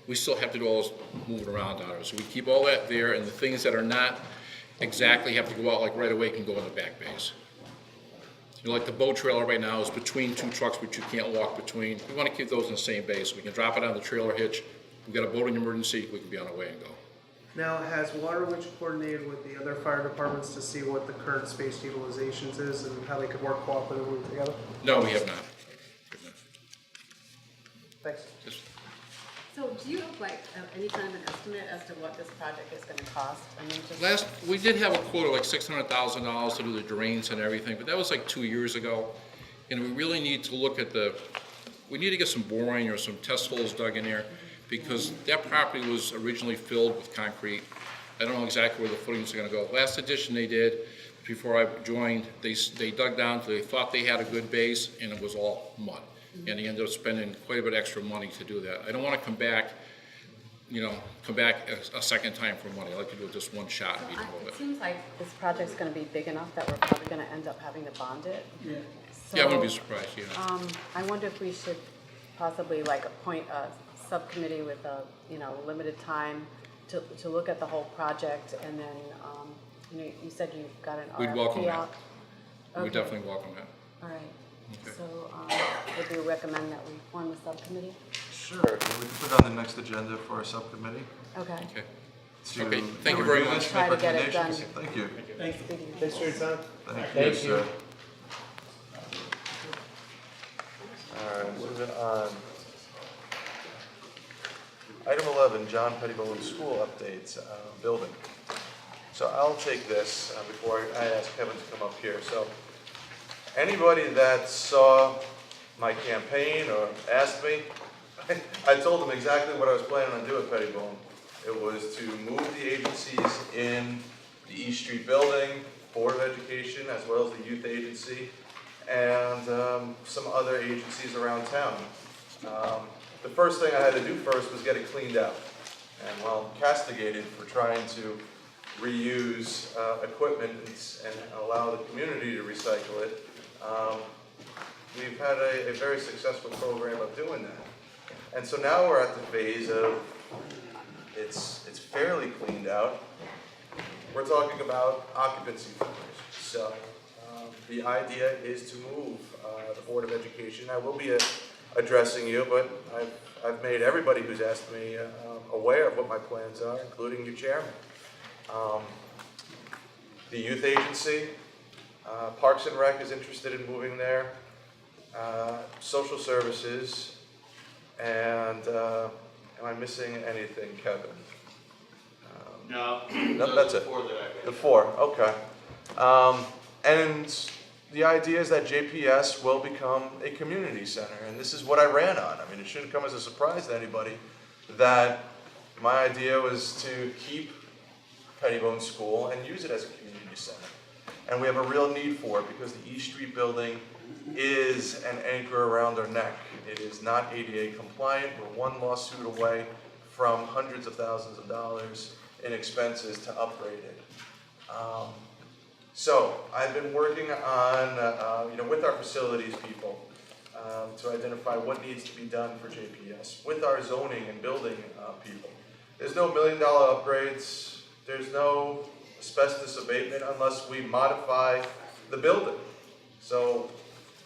We still have to do all this moving around on it. So we keep all that there, and the things that are not exactly have to go out like right away can go in the back bays. You know, like the boat trailer right now is between 2 trucks, which you can't walk between. We want to keep those in the same bay so we can drop it on the trailer hitch. We've got a boating emergency, we can be on our way and go. Now, has Waterwitch coordinated with the other fire departments to see what the current space utilizations is and how they could work cooperatively together? No, we have not. Thanks. Just So do you have like any kind of an estimate as to what this project is going to cost? I mean, just we did have a quote of like $600,000 to do the drains and everything, but that was like 2 years ago. And we really need to look at we need to get some boring or some test holes dug in there, because that property was originally filled with concrete. I don't know exactly where the footings are gonna go. Last edition they did, before I joined, they dug down to, they thought they had a good base, and it was all mud. And they ended up spending quite a bit extra money to do that. I don't wanna come back a second time for money. I like to do it just one shot and be done with it it. seems like this project's going to be big enough that we're probably going to end up having to bond it. Yeah. So, Yeah, I wouldn't be surprised, yeah. I wonder if we should possibly like appoint a subcommittee with a limited time to look at the whole project, and then you said you've got an We'd RFP welcome that. out. We'd definitely welcome that. All right. Okay. So would you recommend that we form a subcommittee? Sure, we can put it on the next agenda for a subcommittee. Okay. Okay, thank you very review much. this, Try make to get it done. recommendations. Thank you. Thank you. Thanks for your time. Thank you, sir. All right, moving on. Item 11, John Pettibone School updates, building. So I'll take this before I ask Kevin to come up here. So anybody that saw my campaign or asked me I told them exactly what I was planning on doing at Pettibone. It was to move the agencies in the East Street building, Board of Education, as well as the youth agency, and some other agencies around town. The first thing I had to do first was get it cleaned out. And while I'm castigated for trying to reuse equipment and allow the community to recycle it, we've had a very successful program of doing that. And so now we're at the phase of it's fairly cleaned out. We're talking about occupancy figures. So the idea is to move the Board of Education. I will be addressing you, but I've made everybody who's asked me aware of what my plans are, including your chairman. The youth agency, Parks and Rec is interested in moving there. Social services, and am I missing anything, Kevin? No. No, that's it. The four, okay. And the idea is that JPS will become a community center, and this is what I ran on. I mean, it shouldn't come as a surprise to anybody that my idea was to keep Pettibone School and use it as a community center. And we have a real need for it because the East Street building is an anchor around our neck. It is not ADA compliant. We're one lawsuit away from hundreds of thousands of dollars in expenses to upgrade it. So I've been working on, with our facilities people to identify what needs to be done for JPS, with our zoning and building people. There's no $1 million upgrades. There's no asbestos abatement unless we modify the building. So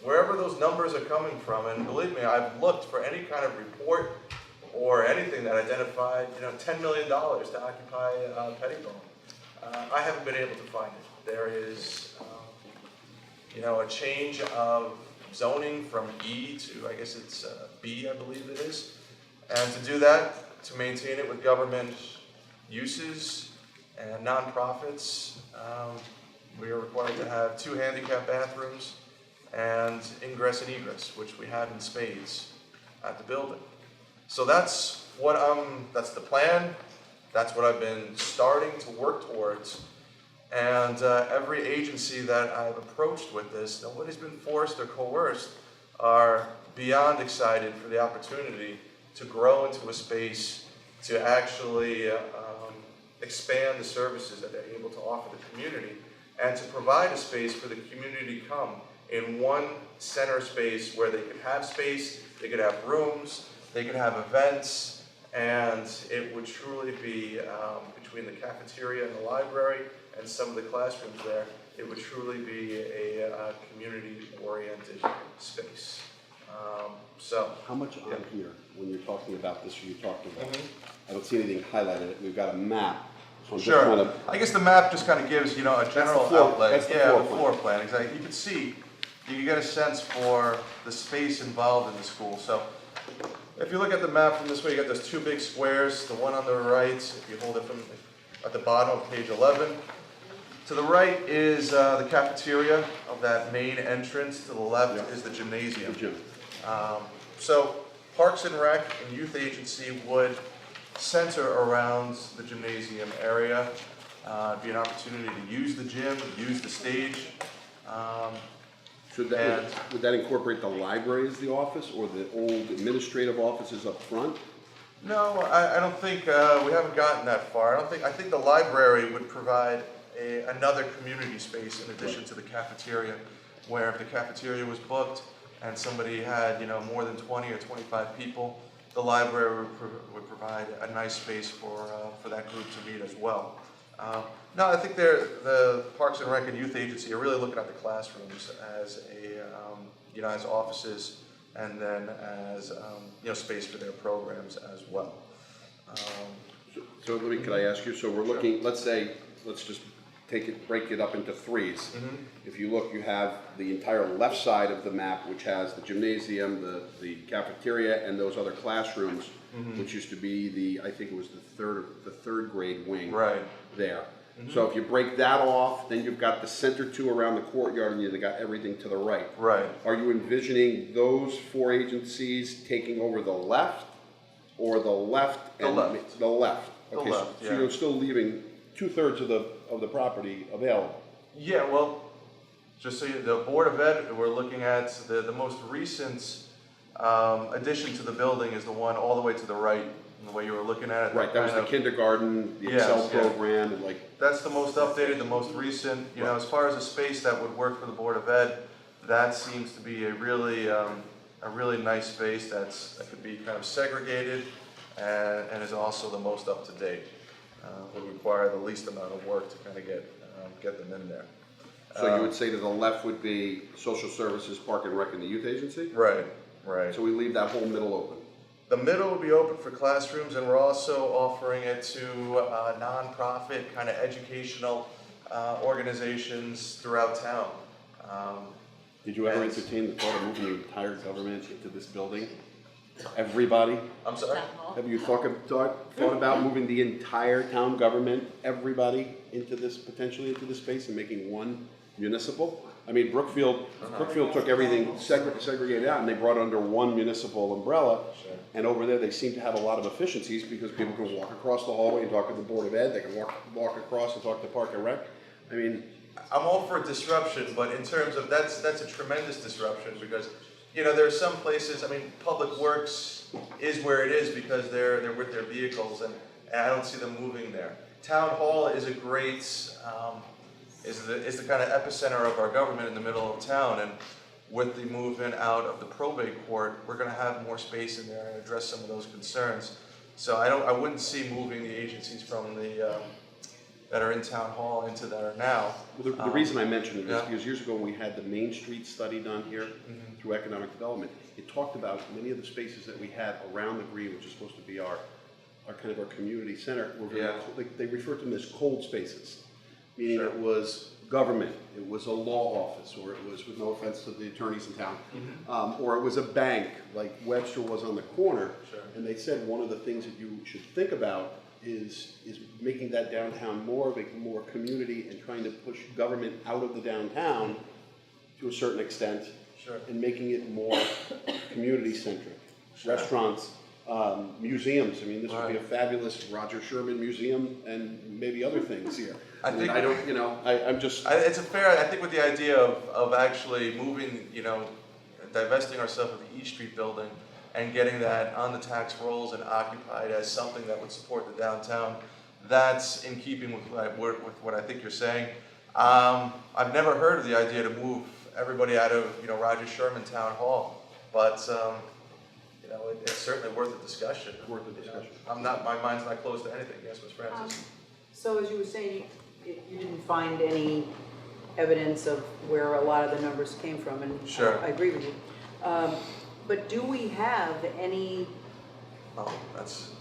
wherever those numbers are coming from, and believe me, I've looked for any kind of report or anything that identified, $10 million to occupy Pettibone. I haven't been able to find it. There is, a change of zoning from E to, I guess it's B, I believe it is. And to do that, to maintain it with government uses and nonprofits, we are required to have 2 handicap bathrooms and ingress and egress, which we have in spades at the building. So that's that's the plan. That's what I've been starting to work towards. And every agency that I've approached with this, nobody's been forced or coerced, are beyond excited for the opportunity to grow into a space to actually expand the services that they're able to offer the community and to provide a space for the community to come in one center space where they could have space, they could have rooms, they could have events, and it would truly be, between the cafeteria and the library and some of the classrooms there, it would truly be a community-oriented space. How much on here, when you're talking about this, you're talking about, I don't see anything highlighted, we've got a map. So I'm just Sure. trying to- I guess the map just kind of gives, a general outlet. That's the Yeah, floor the plan. floor plan, exactly. You can see, you can get a sense for the space involved in the school. So if you look at the map from this way, you got those 2 big squares, the one on the right, if you hold it from at the bottom of page 11. To the right is the cafeteria of that main entrance. To the left is the gymnasium. So Parks and Rec and Youth Agency would center around the gymnasium area. It'd be an opportunity to use the gym, use the stage. Would that incorporate the library as the office or the old administrative offices up front? No, I don't think, we haven't gotten that far. I think the library would provide another community space in addition to the cafeteria, where if the cafeteria was booked and somebody had, more than 20 or 25 people, the library would provide a nice space for that group to meet as well. No, I think the Parks and Rec and Youth Agency are really looking at the classrooms as as offices, and then as space for their programs as well. So could I ask you, so we're looking, let's just break it up into 3s. If you look, you have the entire left side of the map, which has the gymnasium, the cafeteria, and those other classrooms, which used to be I think it was the third grade wing there. So if you break that off, then you've got the center 2 around the courtyard, and you've got everything to the right. Right. Are you envisioning those 4 agencies taking over the left? or the left? The and left. The left. The Okay, left, so yeah. you're still leaving 2/3 of the property available. Yeah, well, just so you, the Board of Ed, we're looking at the most recent addition to the building is the one all the way to the right, the way you were looking at it. Right, that was the kindergarten, the Yes, Excel yeah. program, and like. That's the most updated, the most recent, you know, as far as a space that would work for the Board of Ed, that seems to be a really nice space that could be kind of segregated and is also the most up to date. Would require the least amount of work to kind of get them in there. So you would say to the left would be social services, park and rec, and the youth agency? Right, right. So we leave that whole middle open? The middle will be open for classrooms, and we're also offering it to nonprofit, kind of educational organizations throughout town. Did you ever entertain the thought of moving the entire government into this building? Everybody? I'm sorry? Have you thought about moving the entire town government, everybody, potentially into this space and making one municipal? I mean, Brookfield took everything segregated out and they brought it under one municipal umbrella. Sure. And over there, they seem to have a lot of efficiencies because people can walk across the hallway and talk to the Board of Ed. They can walk across and talk to Park and Rec. I mean, I'm all for disruption, but in terms of that's a tremendous disruption because, you know, there are some places. I mean, Public Works is where it is because they're with their vehicles, and I don't see them moving there. Town Hall is a great is the kind of epicenter of our government in the middle of town, and with the movement out of the probate court, we're going to have more space in there and address some of those concerns. So I wouldn't see moving the agencies from the that are in Town Hall into that are now. Well, the reason I mentioned it is because years ago when we had the Main Street study done here through economic development, it talked about many of the spaces that we had around the green, which is supposed to be our kind of our community center. They refer to them as cold spaces, meaning it was government, it was a law office, or it was, with no offense to the attorneys in town, or it was a bank, like Webster was on the corner. And they said one of the things that you should think about is making that downtown more community and trying to push government out of the downtown to a certain extent, and making it more community-centric. Restaurants, museums. I mean, this would be a fabulous Roger Sherman museum, and maybe other things here. I think I don't, you know, I'm just. It's a fair. I think with the idea of actually moving, you know, divesting ourselves of the East Street building and getting that on the tax rolls and occupied as something that would support the downtown, that's in keeping with what I think you're saying. I've never heard of the idea to move everybody out of, you know, Roger Sherman Town Hall, but you know, it's certainly worth a discussion. Worth a discussion. My mind's not closed to anything. Yes, Ms. Francis. So as you were saying, you didn't find any evidence of where a lot of the numbers came from, and I agree with you. But do we have any? Oh, that's.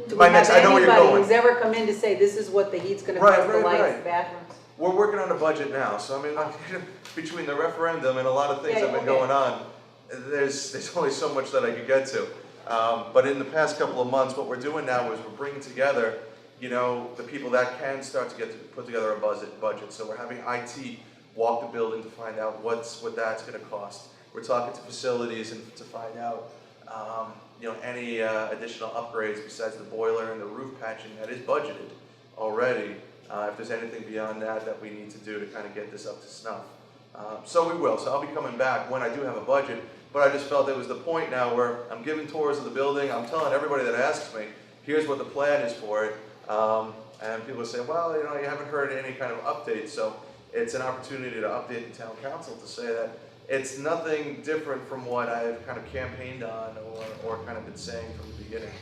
Do we have anybody who's ever come in to say this is what the heat's going to cost, the lights, the bathrooms? We're working on a budget now, so I mean, like, between the referendum and a lot of things that have been going on, there's only so much that I could get to. But in the past couple of months, what we're doing now is we're bringing together, you know, the people that can start to put together a budget. So we're having IT walk the building to find out what that's going to cost. We're talking to facilities and to find out, you know, any additional upgrades besides the boiler and the roof patching that is budgeted already. If there's anything beyond that we need to do to kind of get this up to snuff. So we will. So I'll be coming back when I do have a budget. But I just felt it was the point now where I'm giving tours of the building. I'm telling everybody that asks me, here's what the plan is for it. And people say, well, you know, you haven't heard any kind of updates. So it's an opportunity to update the town council to say that it's nothing different from what I've kind of campaigned on or kind of been saying from the beginning.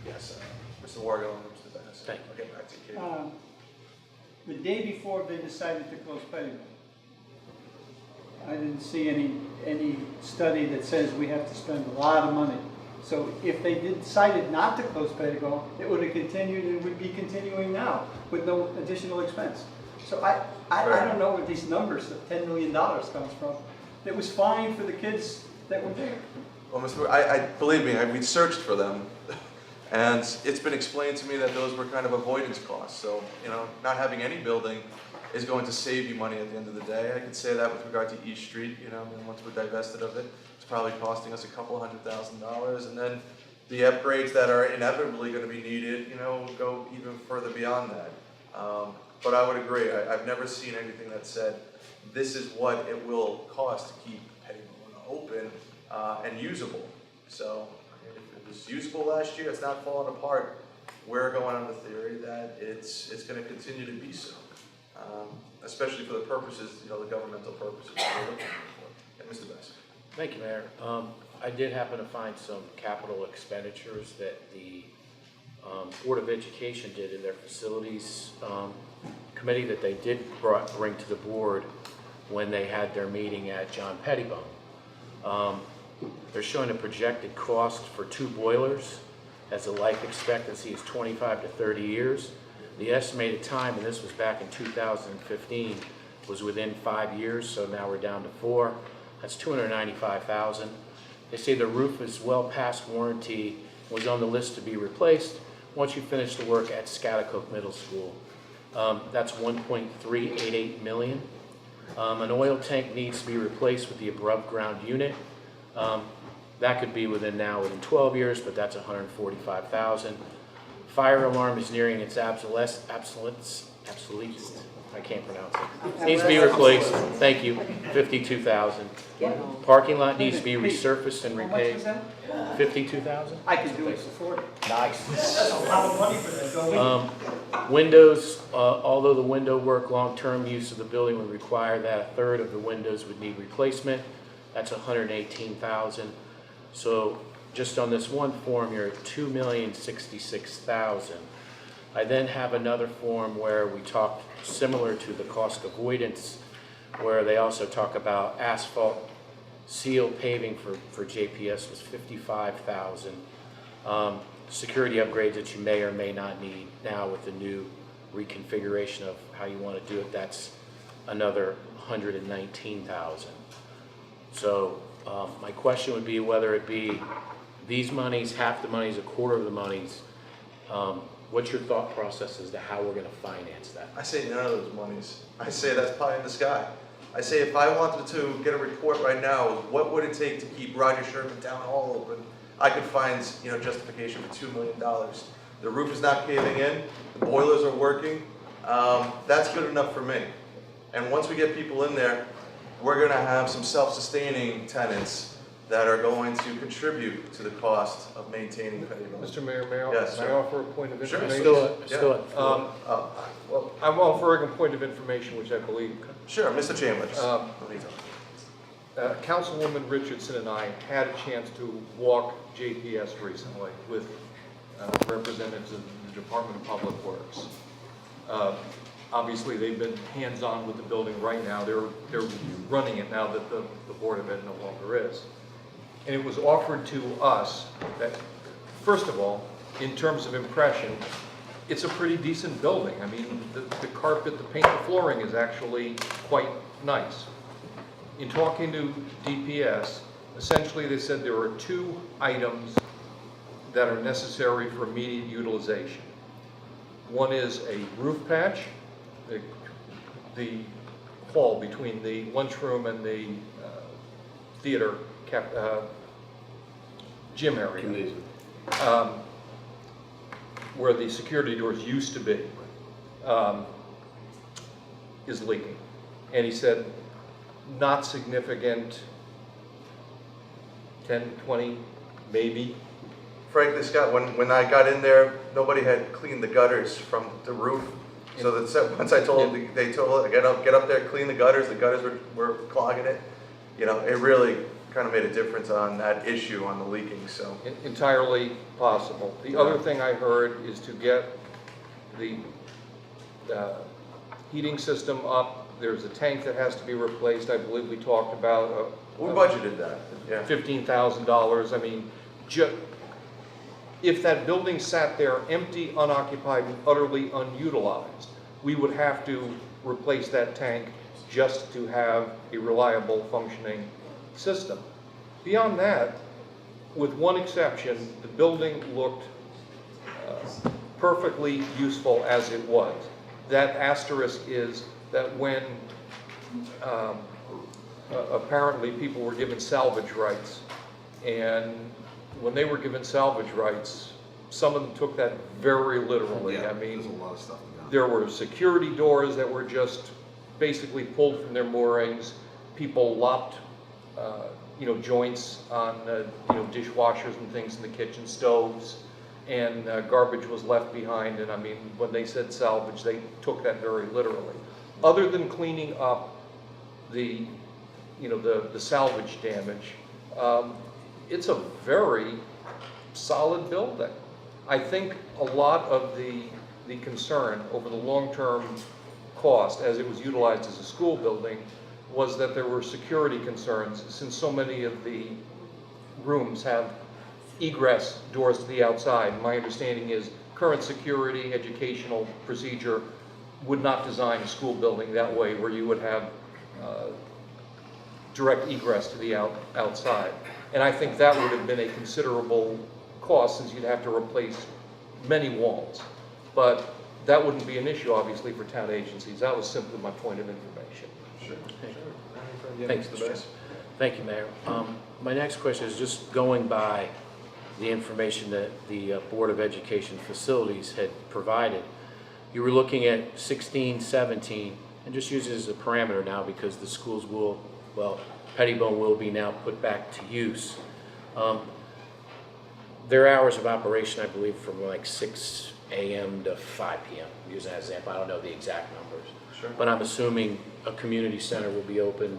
Yes, Mr. Wargo and Mr. Dennis. I'll get back to you, Katie. The day before they decided to close Pettigrew, I didn't see any study that says we have to spend a lot of money. So if they decided not to close Pettigrew, it would have continued and would be continuing now with no additional expense. So I don't know where these numbers of $10 million comes from. It was fine for the kids that were there. Well, believe me, we searched for them, and it's been explained to me that those were kind of avoidance costs. So, you know, not having any building is going to save you money at the end of the day. I could say that with regard to East Street. You know, I mean, once we're divested of it, it's probably costing us a couple $100,000, and then, the upgrades that are inevitably going to be needed, go even further beyond that. But I would agree, I've never seen anything that said, this is what it will cost to keep Pettibone open and usable. So if it was usable last year, it's not falling apart. We're going on the theory that it's going to continue to be so, especially for the purposes, the governmental purposes that we're looking for. And Mr. Bass. Thank you, Mayor. I did happen to find some capital expenditures that the Board of Education did in their facilities committee that they did bring to the board when they had their meeting at John Pettibone. They're showing a projected cost for 2 boilers as the life expectancy is 25 to 30 years. The estimated time, and this was back in 2015, was within 5 years, so now we're down to 4. That's $295,000. They say the roof is well past warranty, was on the list to be replaced once you finish the work at Scotticoke Middle School. That's $1.388 million. An oil tank needs to be replaced with the above ground unit. That could be within 12 years, but that's $145,000. Fire alarm is nearing its obsolescence. I can't pronounce it. Needs to be replaced. Thank you. $52,000. Parking lot needs to be resurfaced and repaved. $52,000. I can do it for 40. Nice. That's a lot of money for that. Windows, although the window work, long-term use of the building would require that 1/3 of the windows would need replacement. That's $118,000. So just on this one form, you're at $2,066,000. I then have another form where we talked similar to the cost avoidance, where they also talk about asphalt seal paving for JPS was $55,000. Security upgrades that you may or may not need now with the new reconfiguration of how you want to do it, that's another $119,000. So my question would be whether it be these monies, half the monies, 1/4 of the monies. What's your thought process as to how we're going to finance that? I say none of those monies. I say that's pie in the sky. I say if I wanted to get a report right now, what would it take to keep Roger Sherman Town Hall open? I could find, justification for $2 million. The roof is not caving in. The boilers are working. That's good enough for me. And once we get people in there, we're going to have some self-sustaining tenants that are going to contribute to the cost of maintaining Pettibone. Mr. Mayor, may Yes, I sir. offer a point of Sure. information? Well, I'm offering a point of information which I believe. Sure, Mr. Chambers. Councilwoman Richardson and I had a chance to walk JPS recently with representatives of the Department of Public Works. Obviously, they've been hands-on with the building right now. They're running it now that the Board of Ed no longer is. And it was offered to us that, first of all, in terms of impression, it's a pretty decent building. I mean, the carpet, the paint, the flooring is actually quite nice. In talking to DPS, essentially they said there are 2 items that are necessary for immediate utilization. One is a roof patch, the hall between the lunchroom and the theater gym area, where the security doors used to be, is leaking. And he said, not significant, 10, 20, maybe. Frankly, Scott, when I got in there, nobody had cleaned the gutters from the roof. So once I told them, they told get up there, clean the gutters were clogging it. It really kind of made a difference on that issue on the leaking, so. Entirely possible. The other thing I heard is to get the heating system up. There's a tank that has to be replaced. I believe we talked about. We budgeted that, yeah. $15,000. I mean, if that building sat there empty, unoccupied, and utterly unutilized, we would have to replace that tank just to have a reliable functioning system. Beyond that, with one exception, the building looked perfectly useful as it was. That asterisk is that when apparently people were given salvage rights and when they were given salvage rights, some of them took that very literally. Yeah, I mean, there's a lot of stuff to go. there were security doors that were just basically pulled from their moorings. People lopped, joints on, dishwashers and things in the kitchen, stoves, and garbage was left behind. And I mean, when they said salvage, they took that very literally. Other than cleaning up the salvage damage, it's a very solid building. I think a lot of the concern over the long-term cost, as it was utilized as a school building, was that there were security concerns, since so many of the rooms have egress doors to the outside. My understanding is current security educational procedure would not design a school building that way, where you would have direct egress to the outside. And I think that would have been a considerable cost, since you'd have to replace many walls. But that wouldn't be an issue, obviously, for town agencies. That was simply my point of information. Sure. Thanks, Mr. Chairman. Thank you, Mayor. My next question is just going by the information that the Board of Education Facilities had provided. You were looking at 16, 17, and just use it as a parameter now because the schools will, Pettibone will be now put back to use. Their hours of operation, I believe, from like 6 a.m. to 5 p.m. Using that example, I don't know the exact numbers. Sure. But I'm assuming a community center will be open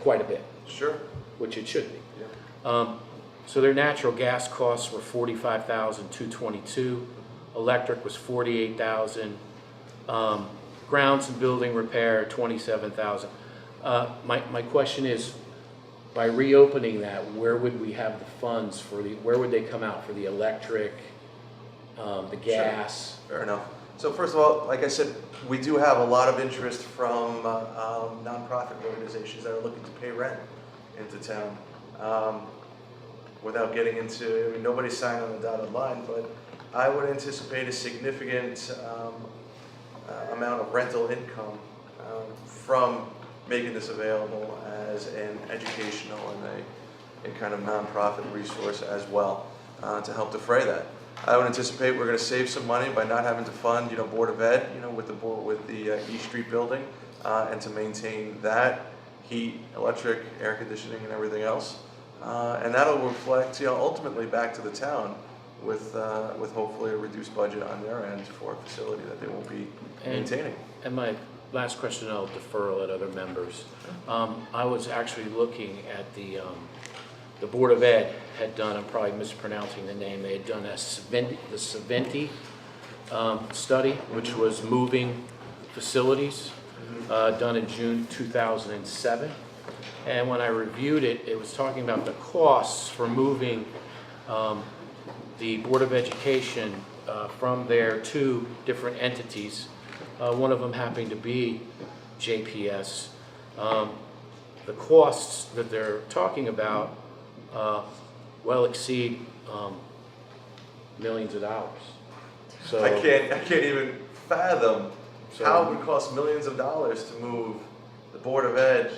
quite a bit. Sure. Which it should be. Yeah. So their natural gas costs were $45,222. Electric was $48,000. Grounds and building repair, $27,000. My question is, by reopening that, where would we have the funds for where would they come out for the electric, the gas? Sure. Fair enough. So first of all, like I said, we do have a lot of interest from nonprofit organizations that are looking to pay rent into town. Without getting into, nobody's signed on the dotted line, but I would anticipate a significant amount of rental income from making this available as an educational and a kind of nonprofit resource as well to help defray that. I would anticipate we're going to save some money by not having to fund, Board of Ed, with the East Street building, and to maintain that, heat, electric, air conditioning, and everything else. And that'll reflect, ultimately back to the town with hopefully a reduced budget on their end for a facility that they won't be maintaining. And my last question, I'll defer, let other members. I was actually looking at the Board of Ed had done, I'm probably mispronouncing the name, they had done the Saventi study, which was moving facilities, done in June 2007. And when I reviewed it, it was talking about the costs for moving the Board of Education from their two different entities, one of them happening to be JPS. The costs that they're talking about well exceed millions of dollars. So I can't even fathom how it would cost millions of dollars to move the Board of Ed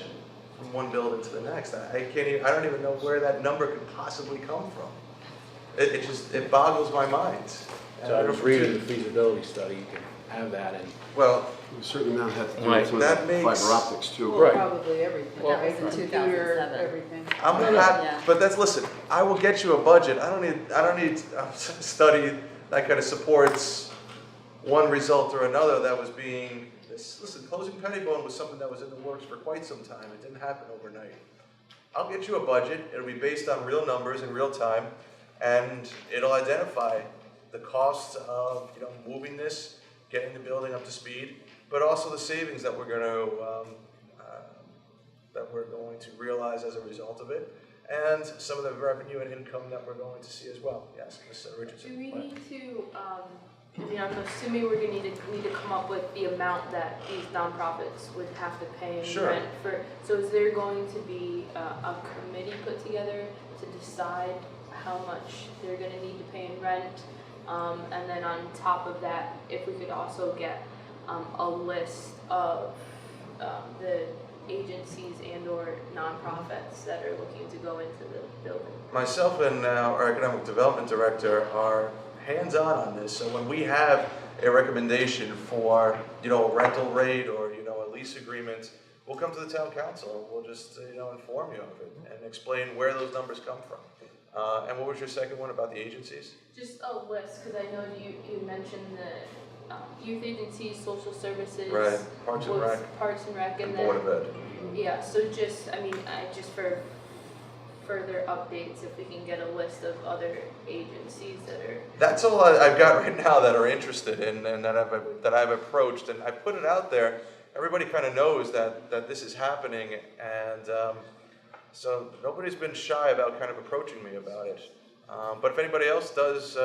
from one building to the next. I don't even know where that number could possibly come from. It boggles my mind. So I was reading the feasibility study, you can have that, and well, a certain amount had to do Right. with That makes- fiber optics too. Well, probably everything. That was in Computer, 2007. everything. I'm not, but listen, I will get you a budget. I don't need a study that kind of supports one result or another that was being, listen, closing Pettibone was something that was in the works for quite some time. It didn't happen overnight. I'll get you a budget. It'll be based on real numbers in real time, and it'll identify the costs of moving this, getting the building up to speed, but also the savings that we're going to realize as a result of it, and some of the revenue and income that we're going to see as well. Yes, Ms. Richardson. Do we need to, I'm assuming we're gonna need to come up with the amount that these nonprofits would have to pay in Sure. rent for. So is there going to be a committee put together to decide how much they're gonna need to pay in rent? And then on top of that, if we could also get a list of the agencies and or nonprofits that are looking to go into the building? Myself and our economic development director are hands-on on this. So when we have a recommendation for, a rental rate or, a lease agreement, we'll come to the town council. We'll just, inform you of it and explain where those numbers come from. And what was your second one about the agencies? Just a list, because I know you mentioned the youth agencies, social services. Right, Parks and Rec. Parks and Rec, and then. Board of Ed. Yeah, so just, just for further updates, if we can get a list of other agencies that are. That's all I've got right now that are interested in and that I've approached, and I put it out there. Everybody kind of knows that this is happening, and so nobody's been shy about kind of approaching me about it. But if anybody else does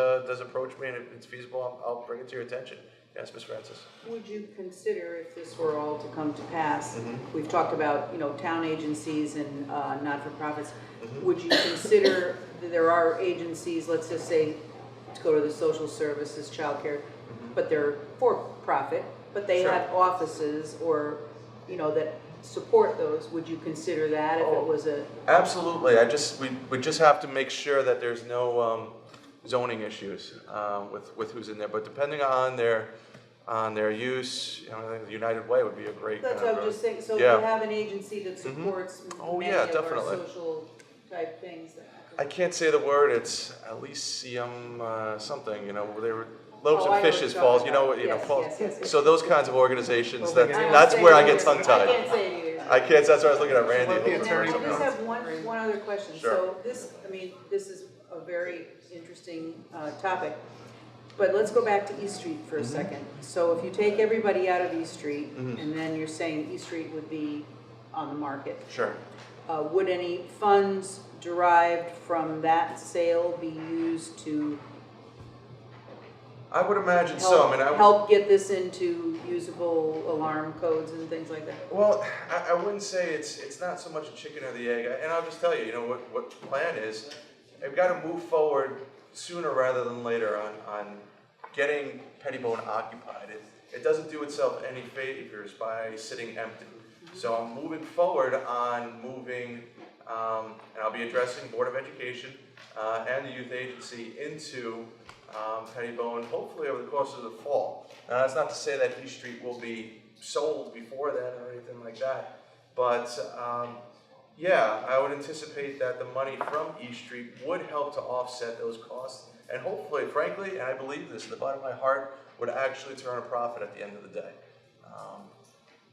approach me and it's feasible, I'll bring it to your attention. Yes, Ms. Francis. Would you consider, if this were all to come to pass, we've talked about, town agencies and not-for-profits, would you consider that there are agencies, let's just say, to go to the social services, childcare, but they're for-profit, but they Sure. have offices or, that support those? Would you consider that if it was a? Absolutely. We just have to make sure that there's no zoning issues with who's in there. But depending on their use, I think the United Way would be a great. That's what I'm just saying. So yeah. if you have an agency that supports many yeah, of definitely. our social type things. I can't say the word. It's Elysium something. Where they were. Loaves Oh, and Fishes falls, yes, falls. yes. So those kinds of organizations, Well, that's where I get tongue-tied. I can't say it either. I can't, that's why I was looking at Randy. And then I just have one other question. Sure. So this is a very interesting topic. But let's go back to East Street for a second. So if you take everybody out of East Street, and then you're saying East Street would be on the market. Sure. Would any funds derived from that sale be used to I would imagine so. help get this into usable alarm codes and things like that? Well, I wouldn't say it's not so much a chicken or the egg. And I'll just tell you, what the plan is. I've got to move forward sooner rather than later on getting Pettibone occupied. It doesn't do itself any favors by sitting empty. So I'm moving forward on moving, and I'll be addressing Board of Education and the youth agency into Pettibone, hopefully over the course of the fall. Now, that's not to say that East Street will be sold before then or anything like that, but yeah, I would anticipate that the money from East Street would help to offset those costs, and hopefully, frankly, and I believe this in the bottom of my heart, would actually turn a profit at the end of the day.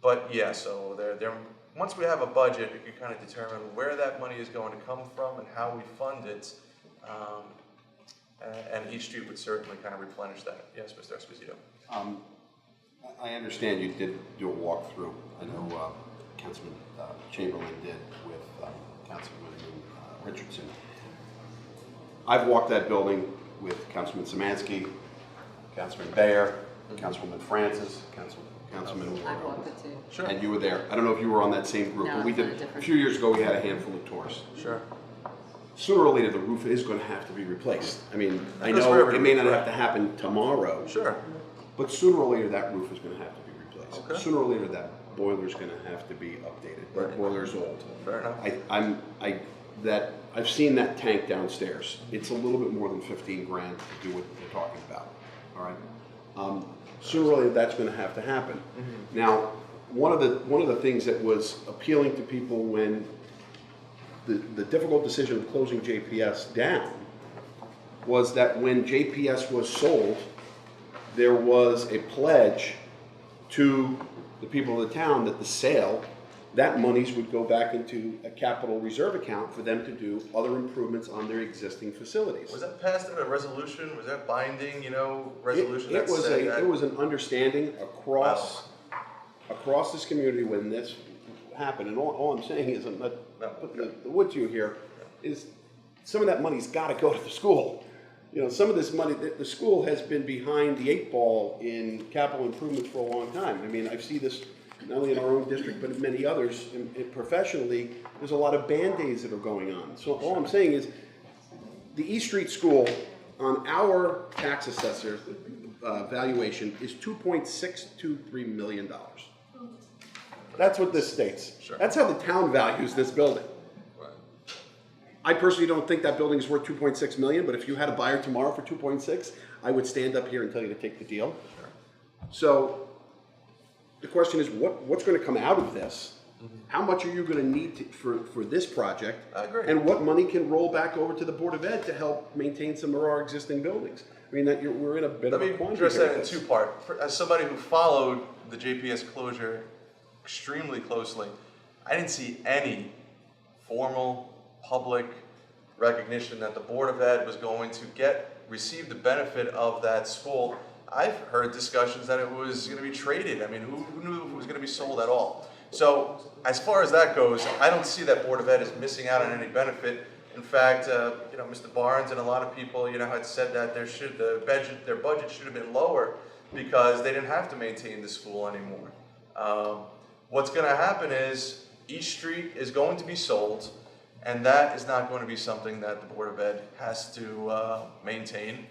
But yeah, so once we have a budget, we can kind of determine where that money is going to come from and how we fund it. And East Street would certainly kind of replenish that. Yes, Mr. Esposito. I understand you did do a walkthrough. I know Councilman Chamberlain did with Councilman Richardson. I've walked that building with Councilman Szymanski, Councilman Bayer, Councilwoman Francis, Councilman. I walked it too. Sure. And you were there. I don't know if you were on that same group, No, but we it's on did. a different A few years ago, we had a handful of tours. Sure. Sooner or later, the roof is going to have to be replaced. I mean, I goes for know every it may roof, not right? have to happen tomorrow. Sure. But sooner or later, that roof is going to have to be replaced. Okay. Sooner or later, that boiler is going to have to be updated. That boiler's old. Fair enough. I've seen that tank downstairs. It's a little bit more than 15 grand to do what they're talking about. All right. Sooner or later, that's going to have to happen. Now, one of the things that was appealing to people when the difficult decision of closing JPS down was that when JPS was sold, there was a pledge to the people of the town that the sale, that monies would go back into a capital reserve account for them to do other improvements on their existing facilities. Was that passed in a resolution? Was that binding, resolution that It was said that? it was an understanding across this community when this happened. And all I'm saying is, I'm not putting the wood to you here, is some of that money's got to go to the school. Some of this money, the school has been behind the 8 ball in capital improvements for a long time. I mean, I see this not only in our own district, but in many others. Professionally, there's a lot of Band-Aids that are going on. So all I'm saying is, the East Street School, on our tax assessor valuation, is $2.623 million. That's what this states. Sure. That's how the town values this building. Right. I personally don't think that building is worth 2.6 million, but if you had a buyer tomorrow for 2.6, I would stand up here and tell you to take the deal. Sure. So the question is, what's going to come out of this? How much are you going to need for this project? I agree. And what money can roll back over to the Board of Ed to help maintain some of our existing buildings? I mean, we're in a bit of a Let me quandary address here that in with this. two-part. As somebody who followed the JPS closure extremely closely, I didn't see any formal public recognition that the Board of Ed was going to receive the benefit of that school. I've heard discussions that it was going to be traded. I mean, who knew if it was going to be sold at all? So as far as that goes, I don't see that Board of Ed as missing out on any benefit. In fact, Mr. Barnes and a lot of people, had said that their budget should have been lower because they didn't have to maintain the school anymore. What's going to happen is East Street is going to be sold, and that is not going to be something that the Board of Ed has to maintain.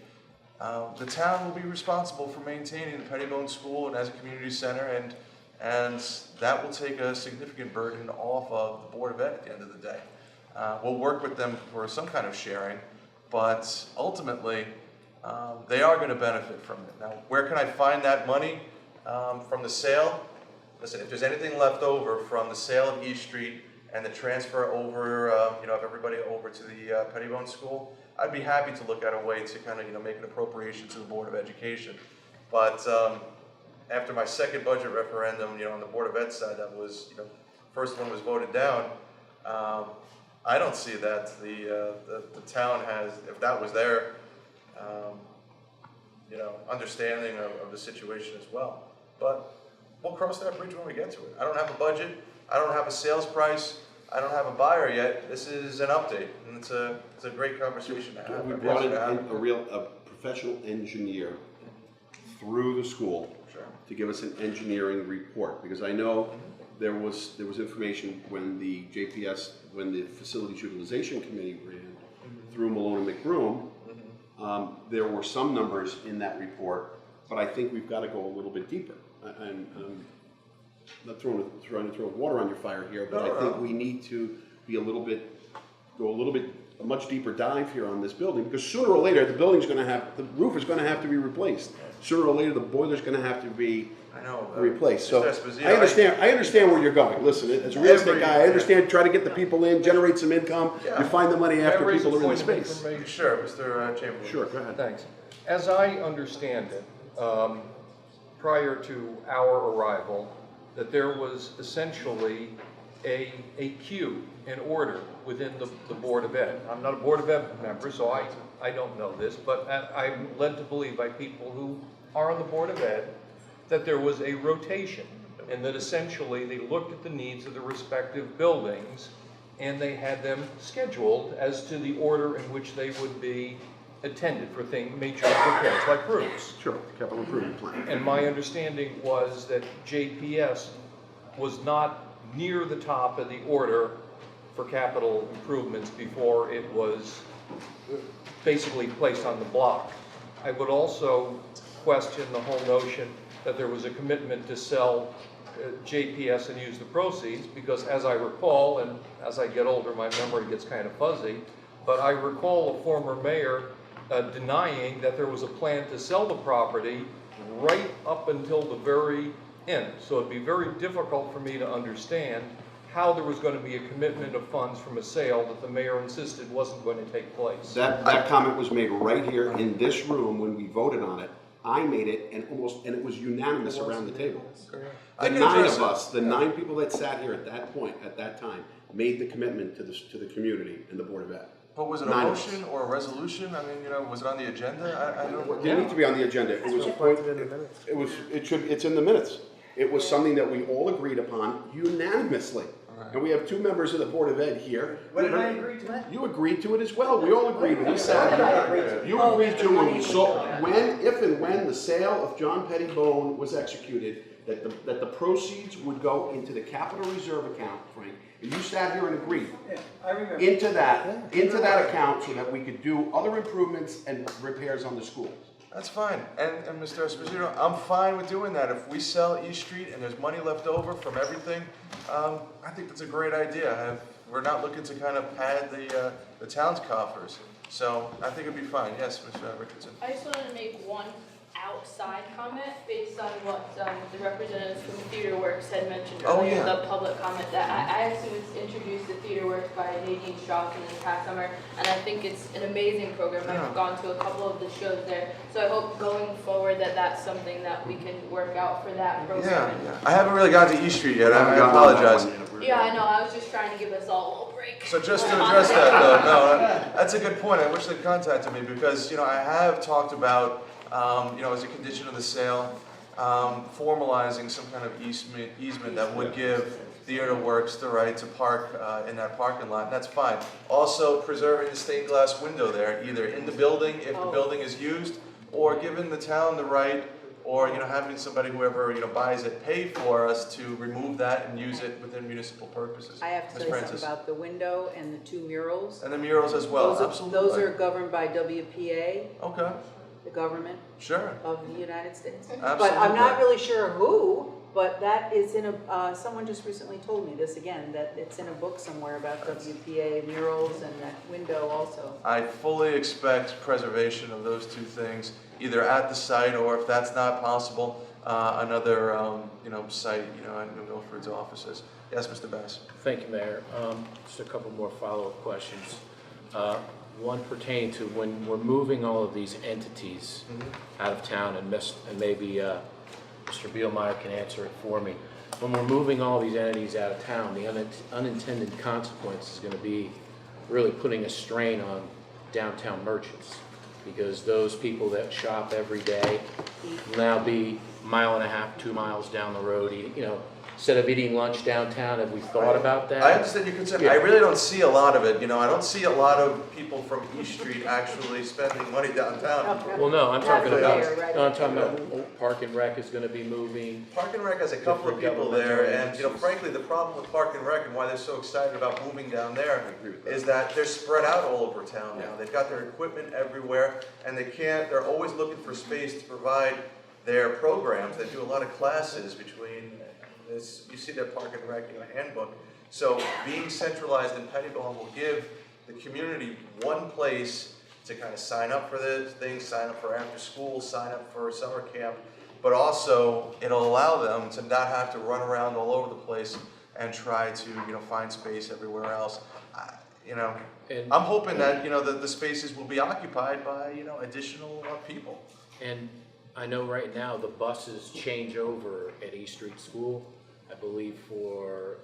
The town will be responsible for maintaining the Pettibone School and as a community center, and that will take a significant burden off of the Board of Ed at the end of the day. We'll work with them for some kind of sharing, but ultimately, they are going to benefit from it. Now, where can I find that money from the sale? Listen, if there's anything left over from the sale of East Street and the transfer over, of everybody over to the Pettibone School, I'd be happy to look at a way to kind of, make an appropriation to the Board of Education. But after my second budget referendum, on the Board of Ed side, that was, first one was voted down. I don't see that the town has, if that was their, understanding of the situation as well. But we'll cross that bridge when we get to it. I don't have a budget. I don't have a sales price. I don't have a buyer yet. This is an update, and it's a great conversation to have. We brought in a professional engineer through the school to give us an engineering report, because I know there was information when the Facilities Utilization Committee ran through Malone and McBroom. There were some numbers in that report, but I think we've got to go a little bit deeper. I'm not trying to throw water on your fire here, but I think we need to go a little bit, a much deeper dive here on this building, because sooner or later the roof is going to have to be replaced. Sooner or later the boiler's going to have to be replaced. So I understand where you're going. Listen, as a real estate guy, I understand. Try to get the people in, generate some income. You find the money after people are in the space. Sure, Mr. Chamberlain. Sure, go ahead. Thanks. As I understand it, prior to our arrival, that there was essentially a queue, an order within the Board of Ed. I'm not a Board of Ed member, so I don't know this, but I'm led to believe by people who are on the Board of Ed that there was a rotation, and that essentially they looked at the needs of the respective buildings and they had them scheduled as to the order in which they would be attended for major repairs, like roofs. Sure, capital improvement plan. And my understanding was that JPS was not near the top of the order for capital improvements before it was basically placed on the block. I would also question the whole notion that there was a commitment to sell JPS and use the proceeds, because as I recall, and as I get older my memory gets kind of fuzzy, but I recall a former mayor denying that there was a plan to sell the property right up until the very end. So it'd be very difficult for me to understand how there was going to be a commitment of funds from a sale that the mayor insisted wasn't going to take place. That comment was made right here in this room when we voted on it. I made it, and it was unanimous around the table. The nine of us, the 9 people that sat here at that point, at that time, made the commitment to the community and the Board of Ed. But was it a motion or a resolution? I mean, was it on the agenda? I don't know. It didn't need to be on the agenda. It was a point. It's in the minutes. It was something that we all agreed upon unanimously. And we have 2 members of the Board of Ed here. What did I agree to? You agreed to it as well. We all agreed when we sat here. You agreed to when we saw, if and when the sale of John Pettibone was executed, that the proceeds would go into the capital reserve account, Frank. And you sat here and agreed into that account so that we could do other improvements and repairs on the school. That's fine. And Mr. Esposito, I'm fine with doing that. If we sell East Street and there's money left over from everything, I think that's a great idea. We're not looking to kind of pad the town's coffers. So I think it'd be fine. Yes, Mr. Richardson. I just wanted to make one outside comment based on what the representatives from Theater Works had mentioned earlier, the public comment that I actually was introduced to Theater Works by Nadine Strawson this past summer, and I think it's an amazing program. I've gone to a couple of the shows there, so I hope going forward that that's something that we can work out for that program. Yeah. I haven't really gotten to East Street yet. I apologize. Yeah, I know. I was just trying to give us all a little break. So just to address that, though, no, that's a good point. I wish they'd contacted me because, I have talked about, as a condition of the sale, formalizing some kind of easement that would give Theater Works the right to park in that parking lot, and that's fine. Also, preserving the stained glass window there, either in the building, if the building is used, or giving the town the right, or, having somebody, whoever, buys it, pay for us to remove that and use it within municipal purposes. I have to tell you something about the window and the 2 murals. And the murals as well, absolutely. Those are governed by WPA. Okay. The government. Sure. Of the United States. Absolutely. But I'm not really sure who, but that is in a, someone just recently told me this again, that it's in a book somewhere about WPA murals and that window also. I fully expect preservation of those 2 things, either at the site or if that's not possible, another, site, at New Milford's offices. Yes, Mr. Bass. Thank you, Mayor. Just a couple more follow-up questions. One pertaining to when we're moving all of these entities out of town, and maybe Mr. Bielmeyer can answer it for me. When we're moving all these entities out of town, the unintended consequence is going to be really putting a strain on downtown merchants, because those people that shop every day will now be a mile and a half, 2 miles down the road, instead of eating lunch downtown. Have we thought about that? I understand your concern. Yeah. I really don't see a lot of it. I don't see a lot of people from East Street actually spending money downtown. Well, no, I'm talking about Park and Rec is going to be moving. Park and Rec has a couple of people there, and frankly, the problem with Park and Rec and why they're so excited about moving down there is that they're spread out all over town now. They've got their equipment everywhere, and they're always looking for space to provide their programs. They do a lot of classes between. You see their Park and Rec handbook. So being centralized in Pettibone will give the community one place to kind of sign up for this thing, sign up for after school, sign up for summer camp, but also it'll allow them to not have to run around all over the place and try to find space everywhere else. I'm hoping that the spaces will be occupied by additional people. And I know right now the buses change over at East Street School, I believe, for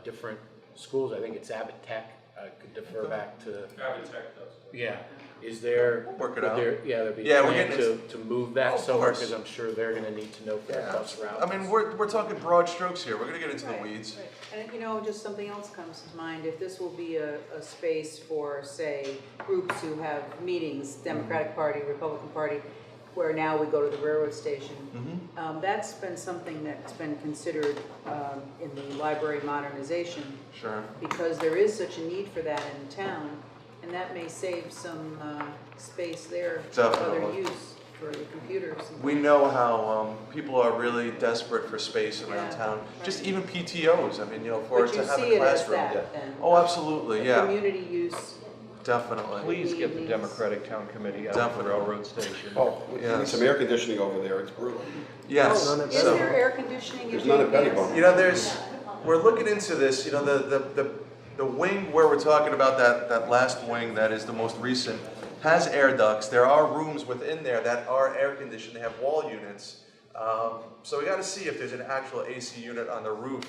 different schools. I think it's Abbott Tech. I could defer back to. Abbott Tech does. Yeah. Is there? Work it out. There'd be plan to move that somewhere, because I'm sure they're going to need to know for the bus route. I mean, we're talking broad strokes here. We're going to get into the weeds. Right. And just something else comes to mind. If this will be a space for, say, groups who have meetings, Democratic Party, Republican Party, where now we go to the railroad station. That's been something that's been considered in the library modernization. Sure. Because there is such a need for that in town, and that may save some space there for other use for the computers. We know how people are really desperate for space around town. Right. Just even PTOs. I mean, for to have a classroom. Oh, absolutely, yeah. Community use. Definitely. Please get the Democratic Town Committee out of the railroad station. Oh, yeah. Some air conditioning over there. It's brutal. Yes. Is there air conditioning? There's none at Pettibone. We're looking into this. The wing where we're talking about that last wing that is the most recent has air ducts. There are rooms within there that are air conditioned. They have wall units. So we got to see if there's an actual AC unit on the roof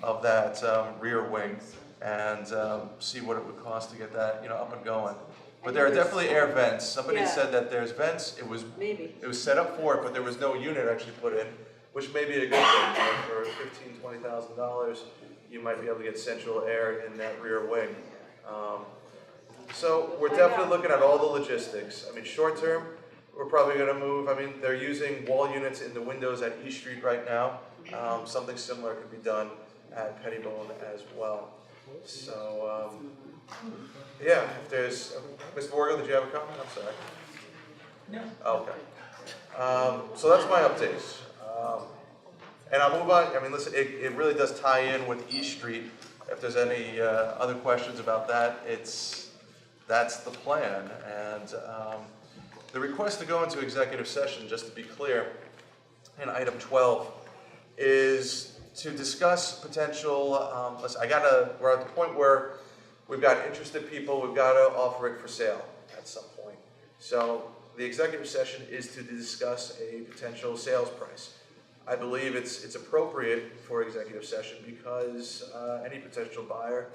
of that rear wing, and see what it would cost to get that up and going. But there are definitely air vents. Somebody said that there's vents. It was set up for it, but there was no unit actually put in, which may be a good thing. For $15,000, $20,000, you might be able to get central air in that rear wing. So we're definitely looking at all the logistics. I mean, short term, we're probably going to move. I mean, they're using wall units in the windows at East Street right now. Something similar could be done at Pettibone as well. So, if there's, Mr. Borgo, did you have a comment? I'm sorry. No. Okay. So that's my updates. And I'll move on. I mean, listen, it really does tie in with East Street. If there's any other questions about that, that's the plan. And the request to go into executive session, just to be clear, in item 12, is to discuss potential, listen, we're at the point where we've got interested people, we've got to offer it for sale at some point. So the executive session is to discuss a potential sales price. I believe it's appropriate for executive session because any potential buyer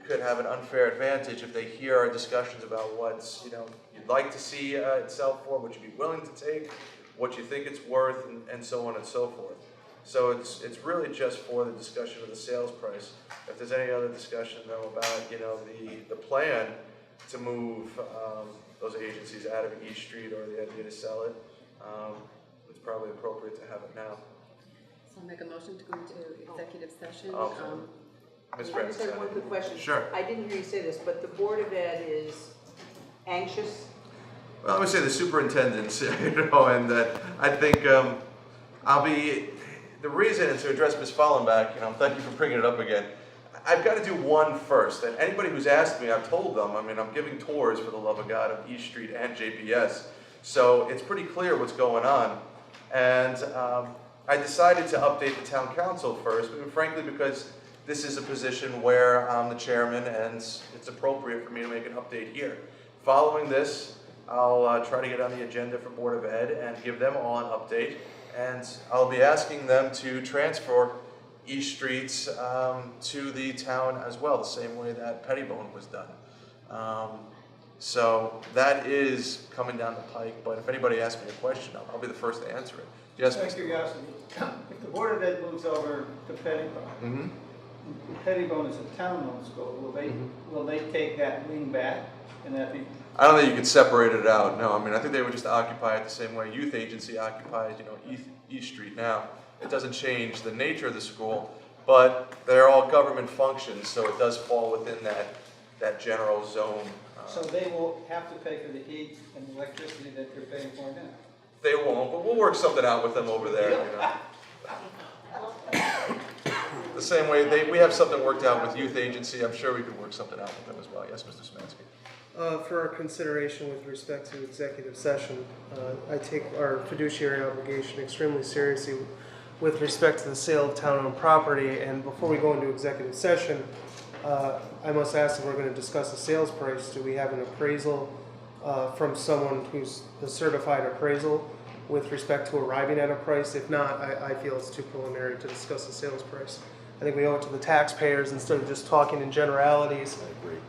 could have an unfair advantage if they hear our discussions about what you'd like to see it sell for, what you'd be willing to take, what you think it's worth, and so on and so forth. So it's really just for the discussion of the sales price. If there's any other discussion though about the plan to move those agencies out of East Street or the idea to sell it, it's probably appropriate to have it now. So I'll make a motion to go into executive session. Ms. I just Francis, have one quick question. Sure. I didn't hear you say this, but the Board of Ed is anxious? Well, I would say the superintendents, and that I think the reason is to address Ms. Fallenbach, thank you for bringing it up again. I've got to do one first, and anybody who's asked me, I've told them, I'm giving tours for the love of God of East Street and JPS, so it's pretty clear what's going on. And I decided to update the town council first, frankly, because this is a position where I'm the chairman and it's appropriate for me to make an update here. Following this, I'll try to get on the agenda for Board of Ed and give them all an update. And I'll be asking them to transfer East Streets to the town as well, the same way that Pettibone was done. So that is coming down the pike, but if anybody asks me a question, I'll be the first to answer it. Yes, Out of curiosity, if the Board of Ed moves over to Pettibone, Pettibone is a town-owned school, will they take that wing back and that be? I don't think you could separate it out, no. I think they would just occupy it the same way Youth Agency occupies, East Street now. It doesn't change the nature of the school, but they're all government functions, so it does fall within that general zone. So they will have to pay for the heat and the electricity that they're paying for now? They won't, but we'll work something out with them over there, The same way, we have something worked out with Youth Agency. I'm sure we could work something out with them as well. Yes, Mr. Szymanski. For our consideration with respect to executive session, I take our fiduciary obligation extremely seriously with respect to the sale of town-owned property. And before we go into executive session, I must ask if we're going to discuss a sales price. Do we have an appraisal from someone who's a certified appraisal with respect to arriving at a price? If not, I feel it's too preliminary to discuss the sales price. I think we owe it to the taxpayers instead of just talking in generalities. I agree.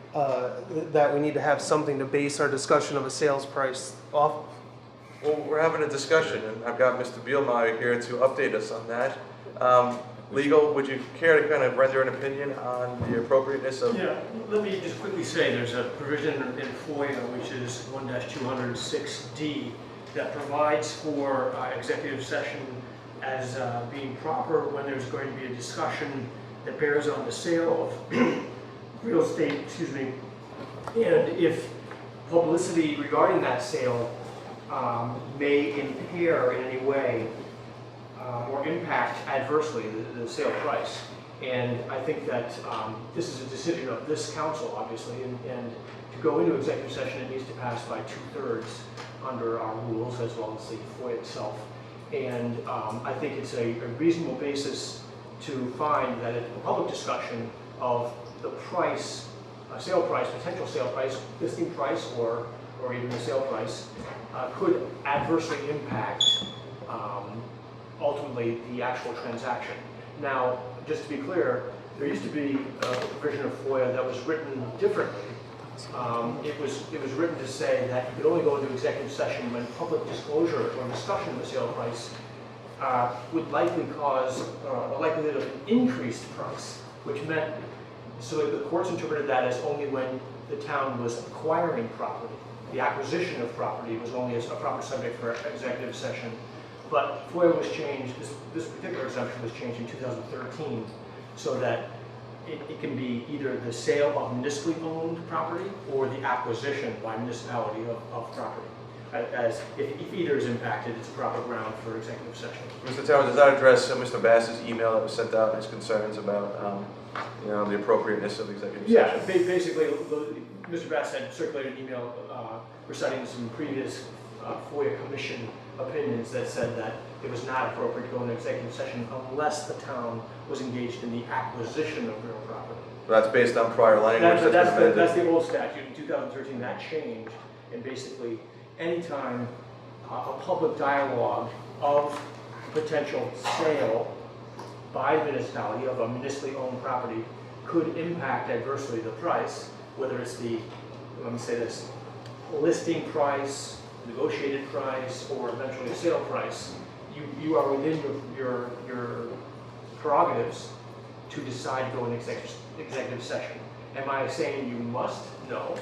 That we need to have something to base our discussion of a sales price off of. Well, we're having a discussion, and I've got Mr. Bielmeyer here to update us on that. Legal, would you care to kind of render an opinion on the appropriateness of? Yeah, let me just quickly say there's a provision in FOIA, which is 1-206D, that provides for executive session as being proper when there's going to be a discussion that bears on the sale of real estate, and if publicity regarding that sale may impair in any way or impact adversely the sale price. And I think that this is a decision of this council, obviously, and to go into executive session, it needs to pass by 2/3 under our rules as well as the FOIA itself. And I think it's a reasonable basis to find that a public discussion of the price, sale price, potential sale price, listing price, or even the sale price, could adversely impact ultimately the actual transaction. Now, just to be clear, there used to be a provision of FOIA that was written differently. It was written to say that you could only go into executive session when public disclosure or discussion of the sale price would likely cause a likelihood of an increased price, which meant, so the courts interpreted that as only when the town was acquiring property. The acquisition of property was only a proper subject for executive session. But FOIA was changed, this particular exemption was changed in 2013, so that it can be either the sale of municipally owned property or the acquisition by municipality of property. as if either is impacted, it's a proper ground for executive session. Mr. Towers, does that address Mr. Bass's email that was sent out, his concerns about, the appropriateness of executive Yeah, session? basically, Mr. Bass had circulated an email reciting some previous FOIA commission opinions that said that it was not appropriate to go into executive session unless the town was engaged in the acquisition of real property. That's based on prior language that's been amended. That's the old statute in 2013. That changed, and basically, anytime a public dialogue of potential sale by the municipality of a municipally owned property could impact adversely the price, whether it's the, let me say this, listing price, negotiated price, or eventually a sale price, you are within your prerogatives to decide to go in executive session. Am I saying you must? No.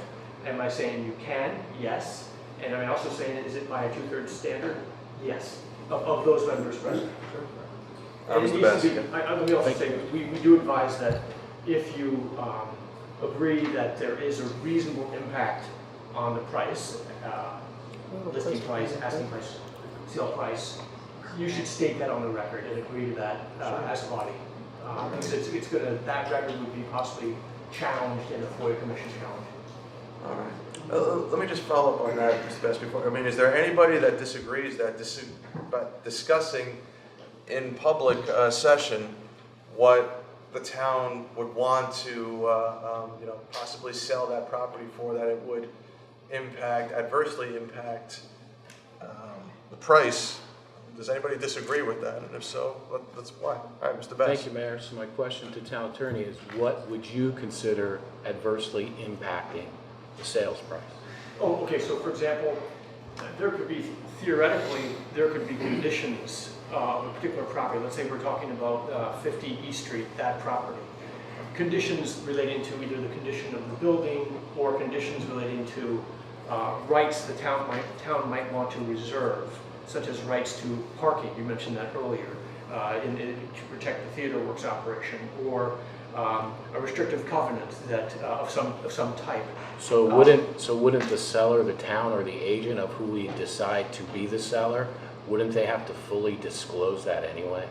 Am I saying you can? Yes. And am I also saying, is it by a 2/3 standard? Yes. Of those members present. And it needs to be, let me also say, we do advise that if you agree that there is a reasonable impact on the price, listing price, asking price, sale price, you should state that on the record and agree to that as a body. Because it's gonna, that record would be possibly challenged in a FOIA commission challenge. All right. Let me just follow up on that, Mr. Bass, before, I mean, is there anybody that disagrees that about discussing in public session what the town would want to, possibly sell that property for, that it would adversely impact the price? Does anybody disagree with that? And if so, that's why. All right, Mr. Bass. Thank you, Mayor. So my question to town attorney is, what would you consider adversely impacting the sales price? Oh, okay, so for example, there could be, theoretically, there could be conditions of a particular property. Let's say we're talking about 50 East Street, that property. Conditions relating to either the condition of the building or conditions relating to rights the town might want to reserve, such as rights to parking, you mentioned that earlier, to protect the theater works operation, or a restrictive covenant that of some type. So wouldn't the seller, the town, or the agent of who we decide to be the seller, wouldn't they have to fully disclose that anyway?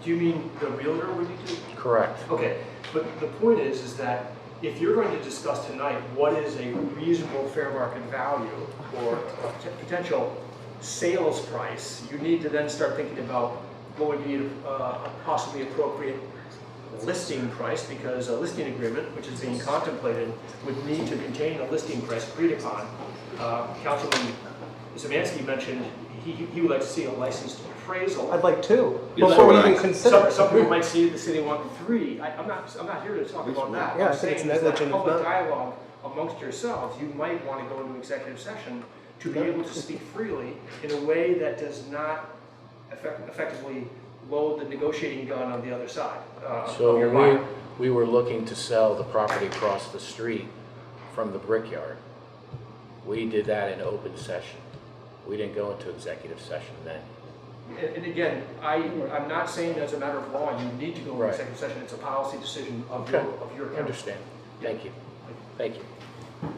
Do you mean the realtor would need to? Correct. Okay, but the point is that if you're going to discuss tonight what is a reasonable fair market value or a potential sales price, you need to then start thinking about what would be a possibly appropriate listing price, because a listing agreement, which is being contemplated, would need to contain a listing price agreed upon. Councilman Szymanski mentioned he would like to see a licensed appraisal. I'd like two, before we even consider. Some people might see the city want 3. I'm not here to talk about that. Yeah, I'm I think it's saying is that negligent if public not. dialogue amongst yourselves, you might want to go into executive session to be able to speak freely in a way that does not effectively load the negotiating gun on the other side of your So buyer. we were looking to sell the property across the street from the Brickyard. We did that in open session. We didn't go into executive session then. And again, I'm not saying as a matter of law you need to go into Right. executive session. It's a policy decision of Okay. your I council. understand. Thank you. Thank you.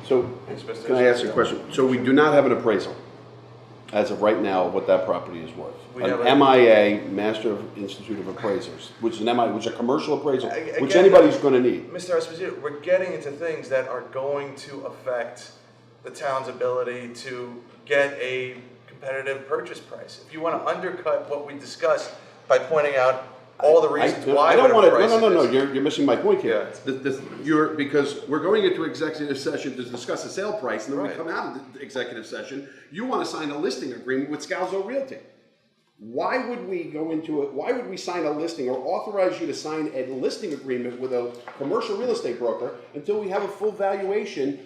So, can I ask you a question? So we do not have an appraisal, as of right now, of what that property is worth? We An have a- MIA, Master of Institute of Appraisers, which is an MIA, which is a commercial appraisal, which Again, anybody's gonna need. Mr. Esposito, we're getting into things that are going to affect the town's ability to get a competitive purchase price. If you want to undercut what we discussed by pointing out all the reasons why. I don't want to, whatever price no, it is. you're missing my point here. Because we're going into executive session to discuss the sale price, and then we come out of the executive session, you want to sign a listing agreement with Scalzo Realty. Why would we go into it, why would we sign a listing or authorize you to sign a listing agreement with a commercial real estate broker until we have a full valuation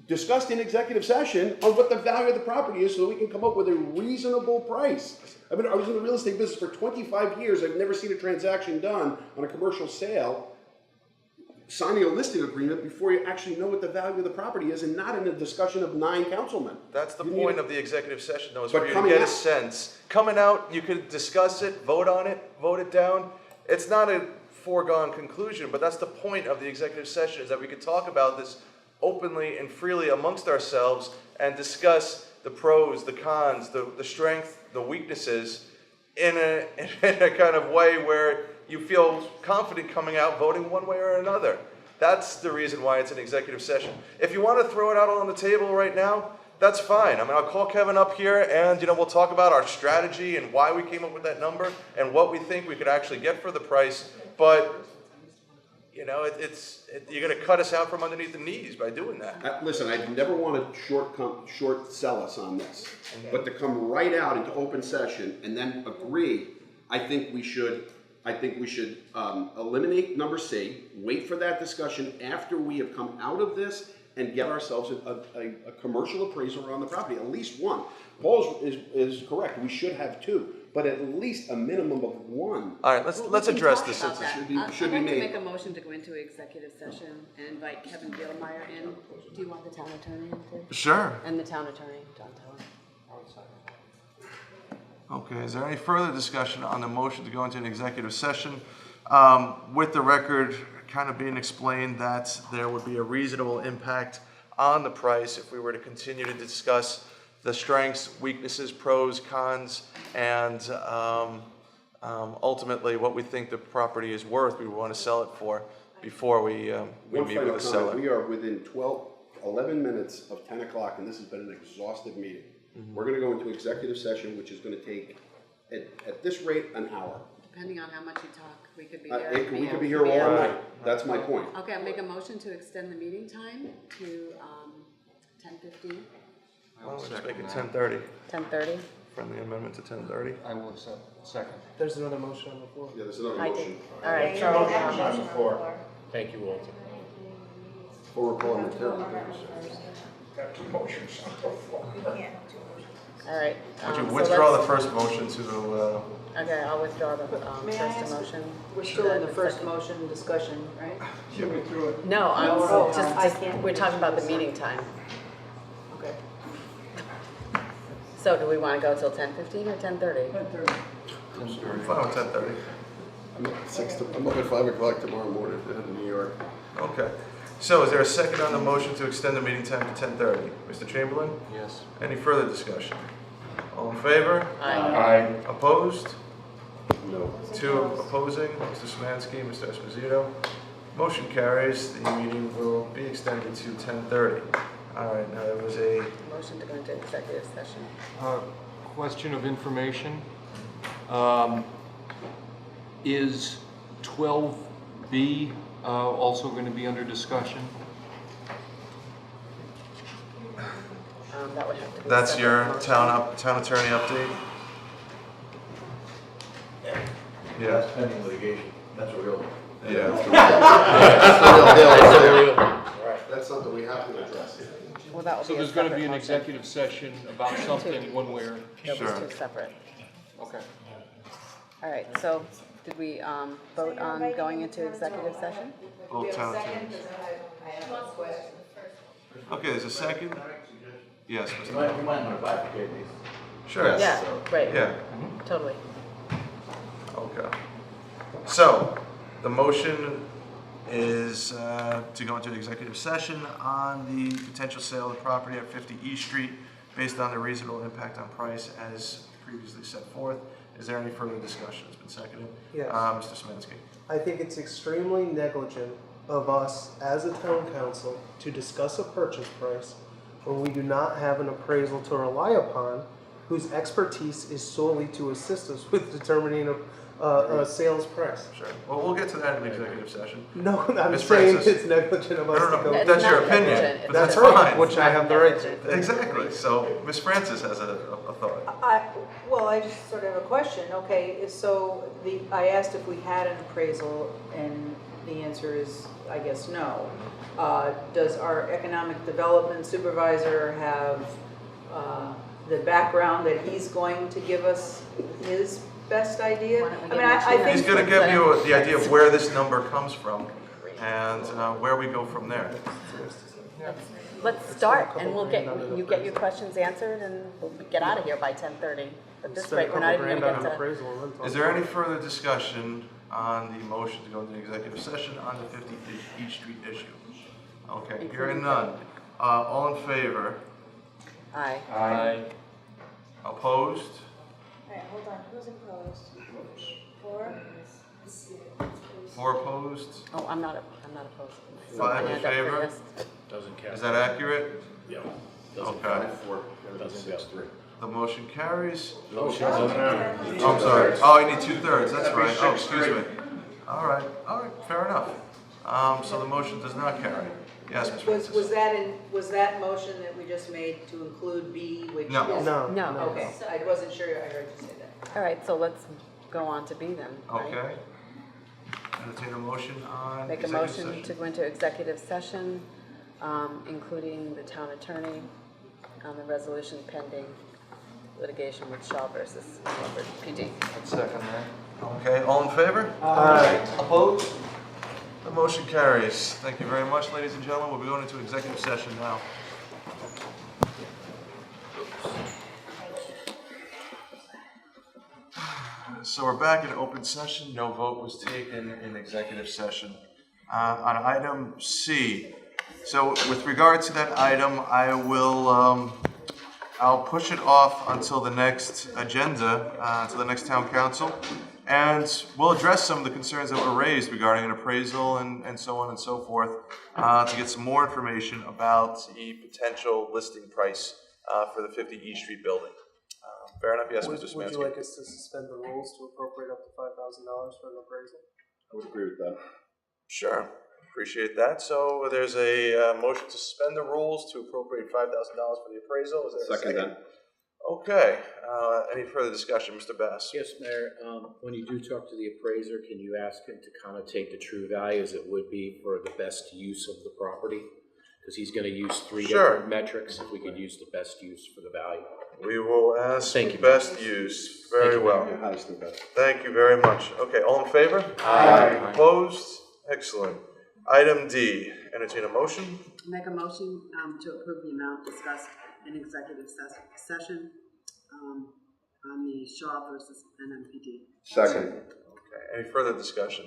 discussed in executive session on what the value of the property is, so we can come up with a reasonable price? I was in the real estate business for 25 years. I've never seen a transaction done on a commercial sale, signing a listing agreement before you actually know what the value of the property is, and not in a discussion of 9 councilmen. That's the point of the executive session, though, is But for you to coming get a out- sense. Coming out, you could discuss it, vote on it, vote it down. It's not a foregone conclusion, but that's the point of the executive session, is that we could talk about this openly and freely amongst ourselves and discuss the pros, the cons, the strength, the weaknesses in a kind of way where you feel confident coming out voting one way or another. That's the reason why it's an executive session. If you want to throw it out on the table right now, that's fine. I mean, I'll call Kevin up here and, we'll talk about our strategy and why we came up with that number and what we think we could actually get for the price. But, you're going to cut us out from underneath the knees by doing that. Listen, I never want to short sell us on this, but to come right out into open session and then agree, I think we should eliminate number C, wait for that discussion after we have come out of this and get ourselves a commercial appraiser on the property, at least one. Paul is correct, we should have two, but at least a minimum of one. All right, let's address this. I'd like to made. make a motion to go into executive session and invite Kevin Bielmeyer in. Do you want the town attorney in too? Sure. And the town attorney, John Teller. Okay, is there any further discussion on the motion to go into an executive session? With the record kind of being explained that there would be a reasonable impact on the price if we were to continue to discuss the strengths, weaknesses, pros, cons, and ultimately what we think the property is worth, we want to sell it for before we meet with the seller. We are within 11 minutes of 10 o'clock, and this has been an exhaustive meeting. We're going to go into executive session, which is going to take, at this rate, an hour. Depending on how much you talk, we could be here. We could be here all night. That's my point. Okay, I'll make a motion to extend the meeting time to 10:15. Well, let's make it 10:30. 10:30? Friendly amendment to 10:30. I will accept. Second. There's another motion on the floor. Yeah, there's another I motion. did. All right. Charles, on the floor. Thank you, Walter. For parliamentarian. Got two motions on the floor. All right. Would you so withdraw let's- the first motion to Okay, I'll withdraw the May I first ask- motion. We're still in the first motion discussion, right? Should we through it? No, I'm Oh, I just, can't- we're talking about the meeting time. Okay. So do we want to go till 10:15 or 10:30? 10:30. I'm fine with 10:30. I'm up at 5 o'clock tomorrow morning in New York. Okay. So is there a second on the motion to extend the meeting time to 10:30? Mr. Chamberlain? Yes. Any further discussion? All in favor? Aye. Opposed? No. Two opposing, Mr. Szymanski, Mr. Esposito. Motion carries. The meeting will be extended to 10:30. All right, now there was a, Motion to go into executive session. Question of information. Is 12B also going to be under discussion? That would have to be. a that's separate your motion. town attorney update? Yeah. That's pending litigation. That's a real one. Yeah. That's something we have to address. Well, that would So be a there's going to be separate an motion. executive session about something one way or... That Sure. was two separate. Okay. All right, so did we vote on going into executive session? Both town attorneys. Okay, there's a second? Yes, We Mr. might want to bifurcate these. Sure. Yeah, right. Yeah. Totally. Okay. So, the motion is to go into executive session on the potential sale of the property at 50 East Street based on the reasonable impact on price as previously set forth. Is there any further discussion? It's been seconded. Yes. Mr. Szymanski. I think it's extremely negligent of us as a town council to discuss a purchase price when we do not have an appraisal to rely upon whose expertise is solely to assist us with determining a sales price. Sure. Well, we'll get to that in executive session. No, I'm Ms. saying Francis. it's negligent of us No, to go. that's your not opinion, negligent. but That's that's right, fine. which I have the right to. Exactly. So, Ms. Francis has a thought. I just sort of have a question. Okay, so I asked if we had an appraisal, and the answer is, I guess, no. Does our economic development supervisor have the background that he's going to give us his best idea? Why don't we I mean, get I into think. He's going to give you the idea of where this number comes from and where we go from there. Let's start, and we'll you get your questions answered, and we'll get out of here by 10:30. At this rate, we're not even going to get to. Is there any further discussion on the motion to go into executive session on the 50 East Street issue? Okay, hearing none. All in favor? Aye. Aye. Opposed? Alright, hold on, who's opposed? 4? 4 opposed? Oh, I'm not opposed. 5 in Hand up for favor? yes. Doesn't count. Is that accurate? Yeah. Okay. 4, Doesn't go. 3. The motion carries. Oh, sure. Doesn't count. Oh, I'm sorry. Oh, I need 2/3, that's right. Oh, excuse me. All right, fair enough. So the motion does not carry. Yes, Ms. Francis? Was that motion that we just made to include B, which is? No. No. Okay, I wasn't sure, I heard you say that. All right, so let's go on to B then. right? Okay. Entertain a motion on Make a executive motion session. to go into executive session, including the town attorney on the resolution pending litigation with Shaw versus Milford PD. Second that. Okay, all in favor? Aye. Opposed? The motion carries. Thank you very much, ladies and gentlemen. We'll be going into executive session now. So we're back in open session. No vote was taken in executive session. On item C, so with regard to that item, I will, I'll push it off until the next agenda, to the next town council. And we'll address some of the concerns that were raised regarding an appraisal and so on and so forth, to get some more information about the potential listing price for the 50 East Street building. Fair enough? Yes, Mr. Smansky. Would you like us to suspend the rules to appropriate up to $5,000 for an appraisal? I would agree with that. Sure, appreciate that. So there's a motion to suspend the rules to appropriate $5,000 for the appraisal. Is there a second? Second Okay, any further discussion, Mr. Bass? Yes, Mayor, when you do talk to the appraiser, can you ask him to connotate the true value as it would be for the best use of the property? Because he's gonna use 3 Sure. different metrics, if we could use the best use for the value. We will ask Thank for you. best use. Very well. Highest and best. Thank you very much. Okay, all in favor? Aye. Opposed? Excellent. Item D, entertain a motion. Make a motion to approve the amount discussed in executive session on the Shaw versus NMPD. Second. Okay, any further discussion?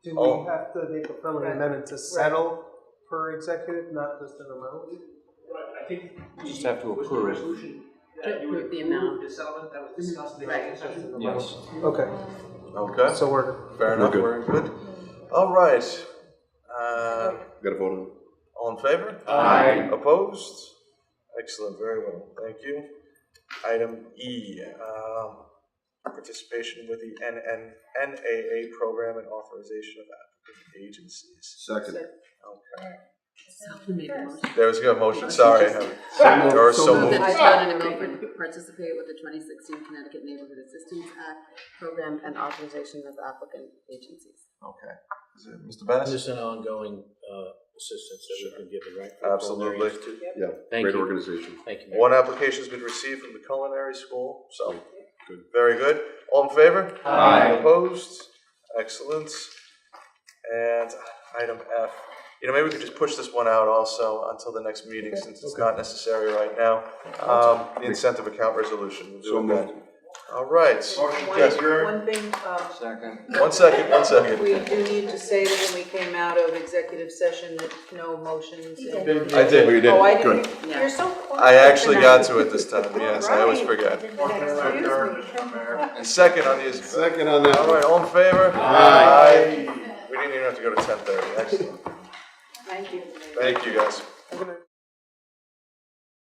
Do Oh. we have to make a friendly amendment to settle per executive, not just an amount? I think You just have to approve. resolution that you would The amount. approve the settlement that was discussed in the executive session. Yes. Okay, Okay, so we're, fair enough, good. we're good. All right. Got to vote on it. All in favor? Aye. Opposed? Excellent, very well, thank you. Item E, participation with the NAA program and authorization of applicant agencies. Second. Okay. Someone made a motion. There was a motion, sorry. Or so Move moved. that the town of Milford participate with the 2016 Connecticut Neighborhood Assistance Act program and authorization of applicant agencies. Okay. Is it Mr. Bennett? Just an ongoing assistance that we've been given, right? Absolutely. Yeah, Thank great you. organization. Thank you, Mayor. One application's been received from the culinary school, so, good. Very good. All in favor? Aye. Opposed? Excellent. And item F, maybe we could just push this one out also until the next meeting, since it's not necessary right now. The incentive account resolution. We'll do So it then. moved. All right. Yes. One thing, Second. One second. we do need to say that when we came out of executive session, that no motions. and- I did. Oh, you did? Oh, I Good. didn't, you're so quiet. I actually got tonight. to it this time, yes, I always forget. Excuse me. And second on these. Second on that. All right, all in favor? Aye. We didn't even have to go to 10:30, excellent. Thank you. Thank you, guys.